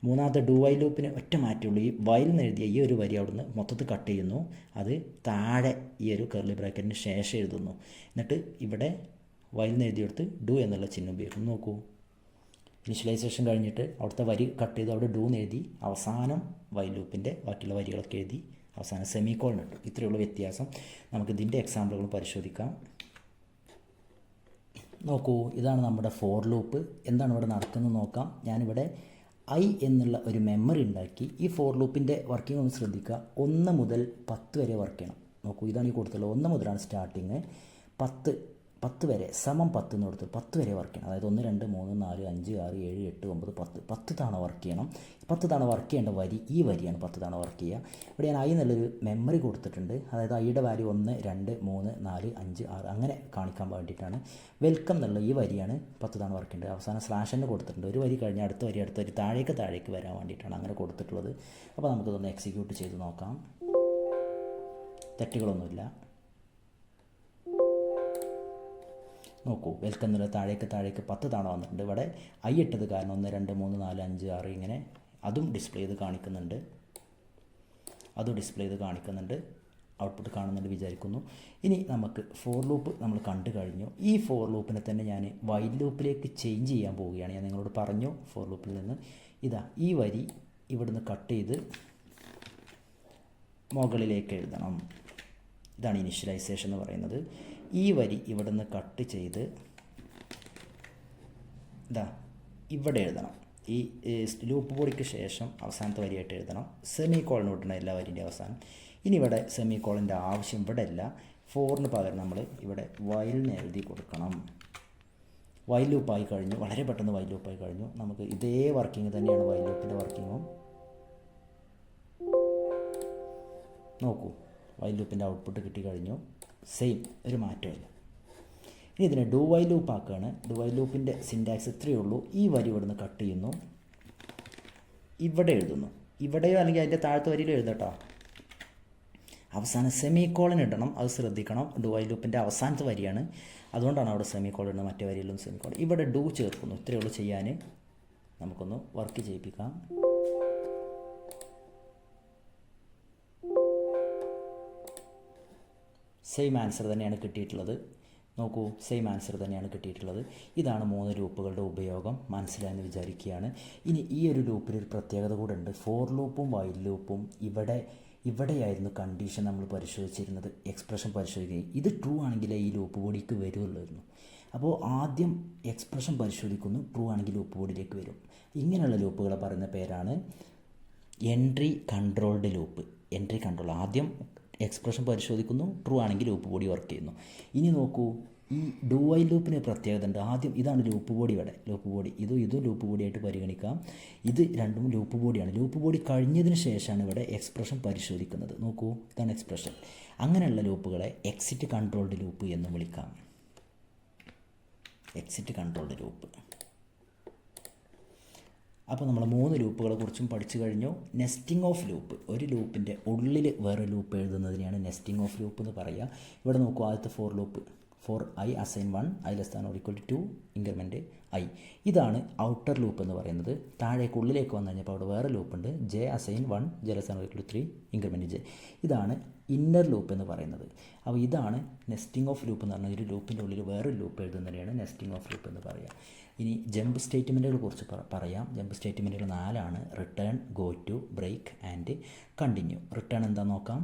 മൂന്നാമത്തെ ഡു വൈൽ ലൂപ്പിന് ഒറ്റ മാറ്റമുള്ളൂ. ഈ വൈൽ എന്ന് എഴുതിയ ഈ ഒരു വരി അവിടുന്ന് മൊത്തത്തിൽ കട്ട് ചെയ്യുന്നു, അത് താഴെ ഈ ഒരു കർലി ബ്രാക്കറ്റിന് ശേഷം എഴുതുന്നു. എന്നിട്ട് ഇവിടെ വൈൽ എന്ന് എഴുതിയെടുത്ത് ഡു എന്നുള്ള ചിഹ്നം ഉപയോഗിക്കുന്നു. നോക്കൂ, ഇനിഷ്യലൈസേഷൻ കഴിഞ്ഞിട്ട് അവിടുത്തെ വരി കട്ട് ചെയ്ത് അവിടെ ഡു എന്ന് എഴുതി, അവസാനം വൈൽ ലൂപ്പിൻ്റെ ബാക്കിയുള്ള വരികളൊക്കെ എഴുതി, അവസാനം സെമിക്കോളൻ ഇട്ടു. ഇത്രയുള്ള വ്യത്യാസം. നമുക്ക് ഇതിൻ്റെ എക്സാമ്പിളുകൾ പരിശോധിക്കാം. നോക്കൂ, ഇതാണ് നമ്മുടെ ഫോർ ലൂപ്പ്. എന്താണ് ഇവിടെ നടക്കുന്നത് നോക്കാം. ഞാനിവിടെ എന്നുള്ള ഒരു മെമ്മറി ഉണ്ടാക്കി. ഈ ഫോർ ലൂപ്പിൻ്റെ വർക്കിംഗ് ഒന്ന് ശ്രദ്ധിക്കുക. 1 മുതൽ 10 വരെ വർക്ക് ചെയ്യണം. നോക്കൂ, ഇതാണ് ഈ കൊടുത്തുള്ളത്. 1 മുതലാണ് സ്റ്റാർട്ടിങ്, 10 വരെ സമം 10 എന്ന് കൊടുത്ത് 10 വരെ വർക്ക് ചെയ്യണം. അതായത് 1 2 3 4 5 6 7 8 9 10 തവണ വർക്ക് ചെയ്യണം. 10 തവണ വർക്ക് ചെയ്യേണ്ട വരി ഈ വരിയാണ് 10 തവണ വർക്ക് ചെയ്യുക. ഇവിടെ ഞാൻ എന്നുള്ളൊരു മെമ്മറി കൊടുത്തിട്ടുണ്ട്. അതായത് ഐയുടെ വാല്യൂ 1 2 3 4 5 6 അങ്ങനെ കാണിക്കാൻ വേണ്ടിയിട്ടാണ്. വെൽക്കം എന്നുള്ള ഈ വരിയാണ് 10 തവണ വർക്ക് ചെയ്യേണ്ടത്. അവസാനം സ്ലാഷ് കൊടുത്തിട്ടുണ്ട്. ഒരു വരി കഴിഞ്ഞാൽ അടുത്ത വരി താഴേക്ക് വരാൻ വേണ്ടിയിട്ടാണ് അങ്ങനെ കൊടുത്തിട്ടുള്ളത്. അപ്പോൾ നമുക്കിതൊന്ന് എക്സിക്യൂട്ട് ചെയ്ത് നോക്കാം. തെറ്റുകളൊന്നുമില്ല. നോക്കൂ, വെൽക്കം എന്നുള്ള താഴേക്ക് 10 തവണ വന്നിട്ടുണ്ട്. ഇവിടെ ഇട്ടത് കാരണം 1 2 3 4 5 6 ഇങ്ങനെ അതും ഡിസ്പ്ലേ ചെയ്ത് കാണിക്കുന്നുണ്ട്. ഔട്ട്പുട്ട് കാണുന്നുണ്ട് വിചാരിക്കുന്നു. ഇനി നമുക്ക് ഫോർ ലൂപ്പ് നമ്മൾ കണ്ടു കഴിഞ്ഞു. ഈ ഫോർ ലൂപ്പിനെ തന്നെ ഞാൻ വൈൽ ലൂപ്പിലേക്ക് ചേഞ്ച് ചെയ്യാൻ പോവുകയാണ്. ഞാൻ നിങ്ങളോട് പറഞ്ഞു ഫോർ ലൂപ്പിൽ നിന്ന് ഈ വരി ഇവിടുന്ന് കട്ട് ചെയ്ത് മുകളിലേക്ക് എഴുതണം. ഇതാണ് ഇനിഷ്യലൈസേഷൻ എന്ന് പറയുന്നത്. ഈ വരി ഇവിടുന്ന് കട്ട് ചെയ്ത് ഇവിടെ എഴുതണം. ഈ ലൂപ്പ് ബോഡിക്ക് ശേഷം അവസാനത്തെ വരിയായിട്ട് എഴുതണം. സെമി കോളൻ ഇടണം എല്ലാ വരിൻ്റെ അവസാനം. ഇനി ഇവിടെ സെമി കോളൻ്റെ ആവശ്യം ഇവിടെ ഇല്ല. ഫോറിന് പകരം നമ്മൾ ഇവിടെ വൈലിന് എഴുതി കൊടുക്കണം. വൈൽ ലൂപ്പായി കഴിഞ്ഞു, വളരെ പെട്ടെന്ന് വൈൽ ലൂപ്പായി കഴിഞ്ഞു. നമുക്ക് ഇതേ വർക്കിംഗ് തന്നെയാണ് വൈൽ ലൂപ്പിൻ്റെ വർക്കിങ്ങും. നോക്കൂ, വൈൽ ലൂപ്പിൻ്റെ ഔട്ട്പുട്ട് കിട്ടിക്കഴിഞ്ഞു. സെയിം, ഒരു മാറ്റമില്ല. ഇനി ഇതിനെ ഡു വൈൽ ലൂപ്പ് ആക്കുകയാണ്. ഡു വൈൽ ലൂപ്പിൻ്റെ സിൻറ്റാക്സ് ഇത്രയേ ഉള്ളൂ. ഈ വരി ഇവിടുന്ന് കട്ട് ചെയ്യുന്നു, ഇവിടെ എഴുതുന്നു. ഇവിടെയോ അല്ലെങ്കിൽ അതിൻ്റെ താഴത്തെ വരിയിലോ എഴുതട്ടോ. അവസാനം സെമി കോളൻ ഇടണം, അത് ശ്രദ്ധിക്കണം. ഡു വൈൽ ലൂപ്പിൻ്റെ അവസാനത്തെ വരിയാണ്, അതുകൊണ്ടാണ് അവിടെ സെമി കോളൻ ഇടുന്നത്. മറ്റേ വരിയിലും സെമി കോളൻ. ഇവിടെ ഡു ചേർക്കുന്നു. ഇത്രയേ ഉള്ളൂ ചെയ്യാൻ. നമുക്കൊന്ന് വർക്ക് ചെയ്യിപ്പിക്കാം. സെയിം ആൻസർ തന്നെയാണ് കിട്ടിയിട്ടുള്ളത്. നോക്കൂ, സെയിം ആൻസർ തന്നെയാണ് കിട്ടിയിട്ടുള്ളത്. ഇതാണ് 3 ലൂപ്പുകളുടെ ഉപയോഗം. മനസ്സിലായെന്ന് വിചാരിക്കുകയാണ്. ഇനി ഈ ഒരു ലൂപ്പിലൊരു പ്രത്യേകത കൂടെ ഉണ്ട്. ഫോർ ലൂപ്പും വൈൽ ലൂപ്പും ഇവിടെയായിരുന്നു കണ്ടീഷൻ നമ്മൾ പരിശോധിച്ചിരുന്നത്, എക്സ്പ്രഷൻ പരിശോധിക്കുകയും ഇത് ട്രൂ ആണെങ്കിലേ ഈ ലൂപ്പ് ബോഡിക്ക് വരുള്ളായിരുന്നു. അപ്പോൾ ആദ്യം എക്സ്പ്രഷൻ പരിശോധിക്കുന്നു, ട്രൂ ആണെങ്കിൽ ലൂപ്പ് ബോഡിയിലേക്ക് വരും. ഇങ്ങനെയുള്ള ലൂപ്പുകളെ പറയുന്ന പേരാണ് entry controlled loop. Entry control, ആദ്യം എക്സ്പ്രഷൻ പരിശോധിക്കുന്നു, ട്രൂ ആണെങ്കിൽ ലൂപ്പ് ബോഡി വർക്ക് ചെയ്യുന്നു. ഇനി നോക്കൂ, ഈ ഡു വൈൽ ലൂപ്പിന് പ്രത്യേകത ഉണ്ട്. ആദ്യം ഇതാണ് ലൂപ്പ് ബോഡി, ഇവിടെ ലൂപ്പ് ബോഡി, ഇതും ലൂപ്പ് ബോഡിയായിട്ട് പരിഗണിക്കാം. ഇത് രണ്ടും ലൂപ്പ് ബോഡിയാണ്. ലൂപ്പ് ബോഡി കഴിഞ്ഞതിന് ശേഷമാണ് ഇവിടെ എക്സ്പ്രഷൻ പരിശോധിക്കുന്നത്. നോക്കൂ, ഇതാണ് എക്സ്പ്രഷൻ. അങ്ങനെയുള്ള ലൂപ്പുകളെ എക്സിറ്റ് കൺട്രോൾഡ് ലൂപ്പ് എന്ന് വിളിക്കാം. Exit controlled loop. അപ്പോൾ നമ്മൾ 3 ലൂപ്പുകളെ കുറിച്ചും പഠിച്ചു കഴിഞ്ഞു. നെസ്റ്റിംഗ് ഓഫ് ലൂപ്പ്, ഒരു ലൂപ്പിൻ്റെ ഉള്ളിൽ വേറെ ലൂപ്പ് എഴുതുന്നതിനെയാണ് നെസ്റ്റിംഗ് ഓഫ് ലൂപ്പ് എന്ന് പറയുക. ഇവിടെ നോക്കൂ, ആദ്യത്തെ for loop, for I assign 1 I less than or equal to 2 increment I. ഇതാണ് ഔട്ടർ ലൂപ്പ് എന്ന് പറയുന്നത്. താഴേക്ക് ഉള്ളിലേക്ക് വന്നു കഴിഞ്ഞപ്പോൾ അവിടെ വേറെ ലൂപ്പുണ്ട്, J assign 1 J less than or equal to 3 increment J. ഇതാണ് ഇന്നർ ലൂപ്പ് എന്ന് പറയുന്നത്. അപ്പോൾ ഇതാണ് നെസ്റ്റിംഗ് ഓഫ് ലൂപ്പ് എന്ന് പറഞ്ഞാൽ ഒരു ലൂപ്പിൻ്റെ ഉള്ളിൽ വേറെ ലൂപ്പ് എഴുതുന്നതിനെയാണ് നെസ്റ്റിംഗ് ഓഫ് ലൂപ്പ് എന്ന് പറയുക. ഇനി ജമ്പ് സ്റ്റേറ്റ്മെൻറ്റുകളെ കുറിച്ച് പറയാം. ജമ്പ് സ്റ്റേറ്റ്മെൻറ്റുകൾ 4ആണ്: return, go to, break and continue. Return എന്താണെന്ന് നോക്കാം.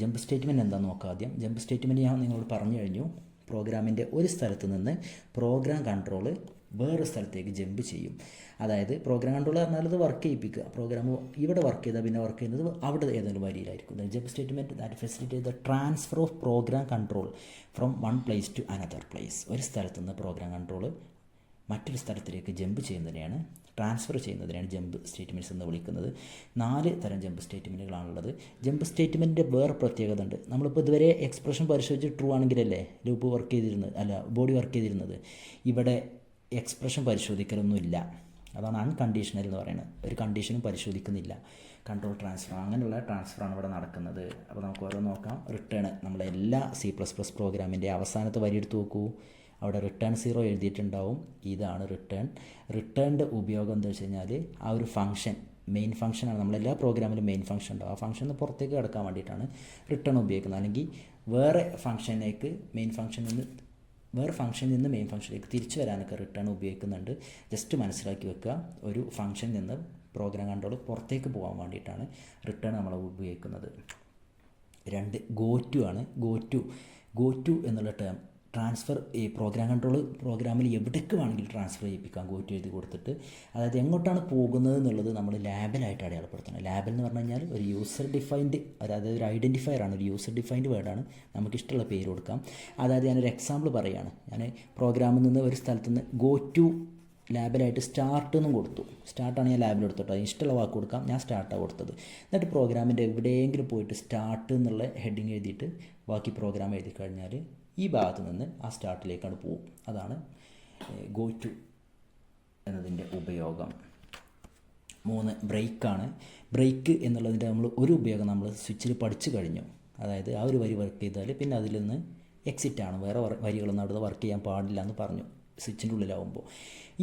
ജമ്പ് സ്റ്റേറ്റ്മെൻറ്റ് എന്താണെന്ന് നോക്കാം ആദ്യം. ജമ്പ് സ്റ്റേറ്റ്മെൻറ്റ് ഞാൻ നിങ്ങളോട് പറഞ്ഞു കഴിഞ്ഞു. പ്രോഗ്രാമിൻ്റെ ഒരു സ്ഥലത്ത് നിന്ന് പ്രോഗ്രാം കൺട്രോൾ വേറെ സ്ഥലത്തേക്ക് ജമ്പ് ചെയ്യും. അതായത് പ്രോഗ്രാം കൺട്രോൾ പറഞ്ഞാൽ അത് വർക്ക് ചെയ്യിപ്പിക്കുക. പ്രോഗ്രാം ഇവിടെ വർക്ക് ചെയ്താൽ പിന്നെ വർക്ക് ചെയ്യുന്നത് അവിടെ ഏതെങ്കിലും വരിയിലായിരിക്കും. Jump statement that facilitate the transfer of program control from one place to another place. ഒരു സ്ഥലത്ത് നിന്ന് പ്രോഗ്രാം കൺട്രോൾ മറ്റൊരു സ്ഥലത്തിലേക്ക് ജമ്പ് ചെയ്യുന്നതിനെയാണ്, ട്രാൻസ്ഫർ ചെയ്യുന്നതിനാണ് ജമ്പ് സ്റ്റേറ്റ്മെൻറ്റ്സ് എന്ന് വിളിക്കുന്നത്. 4 തരം ജമ്പ് സ്റ്റേറ്റ്മെൻറ്റുകളാണുള്ളത്. ജമ്പ് സ്റ്റേറ്റ്മെൻറ്റിൻ്റെ വേറെ പ്രത്യേകത ഉണ്ട്. നമ്മളിപ്പോൾ ഇതുവരെ എക്സ്പ്രഷൻ പരിശോധിച്ച് ട്രൂ ആണെങ്കിലല്ലേ ലൂപ്പ് വർക്ക് ചെയ്തിരുന്നത്, അല്ല ബോഡി വർക്ക് ചെയ്തിരുന്നത്. ഇവിടെ എക്സ്പ്രഷൻ പരിശോധിക്കലൊന്നുമില്ല. അതാണ് അൺകണ്ടീഷണൽ എന്ന് പറയുന്നത്. ഒരു കണ്ടീഷനും പരിശോധിക്കുന്നില്ല. കൺട്രോൾ ട്രാൻസ്ഫർ, അങ്ങനെയുള്ള ട്രാൻസ്ഫറാണ് ഇവിടെ നടക്കുന്നത്. അപ്പോൾ നമുക്ക് ഓരോ നോക്കാം. റിട്ടേൺ, നമ്മളെ എല്ലാ C++ പ്രോഗ്രാമിൻ്റെ അവസാനത്തെ വരി എടുത്ത് നോക്കൂ. അവിടെ റിട്ടേൺ 0 എഴുതിയിട്ടുണ്ടാവും. ഇതാണ് റിട്ടേൺ. റിട്ടേണിൻ്റെ ഉപയോഗം എന്താ വെച്ച് കഴിഞ്ഞാൽ ആ ഒരു ഫംഗ്ഷൻ, മെയിൻ ഫംഗ്ഷനാണ്. നമ്മളെല്ലാ പ്രോഗ്രാമിലും മെയിൻ ഫംഗ്ഷൻ ഉണ്ടാവും. ആ ഫംഗ്ഷന് പുറത്തേക്ക് കിടക്കാൻ വേണ്ടിയിട്ടാണ് റിട്ടേൺ ഉപയോഗിക്കുന്നത്. അല്ലെങ്കിൽ വേറെ ഫംഗ്ഷനിലേക്ക് വേറെ ഫംഗ്ഷനിൽ നിന്ന് മെയിൻ ഫംഗ്ഷനിലേക്ക് തിരിച്ചു വരാനൊക്കെ റിട്ടേൺ ഉപയോഗിക്കുന്നുണ്ട്. ജസ്റ്റ് മനസ്സിലാക്കി വെക്കുക. ഒരു ഫംഗ്ഷനിൽ നിന്ന് പ്രോഗ്രാം കൺട്രോൾ പുറത്തേക്ക് പോകാൻ വേണ്ടിയിട്ടാണ് റിട്ടേൺ നമ്മൾ ഉപയോഗിക്കുന്നത്. 2 ഗോ ടു ആണ്. ഗോ ടു എന്നുള്ള ടേം ട്രാൻസ്ഫർ, ഈ പ്രോഗ്രാം കൺട്രോൾ പ്രോഗ്രാമിൽ എവിടേക്ക് വേണമെങ്കിലും ട്രാൻസ്ഫർ ചെയ്യിപ്പിക്കാം ഗോ ടു എഴുതി കൊടുത്തിട്ട്. അതായത് എങ്ങോട്ടാണ് പോകുന്നത് എന്നുള്ളത് നമ്മൾ ലാബിലായിട്ട് അടയാളപ്പെടുത്തണം. ലാബിൽ എന്ന് പറഞ്ഞു കഴിഞ്ഞാൽ ഒരു യൂസർ ഡിഫൈൻഡ്, അതായത് ഒരു ഐഡൻറ്റിഫയർ ആണ്, ഒരു യൂസർ ഡിഫൈൻഡ് വേർഡാണ്. നമുക്കിഷ്ടമുള്ള പേര് കൊടുക്കാം. അതായത് ഞാനൊരു എക്സാമ്പിൾ പറയുകയാണ്. ഞാൻ പ്രോഗ്രാമിൽ നിന്ന് ഒരു സ്ഥലത്ത് നിന്ന് ഗോ ടു ലാബിലായിട്ട് സ്റ്റാർട്ട് എന്നും കൊടുത്തു. സ്റ്റാർട്ടാണ് ഞാൻ ലാബിൽ എടുത്തോട്ടോ, ഇഷ്ടമുള്ള വാക്ക് കൊടുക്കാം. ഞാൻ സ്റ്റാർട്ടാണ് കൊടുത്തത്. എന്നിട്ട് പ്രോഗ്രാമിൻ്റെ എവിടെയെങ്കിലും പോയിട്ട് സ്റ്റാർട്ട് എന്നുള്ള ഹെഡിങ് എഴുതിയിട്ട് ബാക്കി പ്രോഗ്രാം എഴുതി കഴിഞ്ഞാൽ ഈ ഭാഗത്ത് നിന്ന് ആ സ്റ്റാർട്ടിലേക്കാണ് പോകും. അതാണ് ഗോ ടു എന്നതിൻ്റെ ഉപയോഗം. 3 ബ്രേക്കാണ്. ബ്രേക്ക് എന്നുള്ളതിൻ്റെ നമ്മൾ ഒരു ഉപയോഗം നമ്മൾ സ്വിച്ചിൽ പഠിച്ചു കഴിഞ്ഞു. അതായത് ആ ഒരു വരി വർക്ക് ചെയ്താൽ പിന്നെ അതിൽ നിന്ന് എക്സിറ്റാണ്, വേറെ വരികളൊന്നും അവിടെ വർക്ക് ചെയ്യാൻ പാടില്ല എന്ന് പറഞ്ഞു സ്വിച്ചിൻ്റെ ഉള്ളിലാവുമ്പോൾ.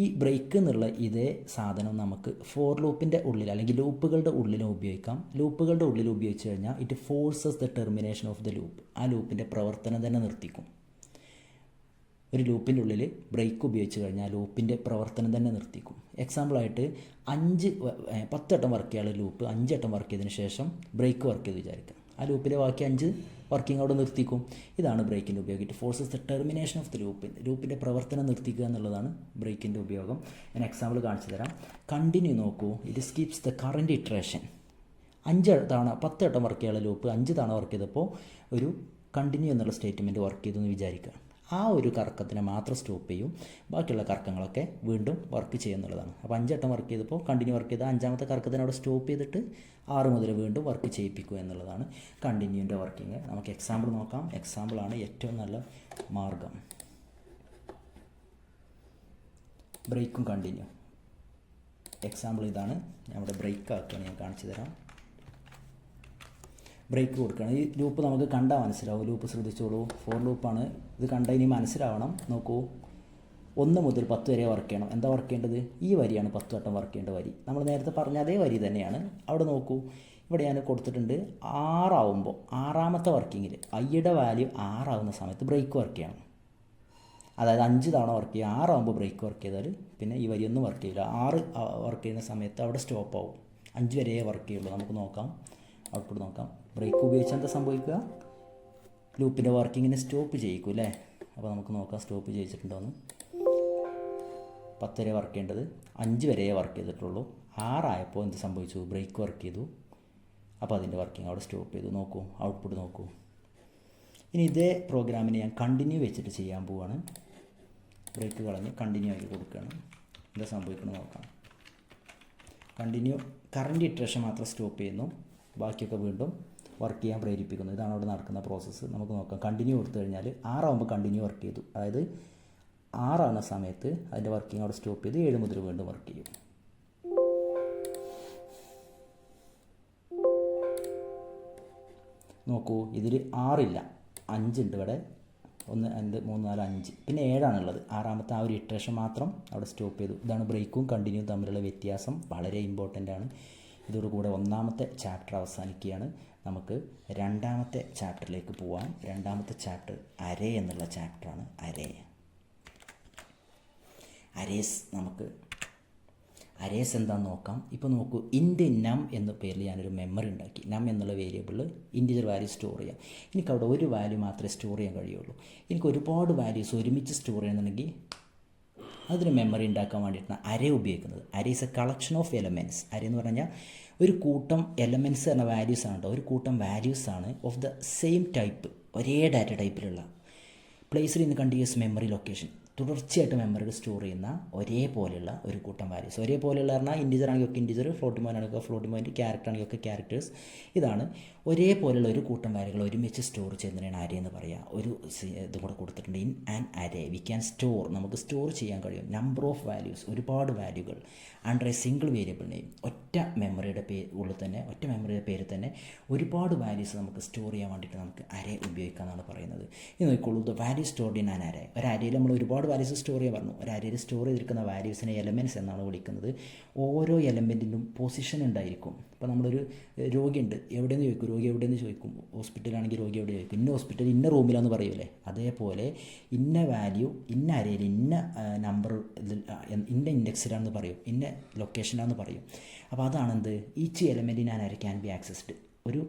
ഈ ബ്രേക്ക് എന്നുള്ള ഇതേ സാധനം നമുക്ക് ഫോർ ലൂപ്പിൻ്റെ ഉള്ളിൽ അല്ലെങ്കിൽ ലൂപ്പുകളുടെ ഉള്ളിലും ഉപയോഗിക്കാം. ലൂപ്പുകളുടെ ഉള്ളിൽ ഉപയോഗിച്ച് കഴിഞ്ഞാൽ it forces the termination of the loop. ആ ലൂപ്പിൻ്റെ പ്രവർത്തനം തന്നെ നിർത്തിക്കും. ഒരു ലൂപ്പിൻ്റെ ഉള്ളിൽ ബ്രേക്ക് ഉപയോഗിച്ച് കഴിഞ്ഞാൽ ലൂപ്പിൻ്റെ പ്രവർത്തനം തന്നെ നിർത്തിക്കും. എക്സാമ്പിളായിട്ട് 10 വട്ടം വർക്ക് ചെയ്യാനുള്ള ലൂപ്പ് 5 വട്ടം വർക്ക് ചെയ്തതിന് ശേഷം ബ്രേക്ക് വർക്ക് ചെയ്ത് വിചാരിക്കുക. ആ ലൂപ്പിലെ ബാക്കി 5 വർക്കിംഗ് അവിടെ നിർത്തിക്കും. ഇതാണ് ബ്രേക്കിൻ്റെ ഉപയോഗം. It forces the termination of the ലൂപ്പിൻ്റെ പ്രവർത്തനം നിർത്തിക്കുക എന്നുള്ളതാണ് ബ്രേക്കിൻ്റെ ഉപയോഗം. ഞാൻ എക്സാമ്പിൾ കാണിച്ചു തരാം. കണ്ടിന്യൂ നോക്കൂ. It skips the current iteration. 5 തവണ 10 വട്ടം വർക്ക് ചെയ്യാനുള്ള ലൂപ്പ് 5 തവണ വർക്ക് ചെയ്തപ്പോൾ ഒരു കണ്ടിന്യൂ എന്നുള്ള സ്റ്റേറ്റ്മെൻറ്റ് വർക്ക് ചെയ്തു എന്ന് വിചാരിക്കുക. ആ ഒരു കറക്കത്തിനെ മാത്രം സ്റ്റോപ്പ് ചെയ്യും. ബാക്കിയുള്ള കറക്കങ്ങളൊക്കെ വീണ്ടും വർക്ക് ചെയ്യുന്നുള്ളതാണ്. അപ്പോൾ 5 വട്ടം വർക്ക് ചെയ്തപ്പോൾ കണ്ടിന്യൂ വർക്ക് ചെയ്ത് 5ാമത്തെ കറക്കത്തിന് അവിടെ സ്റ്റോപ്പ് ചെയ്തിട്ട് 6 മുതൽ വീണ്ടും വർക്ക് ചെയ്യിപ്പിക്കുക എന്നുള്ളതാണ് കണ്ടിന്യൂവിൻ്റെ വർക്കിംഗ്. നമുക്ക് എക്സാമ്പിൾ നോക്കാം. എക്സാമ്പിളാണ് ഏറ്റവും നല്ല മാർഗം. ബ്രേക്കും കണ്ടിന്യൂ. എക്സാമ്പിൾ ഇതാണ്. ഞാൻ ഇവിടെ ബ്രേക്ക് ആക്കുകയാണ്, ഞാൻ കാണിച്ചു തരാം. ബ്രേക്ക് കൊടുക്കുകയാണ്. ഈ ലൂപ്പ് നമുക്ക് കണ്ടാൽ മനസ്സിലാവും. ലൂപ്പ് ശ്രദ്ധിച്ചോളൂ. ഫോർ ലൂപ്പാണ്. ഇത് കണ്ടാൽ ഇനി മനസ്സിലാവണം. നോക്കൂ, 1 മുതൽ 10 വരെ വർക്ക് ചെയ്യണം. എന്താ വർക്ക് ചെയ്യേണ്ടത്? ഈ വരിയാണ് 10 വട്ടം വർക്ക് ചെയ്യേണ്ട വരി. നമ്മൾ നേരത്തെ പറഞ്ഞ അതേ വരി തന്നെയാണ്. അവിടെ നോക്കൂ, ഇവിടെ ഞാൻ കൊടുത്തിട്ടുണ്ട് 6 ആവുമ്പോൾ 6ാമത്തെ വർക്കിങ്ങിൽ ഐയുടെ വാല്യൂ 6 ആവുന്ന സമയത്ത് ബ്രേക്ക് വർക്ക് ചെയ്യണം. അതായത് 5 തവണ വർക്ക് ചെയ്യുക. 6 ആകുമ്പോൾ ബ്രേക്ക് വർക്ക് ചെയ്താൽ പിന്നെ ഈ വരിയൊന്നും വർക്ക് ചെയ്യില്ല. 6 വർക്ക് ചെയ്യുന്ന സമയത്ത് അവിടെ സ്റ്റോപ്പ് ആവും. 5 വരെ വർക്ക് ചെയ്യുള്ളൂ. നമുക്ക് നോക്കാം, ഔട്ട്പുട്ട് നോക്കാം. ബ്രേക്ക് ഉപയോഗിച്ച് എന്താ സംഭവിക്കുക? ലൂപ്പിൻ്റെ വർക്കിങ്ങിനെ സ്റ്റോപ്പ് ചെയ്യിക്കും അല്ലേ? അപ്പോൾ നമുക്ക് നോക്കാം സ്റ്റോപ്പ് ചെയ്യിച്ചിട്ടുണ്ടോയെന്ന്. 10 വരെ വർക്ക് ചെയ്യേണ്ടത് 5 വരെ വർക്ക് ചെയ്തിട്ടുള്ളൂ. 6 ആയപ്പോൾ എന്ത് സംഭവിച്ചു? ബ്രേക്ക് വർക്ക് ചെയ്തു. അപ്പോൾ അതിൻ്റെ വർക്കിംഗ് അവിടെ സ്റ്റോപ്പ് ചെയ്തു. നോക്കൂ, ഔട്ട്പുട്ട് നോക്കൂ. ഇനി ഇതേ പ്രോഗ്രാമിനെ ഞാൻ കണ്ടിന്യൂ വെച്ചിട്ട് ചെയ്യാൻ പോവുകയാണ്. ബ്രേക്ക് കളഞ്ഞ് കണ്ടിന്യൂ ആക്കി കൊടുക്കുകയാണ്. എന്താ സംഭവിക്കണം നോക്കാം. കണ്ടിന്യൂ കറൻറ്റ് ഇറ്ററേഷൻ മാത്രം സ്റ്റോപ്പ് ചെയ്യുന്നു. ബാക്കിയൊക്കെ വീണ്ടും വർക്ക് ചെയ്യാൻ പ്രേരിപ്പിക്കുന്നു. ഇതാണ് അവിടെ നടക്കുന്ന പ്രോസസ്സ്. നമുക്ക് നോക്കാം. കണ്ടിന്യൂ കൊടുത്തു കഴിഞ്ഞാൽ 6 ആകുമ്പോൾ കണ്ടിന്യൂ വർക്ക് ചെയ്തു. അതായത് 6 ആവുന്ന സമയത്ത് അതിൻ്റെ വർക്കിംഗ് അവിടെ സ്റ്റോപ്പ് ചെയ്ത് 7 മുതൽ വീണ്ടും വർക്ക് ചെയ്യും. നോക്കൂ, ഇതിൽ 6 ഇല്ല, 5 ഉണ്ട് ഇവിടെ. 1 2 3 4 5, പിന്നെ 7ആണുള്ളത്. 6ാമത്തെ ആ ഒരു ഇറ്ററേഷൻ മാത്രം അവിടെ സ്റ്റോപ്പ് ചെയ്തു. ഇതാണ് ബ്രേക്കും കണ്ടിന്യൂ തമ്മിലുള്ള വ്യത്യാസം. വളരെ ഇമ്പോർട്ടൻ്റ് ആണ്. ഇതോടുകൂടെ 1ാമത്തെ ചാപ്റ്റർ അവസാനിക്കുകയാണ്. നമുക്ക് 2ാമത്തെ ചാപ്റ്ററിലേക്ക് പോവാം. 2ാമത്തെ ചാപ്റ്റർ അരേ എന്നുള്ള ചാപ്റ്ററാണ്. അരേസ് എന്താണെന്ന് നോക്കാം. ഇപ്പോൾ നോക്കൂ, ഇൻഡ് നം എന്ന പേരിൽ ഞാനൊരു മെമ്മറി ഉണ്ടാക്കി. നം എന്നുള്ള വേരിയബിളിൽ ഇൻറ്റിജർ വാല്യൂ സ്റ്റോർ ചെയ്യാം. എനിക്കവിടെ ഒരു വാല്യൂ മാത്രമേ സ്റ്റോർ ചെയ്യാൻ കഴിയുള്ളൂ. എനിക്ക് ഒരുപാട് വാല്യൂസ് ഒരുമിച്ച് സ്റ്റോർ ചെയ്യണമെന്നുണ്ടെങ്കിൽ അതിന് മെമ്മറി ഉണ്ടാക്കാൻ വേണ്ടിയിട്ടാണ് അരേ ഉപയോഗിക്കുന്നത്. Array is a collection of elements. Array എന്ന് പറഞ്ഞാൽ ഒരു കൂട്ടം എലമെൻറ്റ്സ് എന്ന വാല്യൂസ് ആണ് കേട്ടോ. ഒരു കൂട്ടം വാല്യൂസാണ് ഓഫ് ദ സെയിം ടൈപ്പ്, ഒരേ ഡാറ്റ ടൈപ്പിലുള്ള placed in continuous memory location. തുടർച്ചയായിട്ട് മെമ്മറിയിൽ സ്റ്റോർ ചെയ്യുന്ന ഒരേപോലെയുള്ള ഒരു കൂട്ടം വാല്യൂസ്. ഒരേപോലെയുള്ള പറഞ്ഞാൽ ഇൻറ്റിജർ ആണെങ്കിൽ ഒക്കെ ഇൻറ്റിജർ, ഫ്ലോട്ടിംഗ് പോയിൻ്റ് ആണെങ്കിൽ ഫ്ലോട്ടിംഗ് പോയിൻ്റ്, ക്യാരക്ടർ ആണെങ്കിൽ ഒക്കെ ക്യാരക്ടേഴ്സ്. ഇതാണ് ഒരേപോലെയുള്ള ഒരു കൂട്ടം വാല്യൂകൾ ഒരുമിച്ച് സ്റ്റോർ ചെയ്യുന്നതിനാണ് അരേ എന്ന് പറയുക. ഒരു ഇതും കൂടെ കൊടുത്തിട്ടുണ്ട്. In an array we can store, നമുക്ക് സ്റ്റോർ ചെയ്യാൻ കഴിയും നമ്പർ ഓഫ് വാല്യൂസ്, ഒരുപാട് വാല്യൂകൾ under a single variable name. ഒറ്റ മെമ്മറിയുടെ ഉള്ളിൽ തന്നെ, ഒറ്റ മെമ്മറിയുടെ പേരിൽ തന്നെ ഒരുപാട് വാല്യൂസ് നമുക്ക് സ്റ്റോർ ചെയ്യാൻ വേണ്ടിയിട്ട് നമുക്ക് അരേ ഉപയോഗിക്കാമെന്നാണ് പറയുന്നത്. ഇത് നോക്കിക്കോളൂ, the value stored in an array. ഒരു അരയിൽ നമ്മൾ ഒരുപാട് വാല്യൂസ് സ്റ്റോർ ചെയ്യാൻ പറഞ്ഞു. ഒരു അരയിൽ സ്റ്റോർ ചെയ്തിരിക്കുന്ന വാല്യൂസിനെ എലമെൻറ്റ്സ് എന്നാണ് വിളിക്കുന്നത്. ഓരോ എലമെൻറ്റിനും പൊസിഷൻ ഉണ്ടായിരിക്കും. ഇപ്പോൾ നമ്മളൊരു രോഗിയുണ്ട്, എവിടെയെന്ന് ചോദിക്കും, രോഗി എവിടെയെന്ന് ചോദിക്കും. ഹോസ്പിറ്റലാണെങ്കിൽ രോഗി എവിടെ ചോദിക്കും, ഇന്ന ഹോസ്പിറ്റൽ ഇന്ന റൂമിലാണെന്ന് പറയൂലേ. അതേപോലെ ഇന്ന വാല്യൂ ഇന്ന അരയിൽ ഇന്ന നമ്പർ ഇന്ന ഇൻഡെക്സിലാണെന്ന് പറയും, ഇന്ന ലൊക്കേഷനാണെന്ന് പറയും. അപ്പോൾ അതാണെന്ത്, each element in an array can be accessed. ഒരു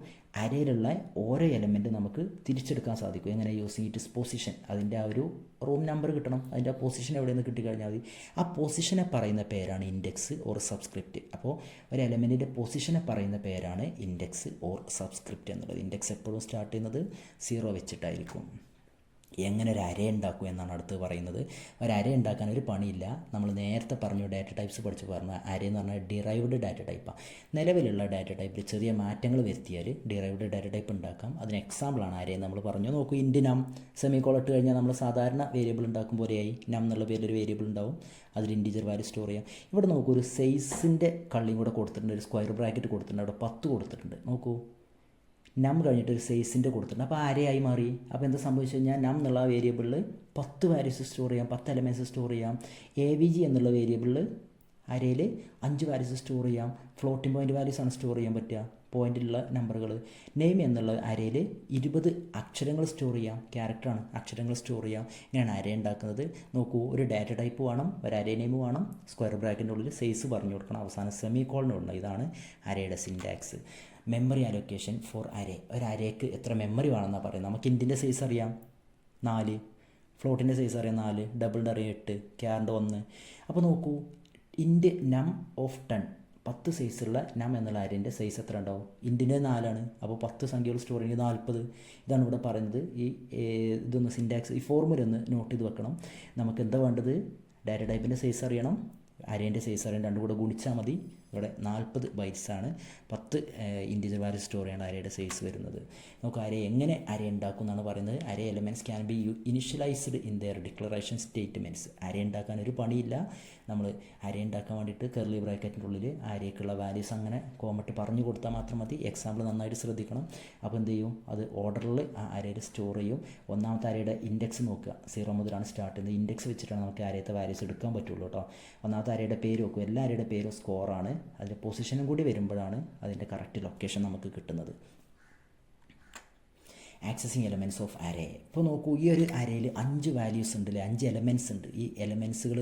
അരയിലുള്ള ഓരോ എലമെൻറ്റ് നമുക്ക് തിരിച്ചെടുക്കാൻ സാധിക്കും. എങ്ങനെ? Using its position. അതിൻ്റെ ആ ഒരു റൂം നമ്പർ കിട്ടണം, അതിൻ്റെ ആ പൊസിഷൻ എവിടെയെന്ന് കിട്ടിക്കഴിഞ്ഞാൽ മതി. ആ പൊസിഷനെ പറയുന്ന പേരാണ് ഇൻഡെക്സ് ഓർ സബ്സ്ക്രിപ്റ്റ്. അപ്പോൾ ഒരു എലമെൻറ്റിൻ്റെ പൊസിഷനെ പറയുന്ന പേരാണ് ഇൻഡെക്സ് ഓർ സബ്സ്ക്രിപ്റ്റ് എന്നുള്ളത്. ഇൻഡെക്സ് എപ്പോഴും സ്റ്റാർട്ട് ചെയ്യുന്നത് 0 വെച്ചിട്ടായിരിക്കും. എങ്ങനെ ഒരു അരേ ഉണ്ടാക്കും എന്നാണ് അടുത്ത് പറയുന്നത്. ഒരു അരേ ഉണ്ടാക്കാൻ ഒരു പണിയില്ല. നമ്മൾ നേരത്തെ പറഞ്ഞു, ഡാറ്റ ടൈപ്സ് പഠിച്ച് പറഞ്ഞ അരേ എന്ന് പറഞ്ഞാൽ ഡിറൈവ്ഡ് ഡാറ്റ ടൈപ്പാണ്. നിലവിലുള്ള ഡാറ്റ ടൈപ്പിൽ ചെറിയ മാറ്റങ്ങൾ വരുത്തിയാൽ ഡിറൈവ്ഡ് ഡാറ്റ ടൈപ്പ് ഉണ്ടാക്കാം. അതിന് എക്സാമ്പിളാണ് അരേ നമ്മൾ പറഞ്ഞു. നോക്കൂ, ഇൻഡ് നം സെമിക്കോളൻ ഇട്ട് കഴിഞ്ഞാൽ നമ്മൾ സാധാരണ വേരിയബിൾ ഉണ്ടാക്കും പോലെയായി. നം എന്നുള്ള പേരിലൊരു വേരിയബിൾ ഉണ്ടാവും, അതിൽ ഇൻറ്റിജർ വാല്യൂ സ്റ്റോർ ചെയ്യാം. ഇവിടെ നോക്കൂ, ഒരു സൈസിൻ്റെ കള്ളിയും കൂടെ കൊടുത്തിട്ടുണ്ട്, ഒരു സ്ക്വയർ ബ്രാക്കറ്റ് കൊടുത്തിട്ടുണ്ട്, അവിടെ 10 കൊടുത്തിട്ടുണ്ട്. നോക്കൂ, നം കഴിഞ്ഞിട്ട് ഒരു സൈസിൻ്റെ കൊടുത്തിട്ടുണ്ട്. അപ്പോൾ അരയായി മാറി. അപ്പോൾ എന്താ സംഭവിച്ചു കഴിഞ്ഞാൽ നം എന്നുള്ള വേരിയബിളിൽ 10 വാല്യൂസ് സ്റ്റോർ ചെയ്യാം, 10 എലമെൻറ്റ്സ് സ്റ്റോർ ചെയ്യാം. AVG എന്നുള്ള വേരിയബിളിൽ അരയിൽ 5 വാല്യൂസ് സ്റ്റോർ ചെയ്യാം. ഫ്ലോട്ടിംഗ് പോയിൻ്റ് വാല്യൂസാണ് സ്റ്റോർ ചെയ്യാൻ പറ്റുക, പോയിൻ്റിലുള്ള നമ്പറുകൾ. നെയിം എന്നുള്ള അരയിൽ 20 അക്ഷരങ്ങൾ സ്റ്റോർ ചെയ്യാം, ക്യാരക്ടറാണ്, അക്ഷരങ്ങൾ സ്റ്റോർ ചെയ്യാം. ഇങ്ങനെയാണ് അരേ ഉണ്ടാക്കുന്നത്. നോക്കൂ, ഒരു ഡാറ്റ ടൈപ്പ് വേണം, ഒരു അരേ നെയിം വേണം, സ്ക്വയർ ബ്രാക്കറ്റിൻ്റെ ഉള്ളിൽ സൈസ് പറഞ്ഞു കൊടുക്കണം, അവസാനം സെമിക്കോളൻ ഇടണം. ഇതാണ് അരേയുടെ syntax. Memory allocation for array. ഒരു അരേക്ക് എത്ര മെമ്മറി വേണമെന്നാണ് പറയുന്നത്. നമുക്ക് ഇൻറ്റിൻ്റെ സൈസ് അറിയാം 4, ഫ്ലോട്ടിൻ്റെ സൈസ് അറിയാം 4, ഡബിളിൻ്റെ അറിയാം 8, ക്യാറിൻ്റെ 1. അപ്പോൾ നോക്കൂ, ഇൻറ്റ് നം ഓഫ് 10 10 സൈസുള്ള നം എന്നുള്ള അരേൻ്റെ സൈസ് എത്ര ഉണ്ടാവും? ഇൻറ്റിന് 4 അപ്പോൾ 10 സംഖ്യകൾ സ്റ്റോർ ചെയ്യുന്നത് 40. ഇതാണ് ഇവിടെ പറയുന്നത്. ഇതൊന്ന് സിൻറ്റാക്സ് ഈ ഫോർമുല ഒന്ന് നോട്ട് ചെയ്ത് വെക്കണം. നമുക്ക് എന്താ വേണ്ടത്? ഡാറ്റ ടൈപ്പിൻ്റെ സൈസ് അറിയണം, അരേൻ്റെ സൈസ് അറിയണം, രണ്ടും കൂടെ ഗുണിച്ചാൽ മതി. ഇവിടെ 40 ബൈറ്റ്സാണ് 10 ഇൻറ്റിജർ വാല്യൂ സ്റ്റോർ ചെയ്യണം അരയുടെ സൈസ് വരുന്നത്. നമുക്ക് അരേ എങ്ങനെ അരേ ഉണ്ടാക്കും എന്നാണ് പറയുന്നത്. Array elements can be initialized in their declaration statements. Array ഉണ്ടാക്കാൻ ഒരു പണിയില്ല. നമ്മൾ അരേ ഉണ്ടാക്കാൻ വേണ്ടിയിട്ട് കർലി ബ്രാക്കറ്റിൻ്റെ ഉള്ളിൽ അരേക്കുള്ള വാല്യൂസ് അങ്ങനെ കോമട്ട് പറഞ്ഞു കൊടുത്താൽ മാത്രം മതി. എക്സാമ്പിൾ നന്നായിട്ട് ശ്രദ്ധിക്കണം. അപ്പോൾ എന്ത് ചെയ്യും? അത് ഓർഡറിൽ ആ അരയിൽ സ്റ്റോർ ചെയ്യും. ഒന്നാമത്തെ അരയുടെ ഇൻഡെക്സ് നോക്കുക, 0 മുതലാണ് സ്റ്റാർട്ട് ചെയ്യുന്നത്. ഇൻഡെക്സ് വെച്ചിട്ടാണ് നമുക്ക് അരയത്തെ വാല്യൂസ് എടുക്കാൻ പറ്റുള്ളൂ കേട്ടോ. ഒന്നാമത്തെ അരയുടെ പേര് നോക്കും, എല്ലാ അരയുടെ പേരും സ്കോറാണ്. അതിൻ്റെ പൊസിഷനും കൂടി വരുമ്പോഴാണ് അതിൻ്റെ കറക്റ്റ് ലൊക്കേഷൻ നമുക്ക് കിട്ടുന്നത്. ആക്സസിങ് എലമെൻറ്റ്സ് ഓഫ് അരേ. ഇപ്പോൾ നോക്കൂ, ഈ ഒരു അരയിൽ 5 വാല്യൂസ് ഉണ്ട് അല്ലേ, 5 എലമെൻറ്റ്സ് ഉണ്ട്. ഈ എലമെൻറ്റ്സുകൾ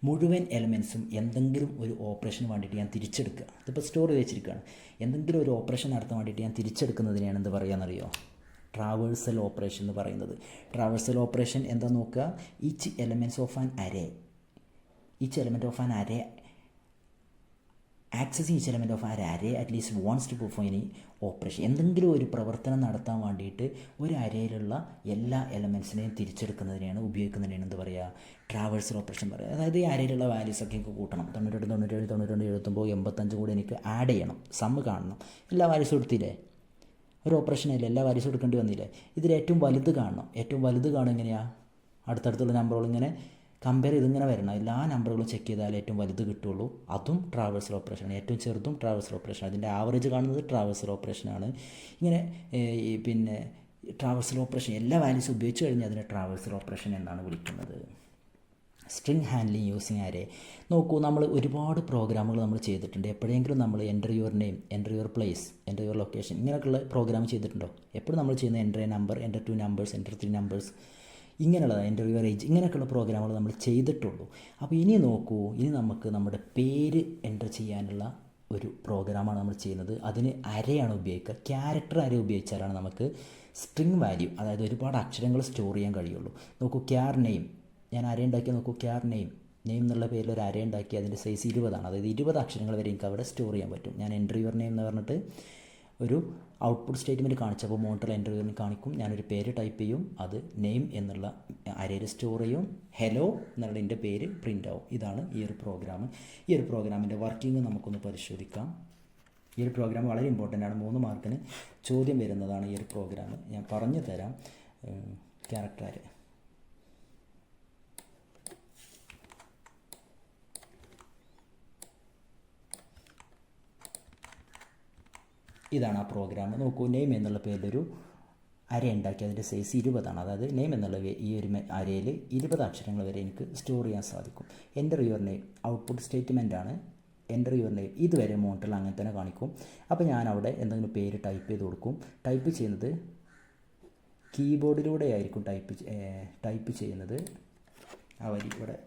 മുഴുവൻ എലമെൻറ്റ്സും എന്തെങ്കിലും ഒരു ഓപ്പറേഷന് വേണ്ടിയിട്ട് ഞാൻ തിരിച്ചെടുക്കുക. ഇതിപ്പോൾ സ്റ്റോർ ചെയ്ത് വെച്ചിരിക്കുകയാണ്. എന്തെങ്കിലും ഒരു ഓപ്പറേഷൻ നടത്താൻ വേണ്ടിയിട്ട് ഞാൻ തിരിച്ചെടുക്കുന്നതിനെയാണ് എന്ത് പറയുകയെന്നറിയോ? ട്രാവേഴ്സൽ ഓപ്പറേഷൻ എന്ന് പറയുന്നത്. ട്രാവേഴ്സൽ ഓപ്പറേഷൻ എന്താ നോക്കുക? Each elements of an array, each element of an array accessing each element of an array at least once to perform any operation. എന്തെങ്കിലും ഒരു പ്രവർത്തനം നടത്താൻ വേണ്ടിയിട്ട് ഒരു അരയിലുള്ള എല്ലാ എലമെൻറ്റ്സിനെയും തിരിച്ചെടുക്കുന്നതിനെയാണ് ഉപയോഗിക്കുന്നതിനാണ് എന്ത് പറയുക? ട്രാവേഴ്സൽ ഓപ്പറേഷൻ പറയുക. അതായത് ഈ അരയിലുള്ള വാല്യൂസൊക്കെ എനിക്ക് കൂട്ടണം. 98, 97, 92, 79, 85 കൂടി എനിക്ക് ആഡ് ചെയ്യണം, സമ്മ് കാണണം. എല്ലാ വാല്യൂസും എടുത്തില്ലേ? ഒരു ഓപ്പറേഷനല്ലേ, എല്ലാ വാല്യൂസും എടുക്കേണ്ടി വന്നില്ലേ? ഇതിൽ ഏറ്റവും വലുത് കാണണം. ഏറ്റവും വലുത് കാണും എങ്ങനെയാണ്? അടുത്തടുത്തുള്ള നമ്പറുകൾ ഇങ്ങനെ കമ്പയർ ചെയ്തിങ്ങനെ വരണം. എല്ലാ നമ്പറുകളും ചെക്ക് ചെയ്താൽ ഏറ്റവും വലുത് കിട്ടുള്ളൂ. അതും ട്രാവേഴ്സൽ ഓപ്പറേഷനാണ്. ഏറ്റവും ചെറുതും ട്രാവേഴ്സൽ ഓപ്പറേഷൻ. അതിൻ്റെ ആവറേജ് കാണുന്നത് ട്രാവേഴ്സൽ ഓപ്പറേഷനാണ്. ഇങ്ങനെ പിന്നെ ട്രാവേഴ്സൽ ഓപ്പറേഷൻ എല്ലാ വാല്യൂസും ഉപയോഗിച്ച് കഴിഞ്ഞാൽ അതിനെ ട്രാവേഴ്സൽ ഓപ്പറേഷൻ എന്നാണ് വിളിക്കുന്നത്. സ്ട്രിങ് ഹാൻഡ്ലിങ് യൂസിങ് അരേ. നോക്കൂ, നമ്മൾ ഒരുപാട് പ്രോഗ്രാമുകൾ നമ്മൾ ചെയ്തിട്ടുണ്ട്. എപ്പോഴെങ്കിലും നമ്മൾ enter your name, enter your place, enter your location ഇങ്ങനെയൊക്കെയുള്ള പ്രോഗ്രാം ചെയ്തിട്ടുണ്ടോ? എപ്പോഴും നമ്മൾ ചെയ്യുന്ന enter a number, enter 2 numbers, enter 3 numbers, ഇങ്ങനെയുള്ളത് എൻ്റർ യുവർ ഏജ്, ഇങ്ങനെയൊക്കെയുള്ള പ്രോഗ്രാമുകൾ നമ്മൾ ചെയ്തിട്ടുള്ളൂ. അപ്പോൾ ഇനി നോക്കൂ, ഇനി നമുക്ക് നമ്മുടെ പേര് എൻ്റർ ചെയ്യാനുള്ള ഒരു പ്രോഗ്രാമാണ് നമ്മൾ ചെയ്യുന്നത്. അതിന് അരയാണ് ഉപയോഗിക്കുക. ക്യാരക്ടർ അര ഉപയോഗിച്ചാലാണ് നമുക്ക് സ്ട്രിങ് വാല്യൂ, അതായത് ഒരുപാട് അക്ഷരങ്ങൾ സ്റ്റോർ ചെയ്യാൻ കഴിയുള്ളൂ. നോക്കൂ, ക്യാർ നെയിം ഞാൻ അര ഉണ്ടാക്കി. നോക്കൂ, ക്യാർ നെയിം എന്നുള്ള പേരിൽ ഒരു അര ഉണ്ടാക്കി. അതിൻ്റെ സൈസ് 20 ആണ്. അതായത് 20 അക്ഷരങ്ങൾ വരെ എനിക്ക് അവിടെ സ്റ്റോർ ചെയ്യാൻ പറ്റും. ഞാൻ എൻ്റർ യുവർ നെയിം എന്ന് പറഞ്ഞിട്ട് ഒരു ഔട്ട്പുട്ട് സ്റ്റേറ്റ്മെൻറ്റ് കാണിച്ചപ്പോൾ മോണിറ്ററിൽ എൻ്റർ ചെയ്യുന്ന കാണിക്കും. ഞാനൊരു പേര് ടൈപ്പ് ചെയ്യും, അത് നെയിം എന്നുള്ള അരയിൽ സ്റ്റോർ ചെയ്യും. ഹലോ എന്നുള്ള എൻ്റെ പേര് പ്രിൻ്റ് ആവും. ഇതാണ് ഈ ഒരു പ്രോഗ്രാം. ഈ ഒരു പ്രോഗ്രാമിൻ്റെ വർക്കിംഗ് നമുക്കൊന്ന് പരിശോധിക്കാം. ഈ ഒരു പ്രോഗ്രാം വളരെ ഇമ്പോർട്ടൻ്റ് ആണ്. 3 മാർക്കിന് ചോദ്യം വരുന്നതാണ് ഈ ഒരു പ്രോഗ്രാം. ഞാൻ പറഞ്ഞു തരാം. ക്യാരക്ടർ ഇതാണ് ആ പ്രോഗ്രാം. നോക്കൂ, നെയിം എന്നുള്ള പേരിലൊരു അര ഉണ്ടാക്കി. അതിൻ്റെ സൈസ് 20 ആണ്. അതായത് നെയിം എന്നുള്ള ഈ ഒരു അരയിൽ 20 അക്ഷരങ്ങൾ വരെ എനിക്ക് സ്റ്റോർ ചെയ്യാൻ സാധിക്കും. Enter your name output statement ആണ്. എൻ്റർ യുവർ നെയിം ഇതുവരെ മോണിറ്ററിൽ അങ്ങനെ തന്നെ കാണിക്കും. അപ്പോൾ ഞാൻ അവിടെ എന്തെങ്കിലും പേര് ടൈപ്പ് ചെയ്ത് കൊടുക്കും. ടൈപ്പ് ചെയ്യുന്നത് കീബോർഡിലൂടെ ആയിരിക്കും ടൈപ്പ് ചെയ്യുന്നത്. ആ വരി ഇവിടെ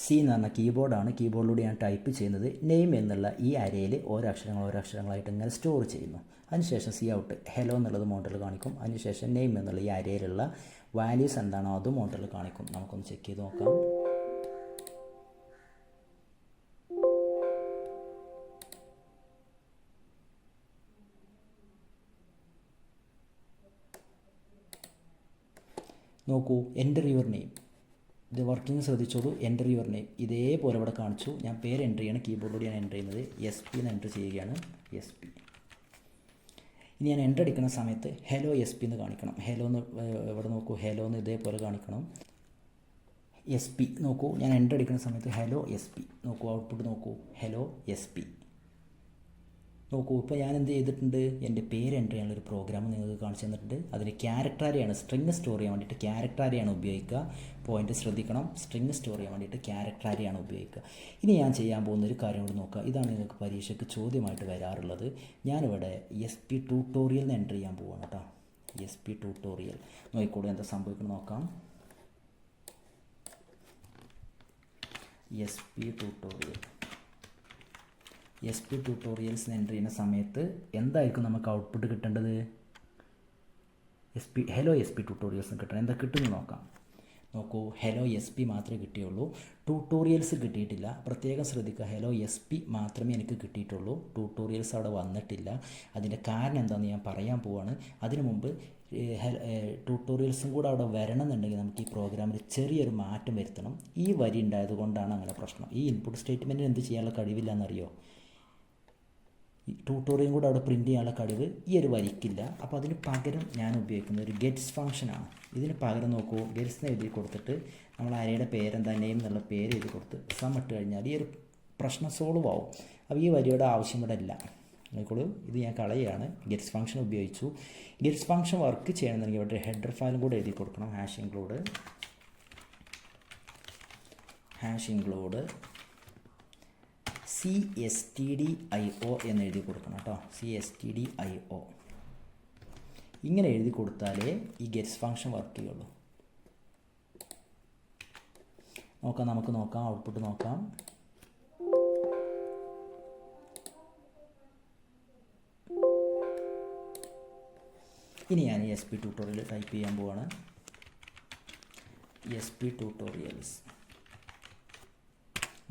സി എന്ന് പറഞ്ഞ കീബോർഡാണ്. കീബോർഡിലൂടെ ഞാൻ ടൈപ്പ് ചെയ്യുന്നത്. നെയിം എന്നുള്ള ഈ അരയിൽ ഓരോ അക്ഷരങ്ങളായിട്ട് ഇങ്ങനെ സ്റ്റോർ ചെയ്യുന്നു. അതിനുശേഷം സി ഔട്ട് ഹലോ എന്നുള്ളത് മോണിറ്ററിൽ കാണിക്കും. അതിനുശേഷം നെയിം എന്നുള്ള ഈ അരയിലുള്ള വാല്യൂസ് എന്താണോ അതും മോണിറ്ററിൽ കാണിക്കും. നമുക്കൊന്ന് ചെക്ക് ചെയ്ത് നോക്കാം. നോക്കൂ, എൻ്റർ യുവർ നെയിം, ഇത് വർക്കിംഗ് ശ്രദ്ധിച്ചോളൂ. എൻ്റർ യുവർ നെയിം ഇതേപോലെ ഇവിടെ കാണിച്ചു. ഞാൻ പേര് എൻ്റർ ചെയ്യണം. കീബോർഡിലൂടെ ഞാൻ എൻ്റർ ചെയ്യുന്നത് SP എന്ന് എൻ്റർ ചെയ്യുകയാണ്. SP. ഇനി ഞാൻ എൻ്റർ അടിക്കുന്ന സമയത്ത് ഹലോ SP എന്ന് കാണിക്കണം. ഹലോ എന്ന് ഇവിടെ നോക്കൂ, ഹലോ എന്ന് ഇതേപോലെ കാണിക്കണം. SP നോക്കൂ, ഞാൻ എൻ്റർ അടിക്കുന്ന സമയത്ത് ഹലോ SP നോക്കൂ, ഔട്ട്പുട്ട് നോക്കൂ, ഹലോ SP നോക്കൂ. ഇപ്പോൾ ഞാൻ എന്ത് ചെയ്തിട്ടുണ്ട്? എൻ്റെ പേര് എൻ്റർ ചെയ്യാനുള്ളൊരു പ്രോഗ്രാം നിങ്ങൾക്ക് കാണിച്ചു തന്നിട്ടുണ്ട്. അതിന് ക്യാരക്ടർ അരയാണ്, സ്ട്രിങ് സ്റ്റോർ ചെയ്യാൻ വേണ്ടിയിട്ട് ക്യാരക്ടർ അരയാണ് ഉപയോഗിക്കുക. പോയിന്റ് ശ്രദ്ധിക്കണം, സ്ട്രിങ് സ്റ്റോർ ചെയ്യാൻ വേണ്ടിയിട്ട് ക്യാരക്ടർ അരയാണ് ഉപയോഗിക്കുക. ഇനി ഞാൻ ചെയ്യാൻ പോകുന്ന ഒരു കാര്യം കൂടി നോക്കുക. ഇതാണ് നിങ്ങൾക്ക് പരീക്ഷയ്ക്ക് ചോദ്യമായിട്ട് വരാറുള്ളത്. ഞാനിവിടെ SP ട്യൂട്ടോറിയൽ എന്ന് എൻ്റർ ചെയ്യാൻ പോവുകയാണ് കേട്ടോ. SP ട്യൂട്ടോറിയൽ നോക്കിക്കൂടെ എന്താ സംഭവിക്കണം നോക്കാം. SP ട്യൂട്ടോറിയൽസ് എൻ്റർ ചെയ്യുന്ന സമയത്ത് എന്തായിരിക്കും നമുക്ക് ഔട്ട്പുട്ട് കിട്ടേണ്ടത്? ഹലോ SP ട്യൂട്ടോറിയൽസ് കിട്ടണം. എന്താ കിട്ടുമെന്ന് നോക്കാം. നോക്കൂ ഹെലോ എസ് പി മാത്രമേ കിട്ടിയുള്ളൂ, ട്യൂട്ടോറിയൽസ് കിട്ടിയിട്ടില്ല. പ്രത്യേകം ശ്രദ്ധിക്കുക, ഹെലോ എസ് പി മാത്രമേ എനിക്ക് കിട്ടിയിട്ടുള്ളൂ, ട്യൂട്ടോറിയൽസ് അവിടെ വന്നിട്ടില്ല. അതിൻ്റെ കാരണം എന്താണെന്ന് ഞാൻ പറയാൻ പോവാണ്. അതിനു മുമ്പ് ട്യൂട്ടോറിയൽസും കൂടെ അവിടെ വരണമെന്നുണ്ടെങ്കിൽ നമുക്ക് ഈ പ്രോഗ്രാമിൽ ചെറിയൊരു മാറ്റം വരുത്തണം. ഈ വരി ഉണ്ടായത് കൊണ്ടാണ് അങ്ങനെ പ്രശ്നം. ഈ ഇൻപുട്ട് സ്റ്റേറ്റ്മെൻറ്റിന് എന്ത് ചെയ്യാനുള്ള കഴിവില്ല എന്നറിയോ? ട്യൂട്ടോറിയലും കൂടെ അവിടെ പ്രിൻറ്റ് ചെയ്യാനുള്ള കഴിവ് ഈ ഒരു വരിക്കില്ല. അപ്പോൾ അതിന് പകരം ഞാൻ ഉപയോഗിക്കുന്നത് ഒരു ഗെറ്റ്സ് ഫംഗ്ഷനാണ്. ഇതിന് പകരം നോക്കൂ, ഗെറ്റ്സ് എന്ന് എഴുതി കൊടുത്തിട്ട് നമ്മൾ അരയുടെ പേരെന്താ, നെയിം എന്നുള്ള പേര് എഴുതി കൊടുത്ത് സം ഇട്ട് കഴിഞ്ഞാൽ ഈ ഒരു പ്രശ്നം സോൾവ് ആവും. അപ്പോൾ ഈ വരിയുടെ ആവശ്യം ഇവിടെ ഇല്ല. നോക്കോളൂ, ഇത് ഞാൻ കളയുകയാണ്. ഗെറ്റ്സ് ഫംഗ്ഷൻ ഉപയോഗിച്ചു. ഗെറ്റ്സ് ഫംഗ്ഷൻ വർക്ക് ചെയ്യണമെന്നുണ്ടെങ്കിൽ ഇവിടെ ഹെഡർ ഫയലും കൂടെ എഴുതി കൊടുക്കണം. ഹാഷ് ഇൻക്ലൂഡ് CSTDIO എന്ന് എഴുതി കൊടുക്കണം കേട്ടോ. CSTDIO ഇങ്ങനെ എഴുതി കൊടുത്താലേ ഈ ഗെറ്റ്സ് ഫംഗ്ഷൻ വർക്ക് ചെയ്യുള്ളൂ. നമുക്ക് നോക്കാം, ഔട്ട്പുട്ട് നോക്കാം. ഇനി ഞാൻ SP ട്യൂട്ടോറിയൽ ടൈപ്പ് ചെയ്യാൻ പോവാണ്. SP ട്യൂട്ടോറിയൽസ്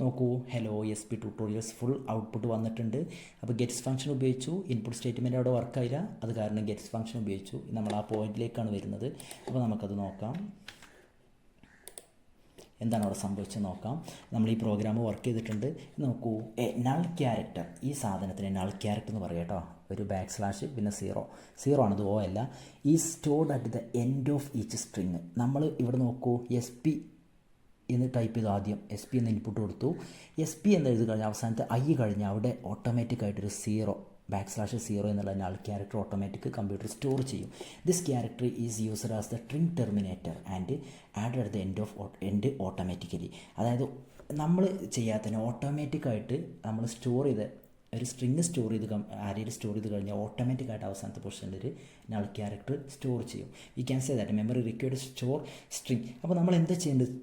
നോക്കൂ, hello SP tutorials full output വന്നിട്ടുണ്ട്. അപ്പോൾ ഗെറ്റ്സ് ഫംഗ്ഷൻ ഉപയോഗിച്ചു, ഇൻപുട്ട് സ്റ്റേറ്റ്മെൻറ്റ് അവിടെ വർക്കായില്ല, അത് കാരണം ഗെറ്റ്സ് ഫംഗ്ഷൻ ഉപയോഗിച്ചു. നമ്മൾ ആ പോയിന്റിലേക്കാണ് വരുന്നത്. അപ്പോൾ നമുക്കത് നോക്കാം, എന്താണ് അവിടെ സംഭവിച്ചത് നോക്കാം. നമ്മൾ ഈ പ്രോഗ്രാം വർക്ക് ചെയ്തിട്ടുണ്ട്. നോക്കൂ, നൾ ക്യാരക്ടർ, ഈ സാധനത്തിന് നൾ ക്യാരക്ടർ എന്ന് പറയാം കേട്ടോ. ഒരു / പിന്നെ 0 ആണത്, O അല്ല. ഈ stored at the end of each string. നമ്മൾ ഇവിടെ നോക്കൂ, SP എന്ന് ടൈപ്പ് ചെയ്തു. ആദ്യം SP എന്ന് ഇൻപുട്ട് കൊടുത്തു. SP എന്ന് എഴുതി കഴിഞ്ഞാൽ അവസാനത്തെ I കഴിഞ്ഞാൽ അവിടെ ഓട്ടോമാറ്റിക്കായിട്ടൊരു 0 എന്നുള്ള null character automatic computer store ചെയ്യും. This character is used as the string terminator and add at the end automatically. അതായത് നമ്മൾ ചെയ്യാത്തതിന് ഓട്ടോമാറ്റിക്കായിട്ട് നമ്മൾ സ്റ്റോർ ചെയ്ത് ഒരു സ്ട്രിങ് സ്റ്റോർ ചെയ്ത് ആരെയും സ്റ്റോർ ചെയ്ത് കഴിഞ്ഞാൽ ഓട്ടോമാറ്റിക്കായിട്ട് അവസാനത്തെ പൊസിഷനിൽ ഒരു നൾ ക്യാരക്ടർ സ്റ്റോർ ചെയ്യും. We can say that memory required store string. അപ്പോൾ നമ്മൾ എന്താ ചെയ്യേണ്ടത്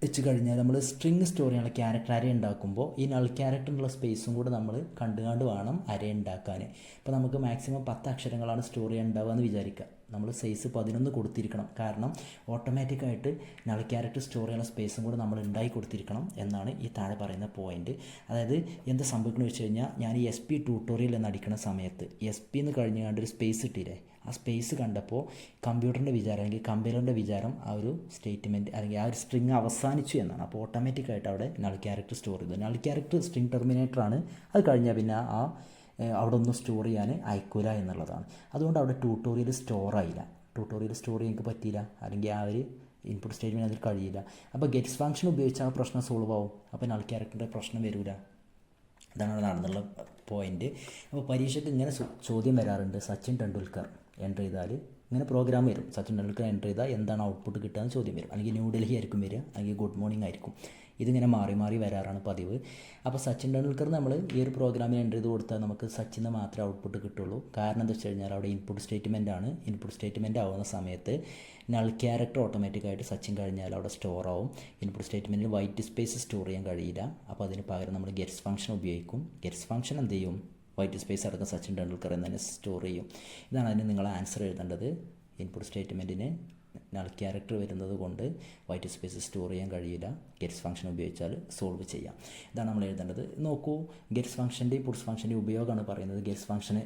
വെച്ച് കഴിഞ്ഞാൽ, നമ്മൾ സ്ട്രിങ് സ്റ്റോർ ചെയ്യാനുള്ള ക്യാരക്ടർ അരേ ഉണ്ടാക്കുമ്പോൾ ഈ നൾ ക്യാരക്ടറിനുള്ള സ്പേസും കൂടെ നമ്മൾ കണ്ടുകൊണ്ട് വേണം അരേ ഉണ്ടാക്കാൻ. ഇപ്പോൾ നമുക്ക് മാക്സിമം 10 അക്ഷരങ്ങളാണ് സ്റ്റോർ ചെയ്യാൻ ഉണ്ടാവുക എന്ന് വിചാരിക്കുക. നമ്മൾ സൈസ് 11 കൊടുത്തിരിക്കണം. കാരണം ഓട്ടോമാറ്റിക്കായിട്ട് നൾ ക്യാരക്ടർ സ്റ്റോർ ചെയ്യാനുള്ള സ്പേസും കൂടെ നമ്മൾ ഉണ്ടായി കൊടുത്തിരിക്കണം എന്നാണ് ഈ താഴെ പറയുന്ന പോയിന്റ്. അതായത് എന്താ സംഭവിക്കണമെന്ന് വെച്ച് കഴിഞ്ഞാൽ, ഞാൻ ഈ SP ട്യൂട്ടോറിയൽ എന്ന് അടിക്കുന്ന സമയത്ത് SP എന്ന് കഴിഞ്ഞ് കണ്ട് ഒരു സ്പേസ് ഇട്ടില്ലേ, ആ സ്പേസ് കണ്ടപ്പോൾ കമ്പ്യൂട്ടറിൻ്റെ വിചാരം അല്ലെങ്കിൽ കമ്പൈലറിൻ്റെ വിചാരം ആ ഒരു സ്റ്റേറ്റ്മെൻറ്റ് അല്ലെങ്കിൽ ആ ഒരു സ്ട്രിങ് അവസാനിച്ചു എന്നാണ്. അപ്പോൾ ഓട്ടോമാറ്റിക്കായിട്ട് അവിടെ നൾ ക്യാരക്ടർ സ്റ്റോർ ചെയ്തു. നൾ ക്യാരക്ടർ സ്ട്രിങ് ടെർമിനേറ്ററാണ്. അത് കഴിഞ്ഞാൽ പിന്നെ അവിടെ ഒന്നും സ്റ്റോർ ചെയ്യാൻ അയക്കൂല എന്നുള്ളതാണ്. അതുകൊണ്ട് അവിടെ ട്യൂട്ടോറിയൽ സ്റ്റോർ ആയില്ല. ട്യൂട്ടോറിയൽ സ്റ്റോർ ചെയ്യാൻ എനിക്ക് പറ്റിയില്ല, അല്ലെങ്കിൽ ആ ഒരു ഇൻപുട്ട് സ്റ്റേറ്റ്മെൻറ്റ് അതിൽ കഴിയില്ല. അപ്പോൾ ഗെറ്റ്സ് ഫംഗ്ഷൻ ഉപയോഗിച്ച് ആ പ്രശ്നം സോൾവ് ആവും. അപ്പോൾ നൾ ക്യാരക്ടറിൻ്റെ പ്രശ്നം വരില്ല. ഇതാണ് അവിടെ നടന്നുള്ള പോയിന്റ്. അപ്പോൾ പരീക്ഷയ്ക്ക് ഇങ്ങനെ ചോദ്യം വരാറുണ്ട്. സച്ചിൻ ടെണ്ടുൽക്കർ എൻ്റർ ചെയ്താൽ ഇങ്ങനെ പ്രോഗ്രാം വരും. സച്ചിൻ ടെണ്ടുൽക്കർ എൻ്റർ ചെയ്താൽ എന്താണ് ഔട്ട്പുട്ട് കിട്ടുക എന്ന് ചോദ്യം വരും. അല്ലെങ്കിൽ ന്യൂഡൽഹി ആയിരിക്കും വരിക, അല്ലെങ്കിൽ ഗുഡ് മോർണിംഗ് ആയിരിക്കും. ഇതിങ്ങനെ മാറി മാറി വരാറാണ് പതിവ്. അപ്പോൾ സച്ചിൻ ടെണ്ടുൽക്കർ നമ്മൾ ഈ ഒരു പ്രോഗ്രാമിൽ എൻ്റർ ചെയ്ത് കൊടുത്താൽ നമുക്ക് സച്ചിന് മാത്രമേ ഔട്ട്പുട്ട് കിട്ടുള്ളൂ. കാരണം എന്താ വെച്ച് കഴിഞ്ഞാൽ അവിടെ ഇൻപുട്ട് സ്റ്റേറ്റ്മെൻ്റ് ആണ്. ഇൻപുട്ട് സ്റ്റേറ്റ്മെൻറ്റ് ആവുന്ന സമയത്ത് നൾ ക്യാരക്ടർ ഓട്ടോമാറ്റിക്കായിട്ട് സച്ചിൻ കഴിഞ്ഞാൽ അവിടെ സ്റ്റോർ ആവും. ഇൻപുട്ട് സ്റ്റേറ്റ്മെൻറ്റിൽ വൈറ്റ് സ്പേസ് സ്റ്റോർ ചെയ്യാൻ കഴിയില്ല. അപ്പോൾ അതിന് പകരം നമ്മൾ ഗെറ്റ്സ് ഫംഗ്ഷൻ ഉപയോഗിക്കും. ഗെറ്റ്സ് ഫംഗ്ഷൻ എന്ത് ചെയ്യും, വൈറ്റ് സ്പേസ് അടക്കം സച്ചിൻ ടെണ്ടുൽക്കർ എന്ന് തന്നെ സ്റ്റോർ ചെയ്യും. ഇതാണ് അതിന് നിങ്ങൾ ആൻസർ എഴുതേണ്ടത്. ഇൻപുട്ട് സ്റ്റേറ്റ്മെൻറ്റിന് നൾ ക്യാരക്ടർ വരുന്നത് കൊണ്ട് വൈറ്റ് സ്പേസ് സ്റ്റോർ ചെയ്യാൻ കഴിയില്ല. ഗെറ്റ്സ് ഫംഗ്ഷൻ ഉപയോഗിച്ചാൽ സോൾവ് ചെയ്യാം. ഇതാണ് നമ്മൾ എഴുതേണ്ടത്. നോക്കൂ, ഗെറ്റ്സ് ഫംഗ്ഷൻ്റെയും പുട്സ് ഫംഗ്ഷൻ്റെയും ഉപയോഗമാണ് പറയുന്നത്. ഗെറ്റ്സ് ഫംഗ്ഷന്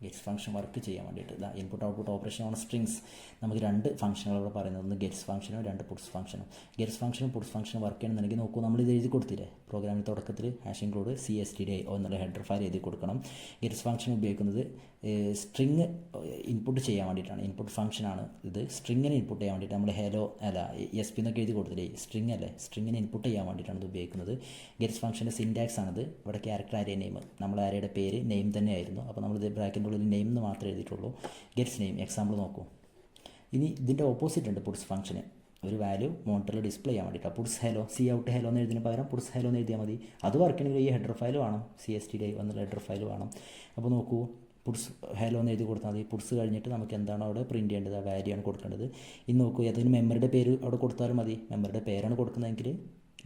ഗെറ്റ്സ് ഫംഗ്ഷൻ വർക്ക് ചെയ്യാൻ വേണ്ടിയിട്ട് input output operation on strings. നമുക്ക് 2 ഫംഗ്ഷനുകളോട് പറയുന്നത്, ഒന്ന് ഗെറ്റ്സ് ഫംഗ്ഷനും 2 പുട്സ് ഫംഗ്ഷനും. ഗെറ്റ്സ് ഫംഗ്ഷനും പുട്സ് ഫംഗ്ഷനും വർക്ക് ചെയ്യണമെന്നുണ്ടെങ്കിൽ നോക്കൂ, നമ്മൾ ഇത് എഴുതി കൊടുത്തില്ലേ പ്രോഗ്രാമിൻ്റെ തുടക്കത്തിൽ #include CSTDIO എന്നുള്ള ഹെഡർ ഫയൽ എഴുതി കൊടുക്കണം. ഗെറ്റ്സ് ഫംഗ്ഷൻ ഉപയോഗിക്കുന്നത് സ്ട്രിങ് ഇൻപുട്ട് ചെയ്യാൻ വേണ്ടിയിട്ടാണ്. ഇൻപുട്ട് ഫംഗ്ഷനാണ് ഇത്. സ്ട്രിങ്ങിനെ ഇൻപുട്ട് ചെയ്യാൻ വേണ്ടിയിട്ട് നമ്മൾ SP എന്നൊക്കെ എഴുതി കൊടുത്തില്ലേ, സ്ട്രിങ് അല്ലേ, സ്ട്രിങ്ങിനെ ഇൻപുട്ട് ചെയ്യാൻ വേണ്ടിയിട്ടാണ് ഇത് ഉപയോഗിക്കുന്നത്. ഗെറ്റ്സ് ഫംഗ്ഷൻ്റെ സിൻറ്റാക്സ് ആണിത്. ഇവിടെ ക്യാരക്ടർ അരേ നെയിം, നമ്മൾ അരയുടെ പേര് നെയിം തന്നെയായിരുന്നു. അപ്പോൾ നമ്മളിത് ബ്രാക്കറ്റിൻ്റെ ഉള്ളിൽ നെയിം എന്ന് മാത്രമേ എഴുതിയിട്ടുള്ളൂ. ഗെറ്റ്സ് നെയിം എക്സാമ്പിൾ നോക്കൂ. ഇനി ഇതിൻ്റെ ഓപ്പോസിറ്റ് ഉണ്ട് പുട്സ് ഫംഗ്ഷന്. ഒരു വാല്യൂ മോണിറ്ററിൽ ഡിസ്പ്ലേ ചെയ്യാൻ വേണ്ടിയിട്ടാണ്. പുട്സ് ഹെലോ, ഔട്ട് ഹെലോ എന്ന് എഴുതിന് പകരം പുട്സ് ഹെലോ എന്ന് എഴുതിയാൽ മതി. അത് വർക്കണമെങ്കിൽ ഈ ഹെഡർ ഫയൽ വേണം, CSTDIO എന്നുള്ള ഹെഡർ ഫയൽ വേണം. അപ്പോൾ നോക്കൂ, പുട്സ് ഹെലോ എന്ന് എഴുതി കൊടുത്താൽ മതി. പുട്സ് കഴിഞ്ഞിട്ട് നമുക്ക് എന്താണോ അവിടെ പ്രിൻറ്റ് ചെയ്യേണ്ടത്, ആ വാല്യൂ ആണ് കൊടുക്കേണ്ടത്. ഇനി നോക്കൂ, ഏതെങ്കിലും മെമ്മറിയുടെ പേര് അവിടെ കൊടുത്താലും മതി. മെമ്മറിയുടെ പേരാണ് കൊടുക്കുന്നതെങ്കിൽ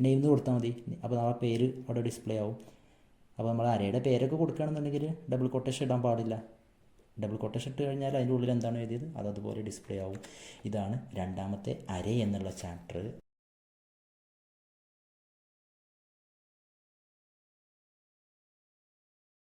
നെയിം എന്ന് കൊടുത്താൽ മതി. അപ്പോൾ ആ പേര് അവിടെ ഡിസ്പ്ലേ ആവും. അപ്പോൾ നമ്മൾ അരയുടെ പേരൊക്കെ കൊടുക്കുകയാണെന്നുണ്ടെങ്കിൽ ഡബിൾ കൊട്ടേഷൻ ഇടാൻ പാടില്ല. ഡബിൾ കൊട്ടേഷൻ ഇട്ട് കഴിഞ്ഞാൽ അതിൻ്റെ ഉള്ളിൽ എന്താണ് എഴുതിയത് അത് അതുപോലെ ഡിസ്പ്ലേ ആവും. ഇതാണ് 2ാമത്തെ അരേ എന്നുള്ള ചാപ്റ്റർ.